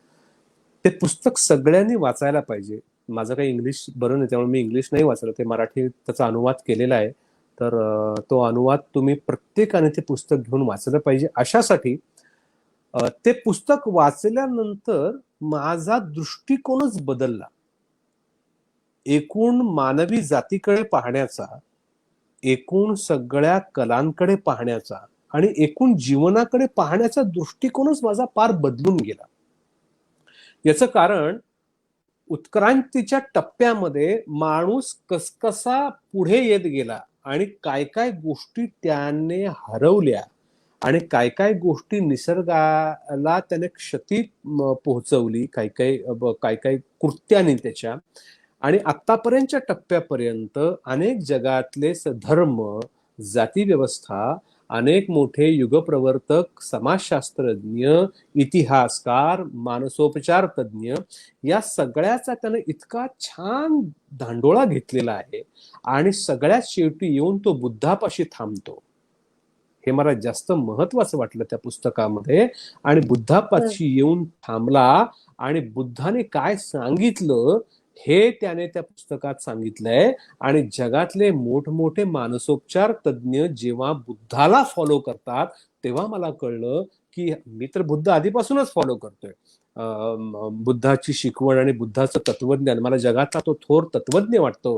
ते पुस्तक सगळ्यांनी वाचायला पाहिजे. माझं काही इंग्लिश बरं नाही, त्यामुळे मी इंग्लिश नाही वाचलं, ते मराठी त्याचा अनुवाद केलेला आहे. तर तो अनुवाद तुम्ही प्रत्येकाने ते पुस्तक घेऊन वाचलं पाहिजे. अशासाठी ते पुस्तक वाचल्यानंतर माझा दृष्टिकोनच बदलला. एकूण मानवी जातीकडे पाहण्याचा, एकूण सगळ्या कलांकडे पाहण्याचा आणि एकूण जीवनाकडे पाहण्याचा दृष्टिकोनच माझा पार बदलून गेला. याचं कारण उत्क्रांतीच्या टप्प्यामध्ये माणूस कसकसा पुढे येत गेला आणि काय काय गोष्टी त्याने हरवल्या आणि काय काय गोष्टी निसर्गाला त्याने क्षती पोहोचवली, काय काय कृत्याने त्याच्या. आणि आतापर्यंतच्या टप्प्यापर्यंत अनेक जगातले धर्म, जाती व्यवस्था, अनेक मोठे युगप्रवर्तक, समाजशास्त्रज्ञ, इतिहासकार, मानसोपचार तज्ञ या सगळ्याचा त्याने इतका छान धांडोळा घेतलेला आहे आणि सगळ्यात शेवटी येऊन तो बुद्धापाशी थांबतो. हे मला जास्त महत्वाचं वाटलं त्या पुस्तकामध्ये. आणि बुद्धापाशी येऊन थांबला आणि बुद्धाने काय सांगितलं हे त्याने त्या पुस्तकात सांगितलंय. आणि जगातले मोठमोठे मानसोपचार तज्ञ जेव्हा बुद्धाला फॉलो करतात तेव्हा मला कळलं की मी तर बुद्ध आधीपासूनच फॉलो करतोय. बुद्धाची शिकवण आणि बुद्धाचं तत्वज्ञान मला जगातला तो थोर तत्वज्ञ वाटतो,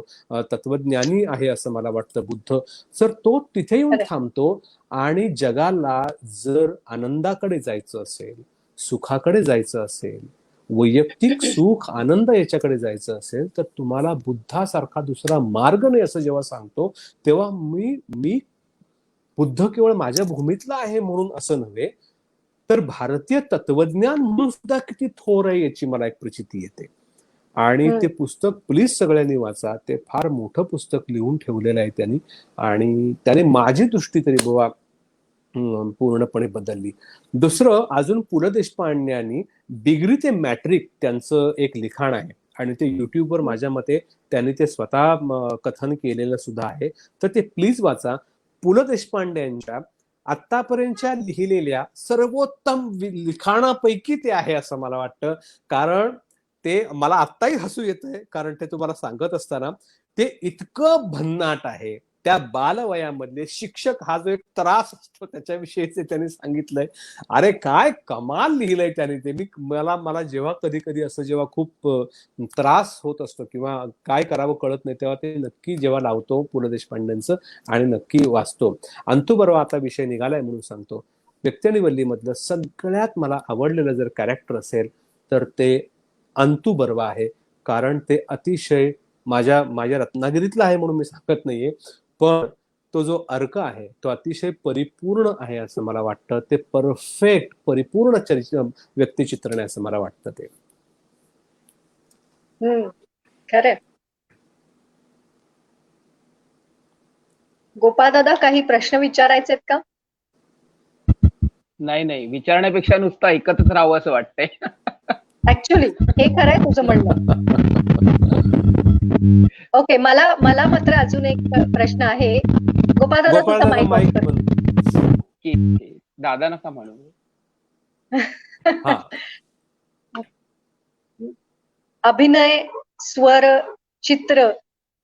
तत्वज्ञानी आहे असं मला वाटतं बुद्ध. तर तो तिथे येऊन थांबतो आणि जगाला जर आनंदाकडे जायचं असेल, सुखाकडे जायचं असेल, वैयक्तिक सुख आनंद याच्याकडे जायचं असेल तर तुम्हाला बुद्धासारखा दुसरा मार्ग नाही असं जेव्हा सांगतो तेव्हा मी बुद्ध केवळ माझ्या भूमीतला आहे म्हणून असं नव्हे तर भारतीय तत्वज्ञान म्हणून सुद्धा किती थोर आहे याची मला एक प्रचिती येते. आणि ते पुस्तक प्लीज सगळ्यांनी वाचा. ते फार मोठं पुस्तक लिहून ठेवलेलं आहे त्यांनी आणि त्याने माझी दृष्टी तरी बाबा पूर्णपणे बदलली. दुसरं अजून पु ल देशपांड्यांनी डिग्री ते मॅट्रिक त्यांचं एक लिखाण आहे आणि ते युट्यूबवर माझ्या मते त्यांनी ते स्वतः कथन केलेलं सुद्धा आहे. तर ते प्लीज वाचा. पु ल देशपांड्यांच्या आतापर्यंतच्या लिहिलेल्या सर्वोत्तम लिखाणापैकी ते आहे असं मला वाटतं. कारण ते मला आत्ताही हसू येतंय कारण ते तुम्हाला सांगत असताना ते इतकं भन्नाट आहे. त्या बालवयामधले शिक्षक हा जो एक त्रास असतो त्याच्याविषयीचे त्यांनी सांगितलंय. अरे काय कमाल लिहिलंय त्याने ते. मला जेव्हा कधी कधी असं जेव्हा खूप त्रास होत असतो किंवा काय करावं कळत नाही तेव्हा ते नक्की जेव्हा लावतो पु ल देशपांड्यांचं आणि नक्की वाचतो. अंतू बर्वा आता विषय निघालाय म्हणून सांगतो. व्यक्ती आणि वल्ली मधलं सगळ्यात मला आवडलेलं जर कॅरेक्टर असेल तर ते अंतू बर्वा आहे. कारण ते अतिशय माझ्या रत्नागिरीतला आहे म्हणून मी सांगत नाहीये पण तो जो अर्क आहे तो अतिशय परिपूर्ण आहे असं मला वाटतं. ते परफेक्ट परिपूर्ण व्यक्तिचित्रण आहे असं मला वाटतं ते. खरंय. गोपाळ दादा काही प्रश्न विचारायचे आहेत का? नाही विचारण्यापेक्षा नुसतं ऐकतच राहावं असं वाटतंय. ऍक्च्युली हे खरंय तुझं म्हणणं. ओके मला मात्र अजून एक प्रश्न आहे. गोपाळ दादा तुझा माईक दादा नका म्हणू. अभिनय, स्वर, चित्र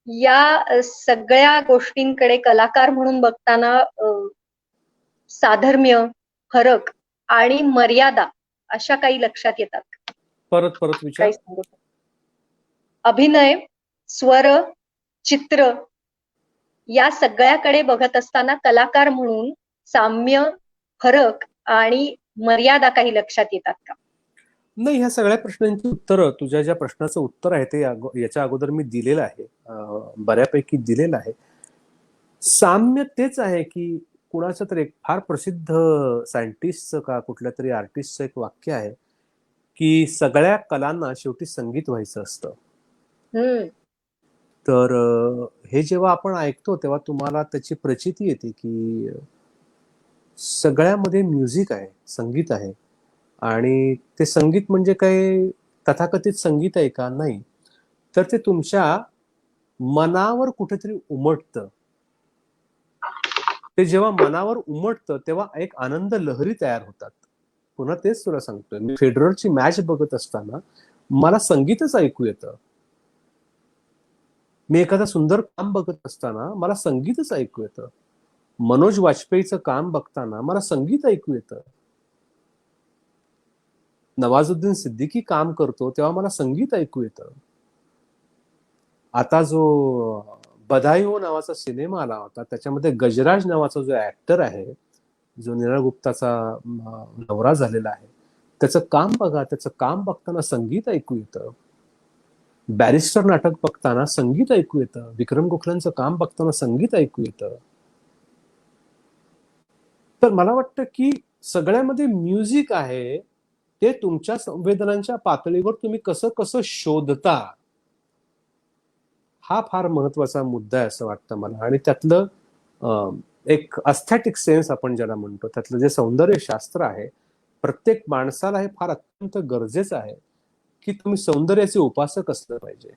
या सगळ्या गोष्टींकडे कलाकार म्हणून बघताना साधर्म्य, फरक आणि मर्यादा अशा काही लक्षात येतात? परत विचार. अभिनय, स्वर, चित्र या सगळ्याकडे बघत असताना कलाकार म्हणून साम्य, फरक आणि मर्यादा काही लक्षात येतात का? नाही, ह्या सगळ्या प्रश्नांची उत्तर तुझ्या ज्या प्रश्नाचं उत्तर आहे ते याच्या अगोदर मी दिलेलं आहे, बऱ्यापैकी दिलेलं आहे. साम्य तेच आहे की कुणाचं तरी एक फार प्रसिद्ध सायंटिस्टचं का कुठल्या तरी आर्टिस्टचं एक वाक्य आहे की सगळ्या कलांना शेवटी संगीत व्हायचं असतं. तर हे जेव्हा आपण ऐकतो तेव्हा तुम्हाला त्याची प्रचिती येते की सगळ्यामध्ये म्युझिक आहे, संगीत आहे. आणि ते संगीत म्हणजे काय तथाकथित संगीत आहे का? नाही, तर ते तुमच्या मनावर कुठेतरी उमटतं. ते जेव्हा मनावर उमटतं तेव्हा एक आनंद लहरी तयार होतात. पुन्हा तेच तुला सांगतोय, मी फेडररची मॅच बघत असताना मला संगीतच ऐकू येतं. मी एखादा सुंदर काम बघत असताना मला संगीतच ऐकू येतं. मनोज वाजपेयीचं काम बघताना मला संगीत ऐकू येतं. नवाजुद्दीन सिद्दीकी काम करतो तेव्हा मला संगीत ऐकू येतं. आता जो बधाई हो नावाचा सिनेमा आला होता त्याच्यामध्ये गजराज नावाचा जो ऍक्टर आहे, जो नीरज गुप्ताचा नवरा झालेला आहे, त्याचं काम बघा, त्याचं काम बघताना संगीत ऐकू येतं. बॅरिस्टर नाटक बघताना संगीत ऐकू येतं. विक्रम गोखलेंचं काम बघताना संगीत ऐकू येतं. तर मला वाटतं की सगळ्यामध्ये म्युझिक आहे, ते तुमच्या संवेदनांच्या पातळीवर तुम्ही कसं कसं शोधता, हा फार महत्वाचा मुद्दा आहे असं वाटतं मला. आणि त्यातलं एक अस्थेटिक सेन्स आपण ज्याला म्हणतो, त्यातलं जे सौंदर्य शास्त्र आहे, प्रत्येक माणसाला हे फार अत्यंत गरजेचं आहे की तुम्ही सौंदर्याचे उपासक असलं पाहिजे.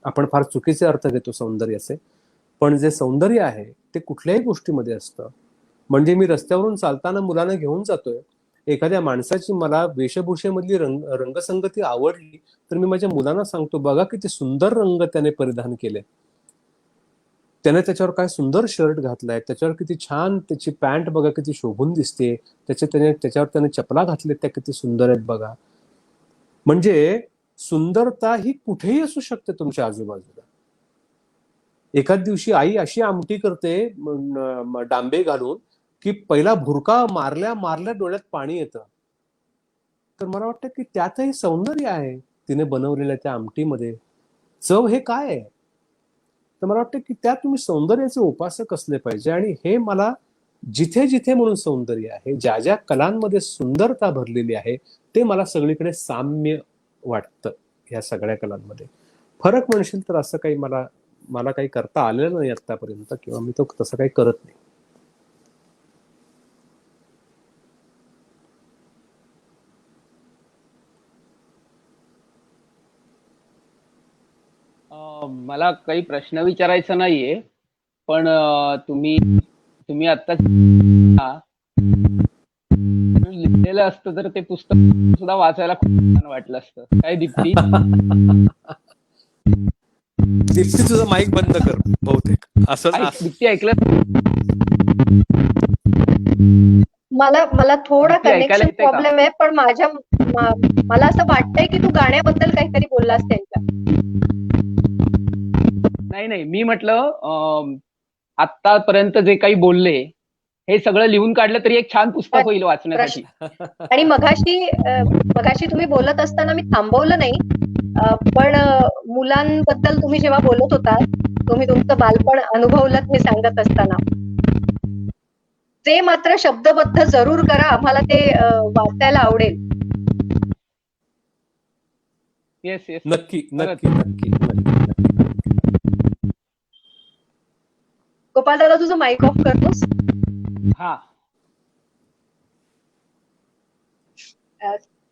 आपण फार चुकीचे अर्थ घेतो सौंदर्याचे, पण जे सौंदर्य आहे ते कुठल्याही गोष्टीमध्ये असतं. म्हणजे मी रस्त्यावरून चालताना मुलांना घेऊन जातोय, एखाद्या माणसाची मला वेशभूषेमधली रंगसंगती आवडली तर मी माझ्या मुलांना सांगतो, बघा किती सुंदर रंग त्याने परिधान केले, त्याने त्याच्यावर काय सुंदर शर्ट घातलाय, त्याच्यावर किती छान त्याची पॅन्ट बघा किती शोभून दिसते, त्याच्यावर त्याने चपला घातले त्या किती सुंदर आहेत बघा. म्हणजे सुंदरता ही कुठेही असू शकते तुमच्या आजूबाजूला. एखाद दिवशी आई अशी आमटी करते डांबे घालून की पहिला भुरका मारल्या मारल्या डोळ्यात पाणी येतं. तर मला वाटतं की त्यातही सौंदर्य आहे तिने बनवलेल्या त्या आमटीमध्ये. चव हे काय आहे? तर मला वाटतं की त्यात तुम्ही सौंदर्याचे उपासक असले पाहिजे. आणि हे मला जिथे जिथे म्हणून सौंदर्य आहे, ज्या ज्या कलांमध्ये सुंदरता भरलेली आहे, ते मला सगळीकडे साम्य वाटतं. या सगळ्या कलांमध्ये फरक म्हणशील तर असं काही मला काही करता आलेलं नाही आतापर्यंत, किंवा मी तो तसं काही करत नाही. मला काही प्रश्न विचारायचा नाहीये, पण तुम्ही आता लिहिलेलं असतं तर ते पुस्तक सुद्धा वाचायला खूप छान वाटलं असतं. काय दीप्ती? दीप्ती तुझं माईक बंद कर बहुतेक असं. दीप्ती ऐकलं? मला थोडा दीप्ती ऐकायला कनेक्शन येतंय का? प्रॉब्लेम आहे, पण मला असं वाटतंय की तू गाण्याबद्दल काहीतरी बोललास त्यांच्या. नाही, मी म्हटलं आतापर्यंत जे काही बोलले हे सगळं लिहून काढलं तरी एक छान पुस्तक होईल वाचण्यासाठी. आणि मगाशी तुम्ही बोलत असताना मी थांबवलं नाही, पण मुलांबद्दल तुम्ही जेव्हा बोलत होता, तुम्ही तुमचं बालपण अनुभवलं हे सांगत असताना, ते मात्र शब्दबद्ध जरूर करा, आम्हाला ते वाचायला आवडेल. येस नक्की. गोपाल दादा, तुझं माईक ऑफ करतोस? हा.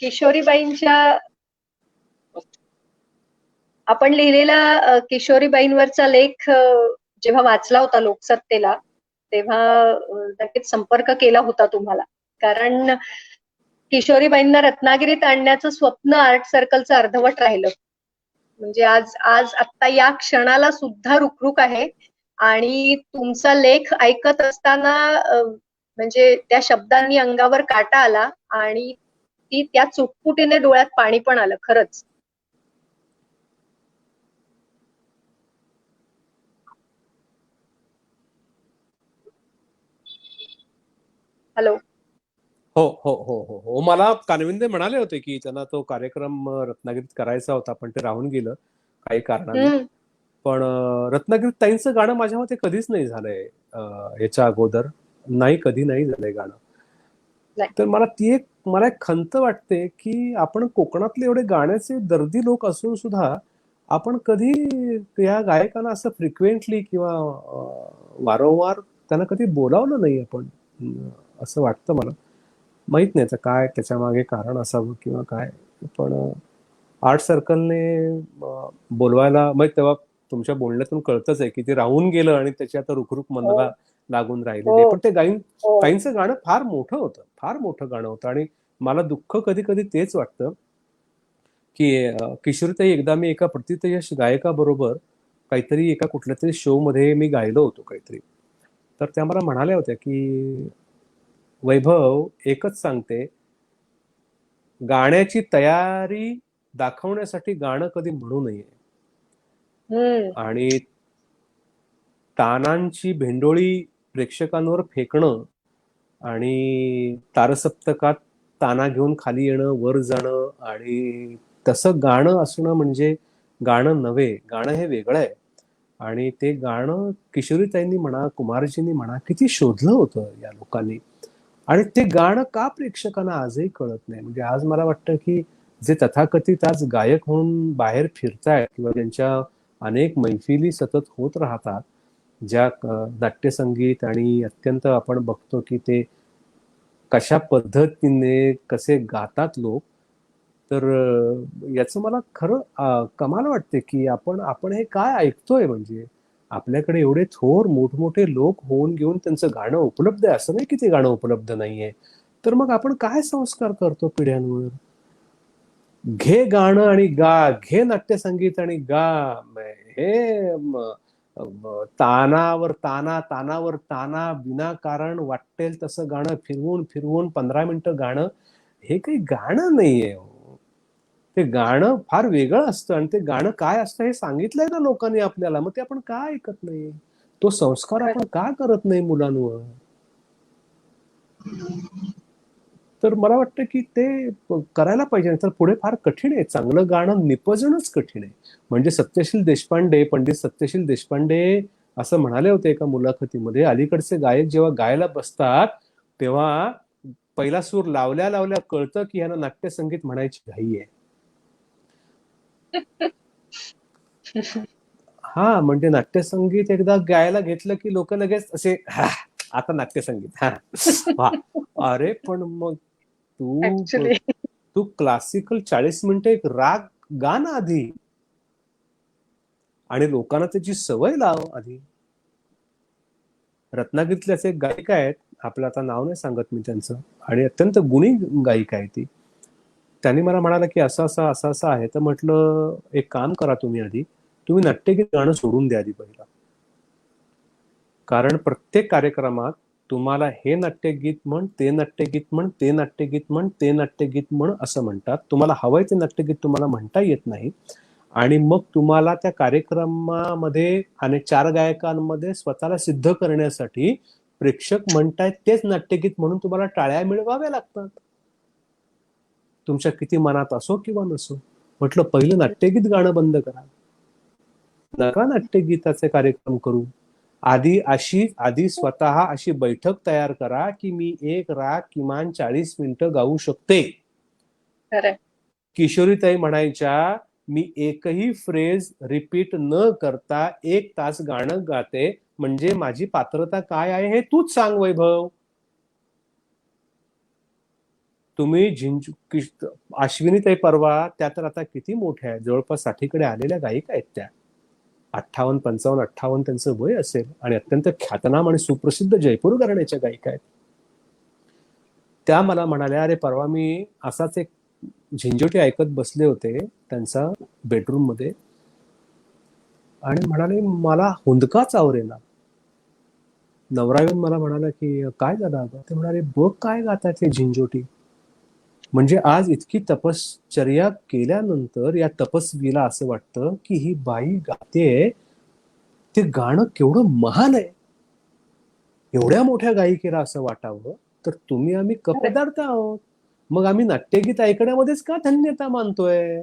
किशोरीबाईंच्या आपण लिहिलेला किशोरीबाईंवरचा लेख जेव्हा वाचला होता लोकसत्तेला, तेव्हा नक्कीच संपर्क केला होता तुम्हाला. कारण किशोरीबाईंना रत्नागिरीत आणण्याचं स्वप्न आर्ट सर्कलचं अर्धवट राहिलं. म्हणजे आज आता या क्षणाला सुद्धा रुखरुख आहे. आणि तुमचा लेख ऐकत असताना म्हणजे त्या शब्दांनी अंगावर काटा आला आणि त्या चुटपुटीने डोळ्यात पाणी पण आलं खरंच. हॅलो. हो. मला कानविंदे म्हणाले होते की त्यांना तो कार्यक्रम रत्नागिरीत करायचा होता, पण ते राहून गेलं काही कारणाने. पण रत्नागिरीत ताईंचं गाणं माझ्या मते कधीच नाही झालंय याच्या अगोदर, कधी नाही झालंय गाणं. तर मला एक खंत वाटते की आपण कोकणातले एवढे गाण्याचे दर्दी लोक असून सुद्धा आपण कधी या गायकांना असं फ्रिक्वेंटली किंवा वारंवार त्यांना कधी बोलावलं नाही आपण, असं वाटतं मला. माहित नाही काय त्याच्या मागे कारण असावं किंवा काय, पण आर्ट सर्कलने बोलवायला, मग तेव्हा तुमच्या बोलण्यातून कळतच आहे की ते राहून गेलं आणि त्याची आता रुखरुख मनाला लागून राहिलेली. पण ते ताईंचं गाणं फार मोठं गाणं होतं. आणि मला दुःख कधी कधी तेच वाटतं की किशोरीताई, एकदा मी एका प्रतिथयश गायकाबरोबर काहीतरी एका कुठल्या तरी शो मध्ये मी गायलो होतो काहीतरी, तर त्या मला म्हणाल्या होत्या की वैभव, एकच सांगते, गाण्याची तयारी दाखवण्यासाठी गाणं कधी म्हणू नये. आणि तानांची भेंडोळी प्रेक्षकांवर फेकणं आणि तारसप्तकात ताना घेऊन खाली येणं, वर जाणं आणि तसं गाणं असणं म्हणजे गाणं नव्हे. गाणं हे वेगळं आहे. आणि ते गाणं किशोरीताईंनी म्हणा, कुमारजींनी म्हणा, किती शोधलं होतं या लोकांनी. आणि ते गाणं का प्रेक्षकांना आजही कळत नाही. म्हणजे आज मला वाटतं की जे तथाकथित आज गायक म्हणून बाहेर फिरतायत किंवा ज्यांच्या अनेक मैफिली सतत होत राहतात, ज्या नाट्यसंगीत आणि अत्यंत आपण बघतो की ते कशा पद्धतीने कसे गातात लोक, तर याचं मला खरं कमाल वाटते की आपण हे काय ऐकतोय. म्हणजे आपल्याकडे एवढे थोर मोठमोठे लोक होऊन घेऊन त्यांचं गाणं उपलब्ध आहे, असं नाही की ते गाणं उपलब्ध नाहीये. तर मग आपण काय संस्कार करतो पिढ्यांवर. घे गाणं आणि गा, घे नाट्यसंगीत आणि गा. हे तानावर ताना, तानावर ताना, विनाकारण वाटेल तसं गाणं फिरवून फिरवून 15 मिनिटं गाणं, हे काही गाणं नाहीये हो. ते गाणं फार वेगळं असतं आणि ते गाणं काय असतं हे सांगितलंय ना लोकांनी आपल्याला, मग ते आपण का ऐकत नाही. तो संस्कार आपण का करत नाही मुलांवर. तर मला वाटतं की ते करायला पाहिजे. तर पुढे फार कठीण आहे. चांगलं गाणं निपजणंच कठीण आहे. म्हणजे सत्यशील देशपांडे, पंडित सत्यशील देशपांडे असं म्हणाले होते एका मुलाखतीमध्ये, अलीकडचे गायक जेव्हा गायला बसतात तेव्हा पहिला सूर लावल्या लावल्या कळतं की ह्यांना नाट्यसंगीत म्हणायची घाई आहे. हा, म्हणजे नाट्यसंगीत एकदा गायला घेतलं की लोक लगेच असे आता नाट्यसंगीत. हा, अरे पण मग तू ऍक्च्युली तू क्लासिकल 40 मिनिटं एक राग गा ना आधी, आणि लोकांना त्याची सवय लाव आधी. रत्नागिरीतले असे एक गायिका आहेत, आपलं आता नाव नाही सांगत मी त्यांचं, आणि अत्यंत गुणी गायिका आहे ती. त्यांनी मला म्हणाला की असं असं असं असं आहे. तर म्हटलं एक काम करा तुम्ही आधी, तुम्ही नाट्यगीत गाणं सोडून द्या आधी पहिला. कारण प्रत्येक कार्यक्रमात तुम्हाला हे नाट्यगीत म्हण, ते नाट्यगीत म्हण, ते नाट्यगीत म्हण, ते नाट्यगीत म्हण असं म्हणतात. तुम्हाला हवंय ते नाट्यगीत तुम्हाला म्हणता येत नाही. आणि मग तुम्हाला त्या कार्यक्रमामध्ये आणि 4 गायकांमध्ये स्वतःला सिद्ध करण्यासाठी प्रेक्षक म्हणतायत तेच नाट्यगीत म्हणून तुम्हाला टाळ्या मिळवाव्या लागतात, तुमच्या किती मनात असो किंवा नसो. म्हटलं पहिलं नाट्यगीत गाणं बंद करा, नका नाट्यगीताचे कार्यक्रम करू. आधी स्वतः अशी बैठक तयार करा की मी एक राग किमान 40 मिनिटं गाऊ शकते. किशोरीताई म्हणायच्या, मी एकही फ्रेज रिपीट न करता 1 तास गाणं गाते, म्हणजे माझी पात्रता काय आहे हे तूच सांग वैभव. तुम्ही अश्विनीताई परवा, त्या तर आता किती मोठ्या आहेत, जवळपास 60कडे आलेल्या गायिका आहेत त्या. 58, 55, 58 त्यांचं वय असेल आणि अत्यंत ख्यातनाम आणि सुप्रसिद्ध जयपूर घराण्याच्या गायिका आहेत. त्या मला म्हणाल्या, अरे परवा मी असाच एक झिंजोटी ऐकत बसले होते त्यांचा बेडरूम मध्ये, आणि म्हणाले मला हुंदकाच आवरेना. नवरा येऊन मला म्हणाला की काय झालं अगं. ते म्हणाले बघ काय गातात हे झिंजोटी. म्हणजे आज इतकी तपश्चर्या केल्यानंतर या तपस्वीला असं वाटतं की ही बाई गाते ते गाणं केवढं महान आहे. एवढ्या मोठ्या गायिकेला असं वाटावं, तर तुम्ही आम्ही कपदार्थ आहोत, मग आम्ही नाट्यगीत ऐकण्यामध्येच का धन्यता मानतोय.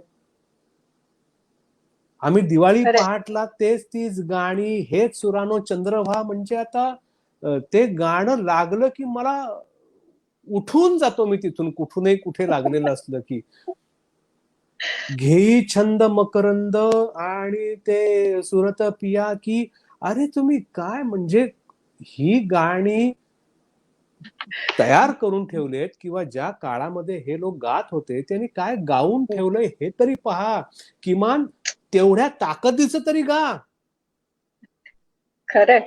आम्ही दिवाळी पहाटला तेच तीच गाणी, हेच सुरानो चंद्रभा, म्हणजे आता ते गाणं लागलं की मला उठून जातो मी तिथून, कुठूनही कुठे लागलेलं असलं की. घेई छंद मकरंद आणि ते सुरत पिया की, अरे तुम्ही काय, म्हणजे ही गाणी तयार करून ठेवलेत किंवा ज्या काळामध्ये हे लोक गात होते त्यांनी काय गाऊन ठेवलंय हे तरी पहा. किमान तेवढ्या ताकदीचं तरी गा. खरंय.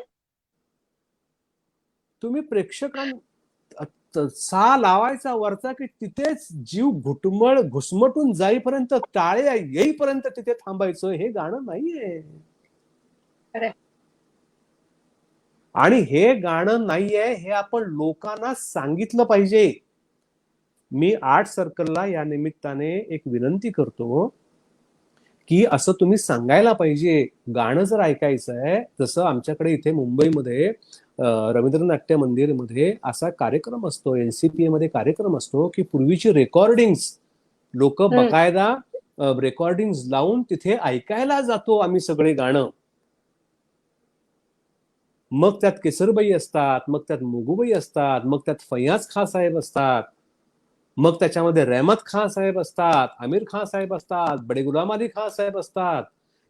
तुम्ही सा लावायचा वरचा की तिथेच जीव घुसमटून जाईपर्यंत, टाळ्या येईपर्यंत तिथे थांबायचं, हे गाणं नाहीये. आणि हे गाणं नाहीये हे आपण लोकांना सांगितलं पाहिजे. मी आर्ट सर्कलला या निमित्ताने एक विनंती करतो की असं तुम्ही सांगायला पाहिजे. गाणं जर ऐकायचं आहे, जसं आमच्याकडे इथे मुंबईमध्ये रवींद्र नाट्य मंदिरमध्ये असा कार्यक्रम असतो, एनसीपीए मध्ये कार्यक्रम असतो की पूर्वीची रेकॉर्डिंग्स लोक बकायदा रेकॉर्डिंग्स लावून तिथे ऐकायला जातो आम्ही सगळे गाणं. मग त्यात केसरबाई असतात, मग त्यात मुगूबाई असतात, मग त्यात फैयाज खां साहेब असतात, मग त्याच्यामध्ये रहमत खान साहेब असतात, आमिर खान साहेब असतात, बडे गुलाम अली खान साहेब असतात.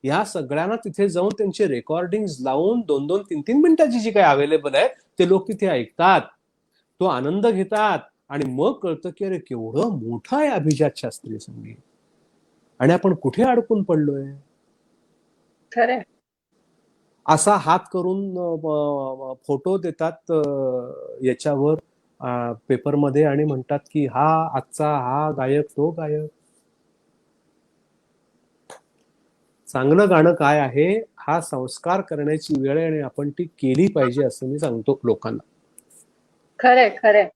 या सगळ्यांना तिथे जाऊन त्यांचे रेकॉर्डिंग लावून 2-2, 3-3 मिनिटाची जी काही अवेलेबल आहे ते लोक तिथे ऐकतात, तो आनंद घेतात आणि मग कळतं की अरे केवढं मोठं आहे अभिजात शास्त्रीय संगीत आणि आपण कुठे अडकून पडलोय. खरंय. असा हात करून फोटो देतात याच्यावर पेपरमध्ये आणि म्हणतात की हा आजचा हा गायक तो गायक. चांगलं गाणं काय आहे हा संस्कार करण्याची वेळ आहे आणि आपण ती केली पाहिजे असं मी सांगतो लोकांना. खरंय खरंय.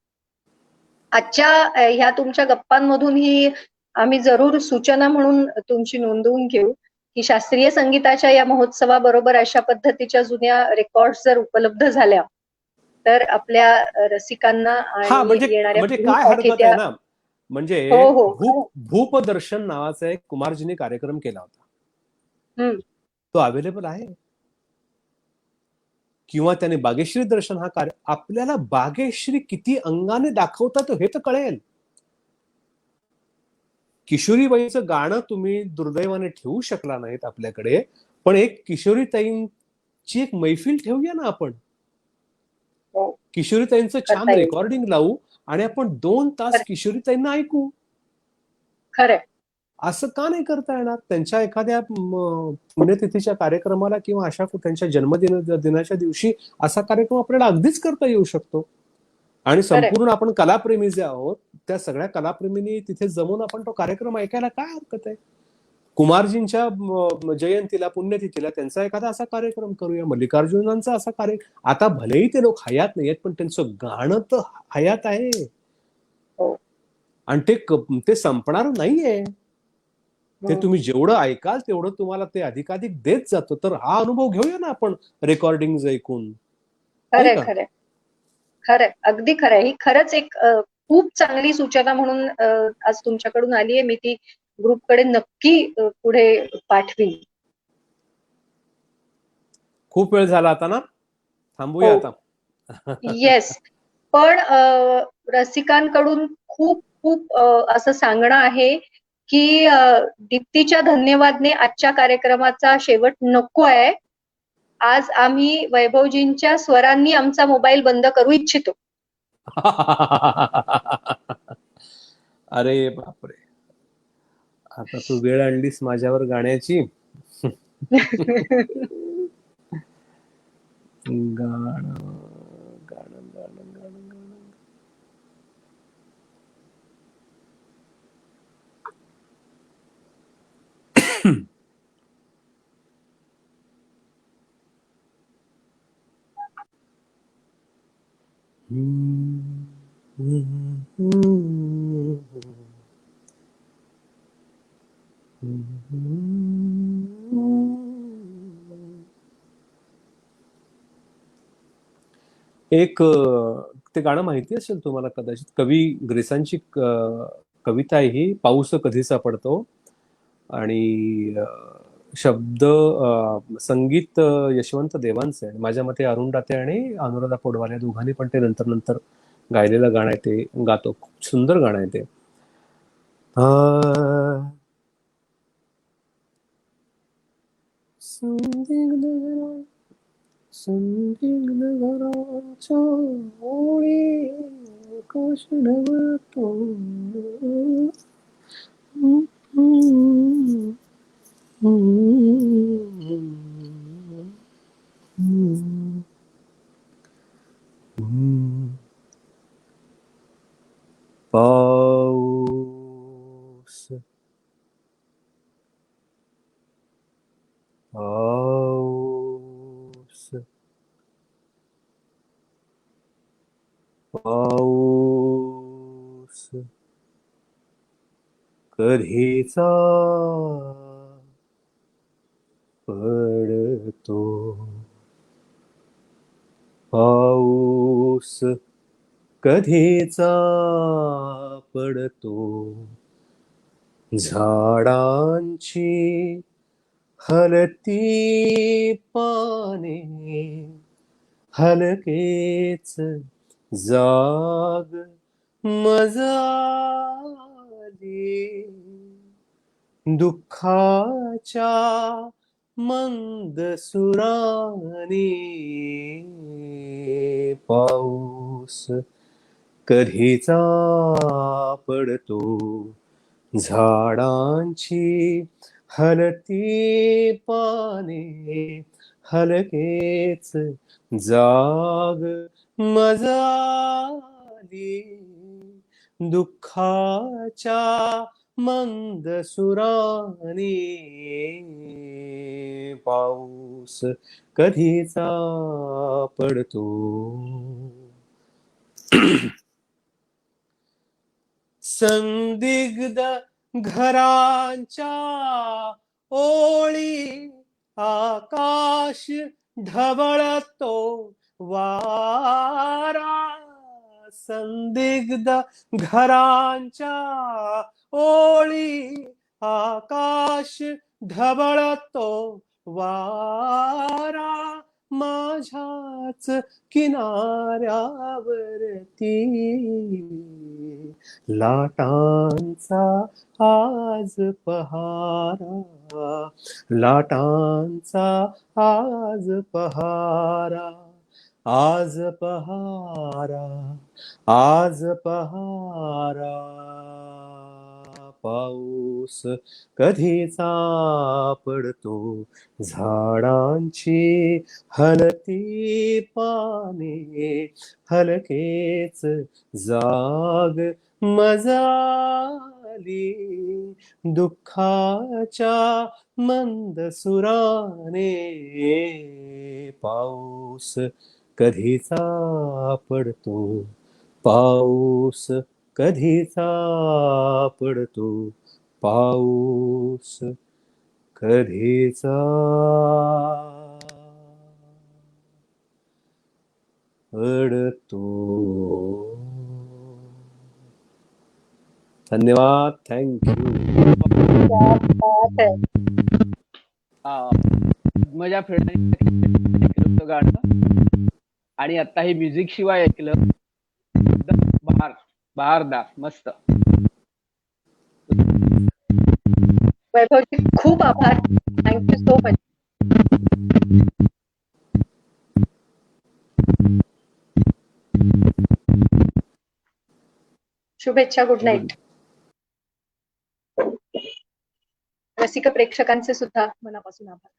आजच्या ह्या तुमच्या गप्पांमधून ही आम्ही जरूर सूचना म्हणून तुमची नोंदवून घेऊ की शास्त्रीय संगीताच्या या महोत्सवाबरोबर अशा पद्धतीच्या जुन्या रेकॉर्ड्स जर उपलब्ध झाल्या तर आपल्या रसिकांना हा आणि म्हणजे येणाऱ्या म्हणजे काय पिढीसाठी हरकत आहे त्या ना, म्हणजे हो हो भूपदर्शन नावाचा एक कुमारजीने कार्यक्रम केला होता, तो अवेलेबल आहे. किंवा त्याने बागेश्री दर्शन हा कार्य, आपल्याला बागेश्री किती अंगाने दाखवतात हे तर कळेल. किशोरीबाईचं गाणं तुम्ही दुर्दैवाने ठेवू शकला नाहीत आपल्याकडे, पण एक किशोरीताईंची एक मैफिल ठेवूया ना आपण. किशोरीताईंचं छान रेकॉर्डिंग लावू आणि आपण 2 तास किशोरीताईंना ऐकू. खरंय. असं का नाही करता येणार. त्यांच्या एखाद्या पुण्यतिथीच्या कार्यक्रमाला किंवा अशा त्यांच्या दिनाच्या दिवशी असा कार्यक्रम आपल्याला अगदीच करता येऊ शकतो. आणि संपूर्ण आपण कलाप्रेमी जे आहोत त्या सगळ्या कलाप्रेमींनी तिथे जमून आपण तो कार्यक्रम ऐकायला काय हरकत आहे. कुमारजींच्या जयंतीला पुण्यतिथीला त्यांचा एखादा असा कार्यक्रम करूया, मल्लिकार्जुनांचा असा कार्यक्रम. आता भलेही ते लोक हयात नाहीयेत पण त्यांचं गाणं तर हयात आहे आणि ते संपणार नाहीये. ते तुम्ही जेवढं ऐकाल तेवढं तुम्हाला ते अधिकाधिक देत जातं. तर हा अनुभव घेऊया ना आपण रेकॉर्डिंग ऐकून. खरंय खरंय खरंय, अगदी खरंय. ही खरंच एक खूप चांगली सूचना म्हणून आज तुमच्याकडून आली आहे. मी ती ग्रुपकडे नक्की पुढे पाठवीन. खूप वेळ झाला आता ना, थांबूया आता. येस, पण रसिकांकडून खूप खूप असं सांगणं आहे की दीप्तीच्या धन्यवादने आजच्या कार्यक्रमाचा शेवट नको आहे. आज आम्ही वैभवजींच्या स्वरांनी आमचा मोबाईल बंद करू इच्छितो. अरे बापरे, आता तू वेळ आणलीस माझ्यावर गाण्याची. गाणं गाणं गाणं गाणं गाणं एक ते गाणं माहिती असेल तुम्हाला कदाचित, कवी ग्रेसांची कविता आहे ही, पाऊस कधीचा पडतो. आणि शब्द संगीत यशवंत देवांचं आहे. माझ्या मते अरुण दाते आणि अनुराधा पौडवाल दोघांनी पण ते नंतर नंतर गायलेलं गाणं आहे. ते गातो, खूप सुंदर गाणं आहे ते. संदिग्ध घराच्या ओळी आकाश ढवळतो. पाऊस पाऊस पाऊस कधीचा पडतो पाऊस, कधीचा पडतो झाडांची हलती पाने, हलकेच जाग मजाली, दुःखाच्या मंद सुराने पाऊस कधीचा पडतो झाडांची हलती पाने, हलकेच जाग मजाली, दुःखाच्या मंद सुराने पाऊस कधीचा पडतो. संदिग्ध घरांच्या ओळी, आकाश ढवळतो वारा, संदिग्ध घरांच्या ओळी, आकाश ढवळतो वारा, माझ्याच किनाऱ्यावरती लाटांचा आज पहारा, लाटांचा आज पहारा, आज पहारा, आज पहारा, पाऊस कधीचा पडतो झाडांची हलती पाने, हलकेच जाग मजाली, दुःखाच्या मंद सुराने पाऊस कधीचा पडतो, पाऊस कधीचा पडतो, पाऊस कधीचा पडतो. धन्यवाद, थँक्यू. मजा फिरण्याची ऐकलं होतं गाणं, आणि आता हे म्युझिक शिवाय ऐकलं एकदम बहारदार, मस्त. वैभवजी खूप आभार, थँक्यू सो मच. शुभेच्छा, गुड नाईट. रसिक प्रेक्षकांचे सुद्धा मनापासून आभार.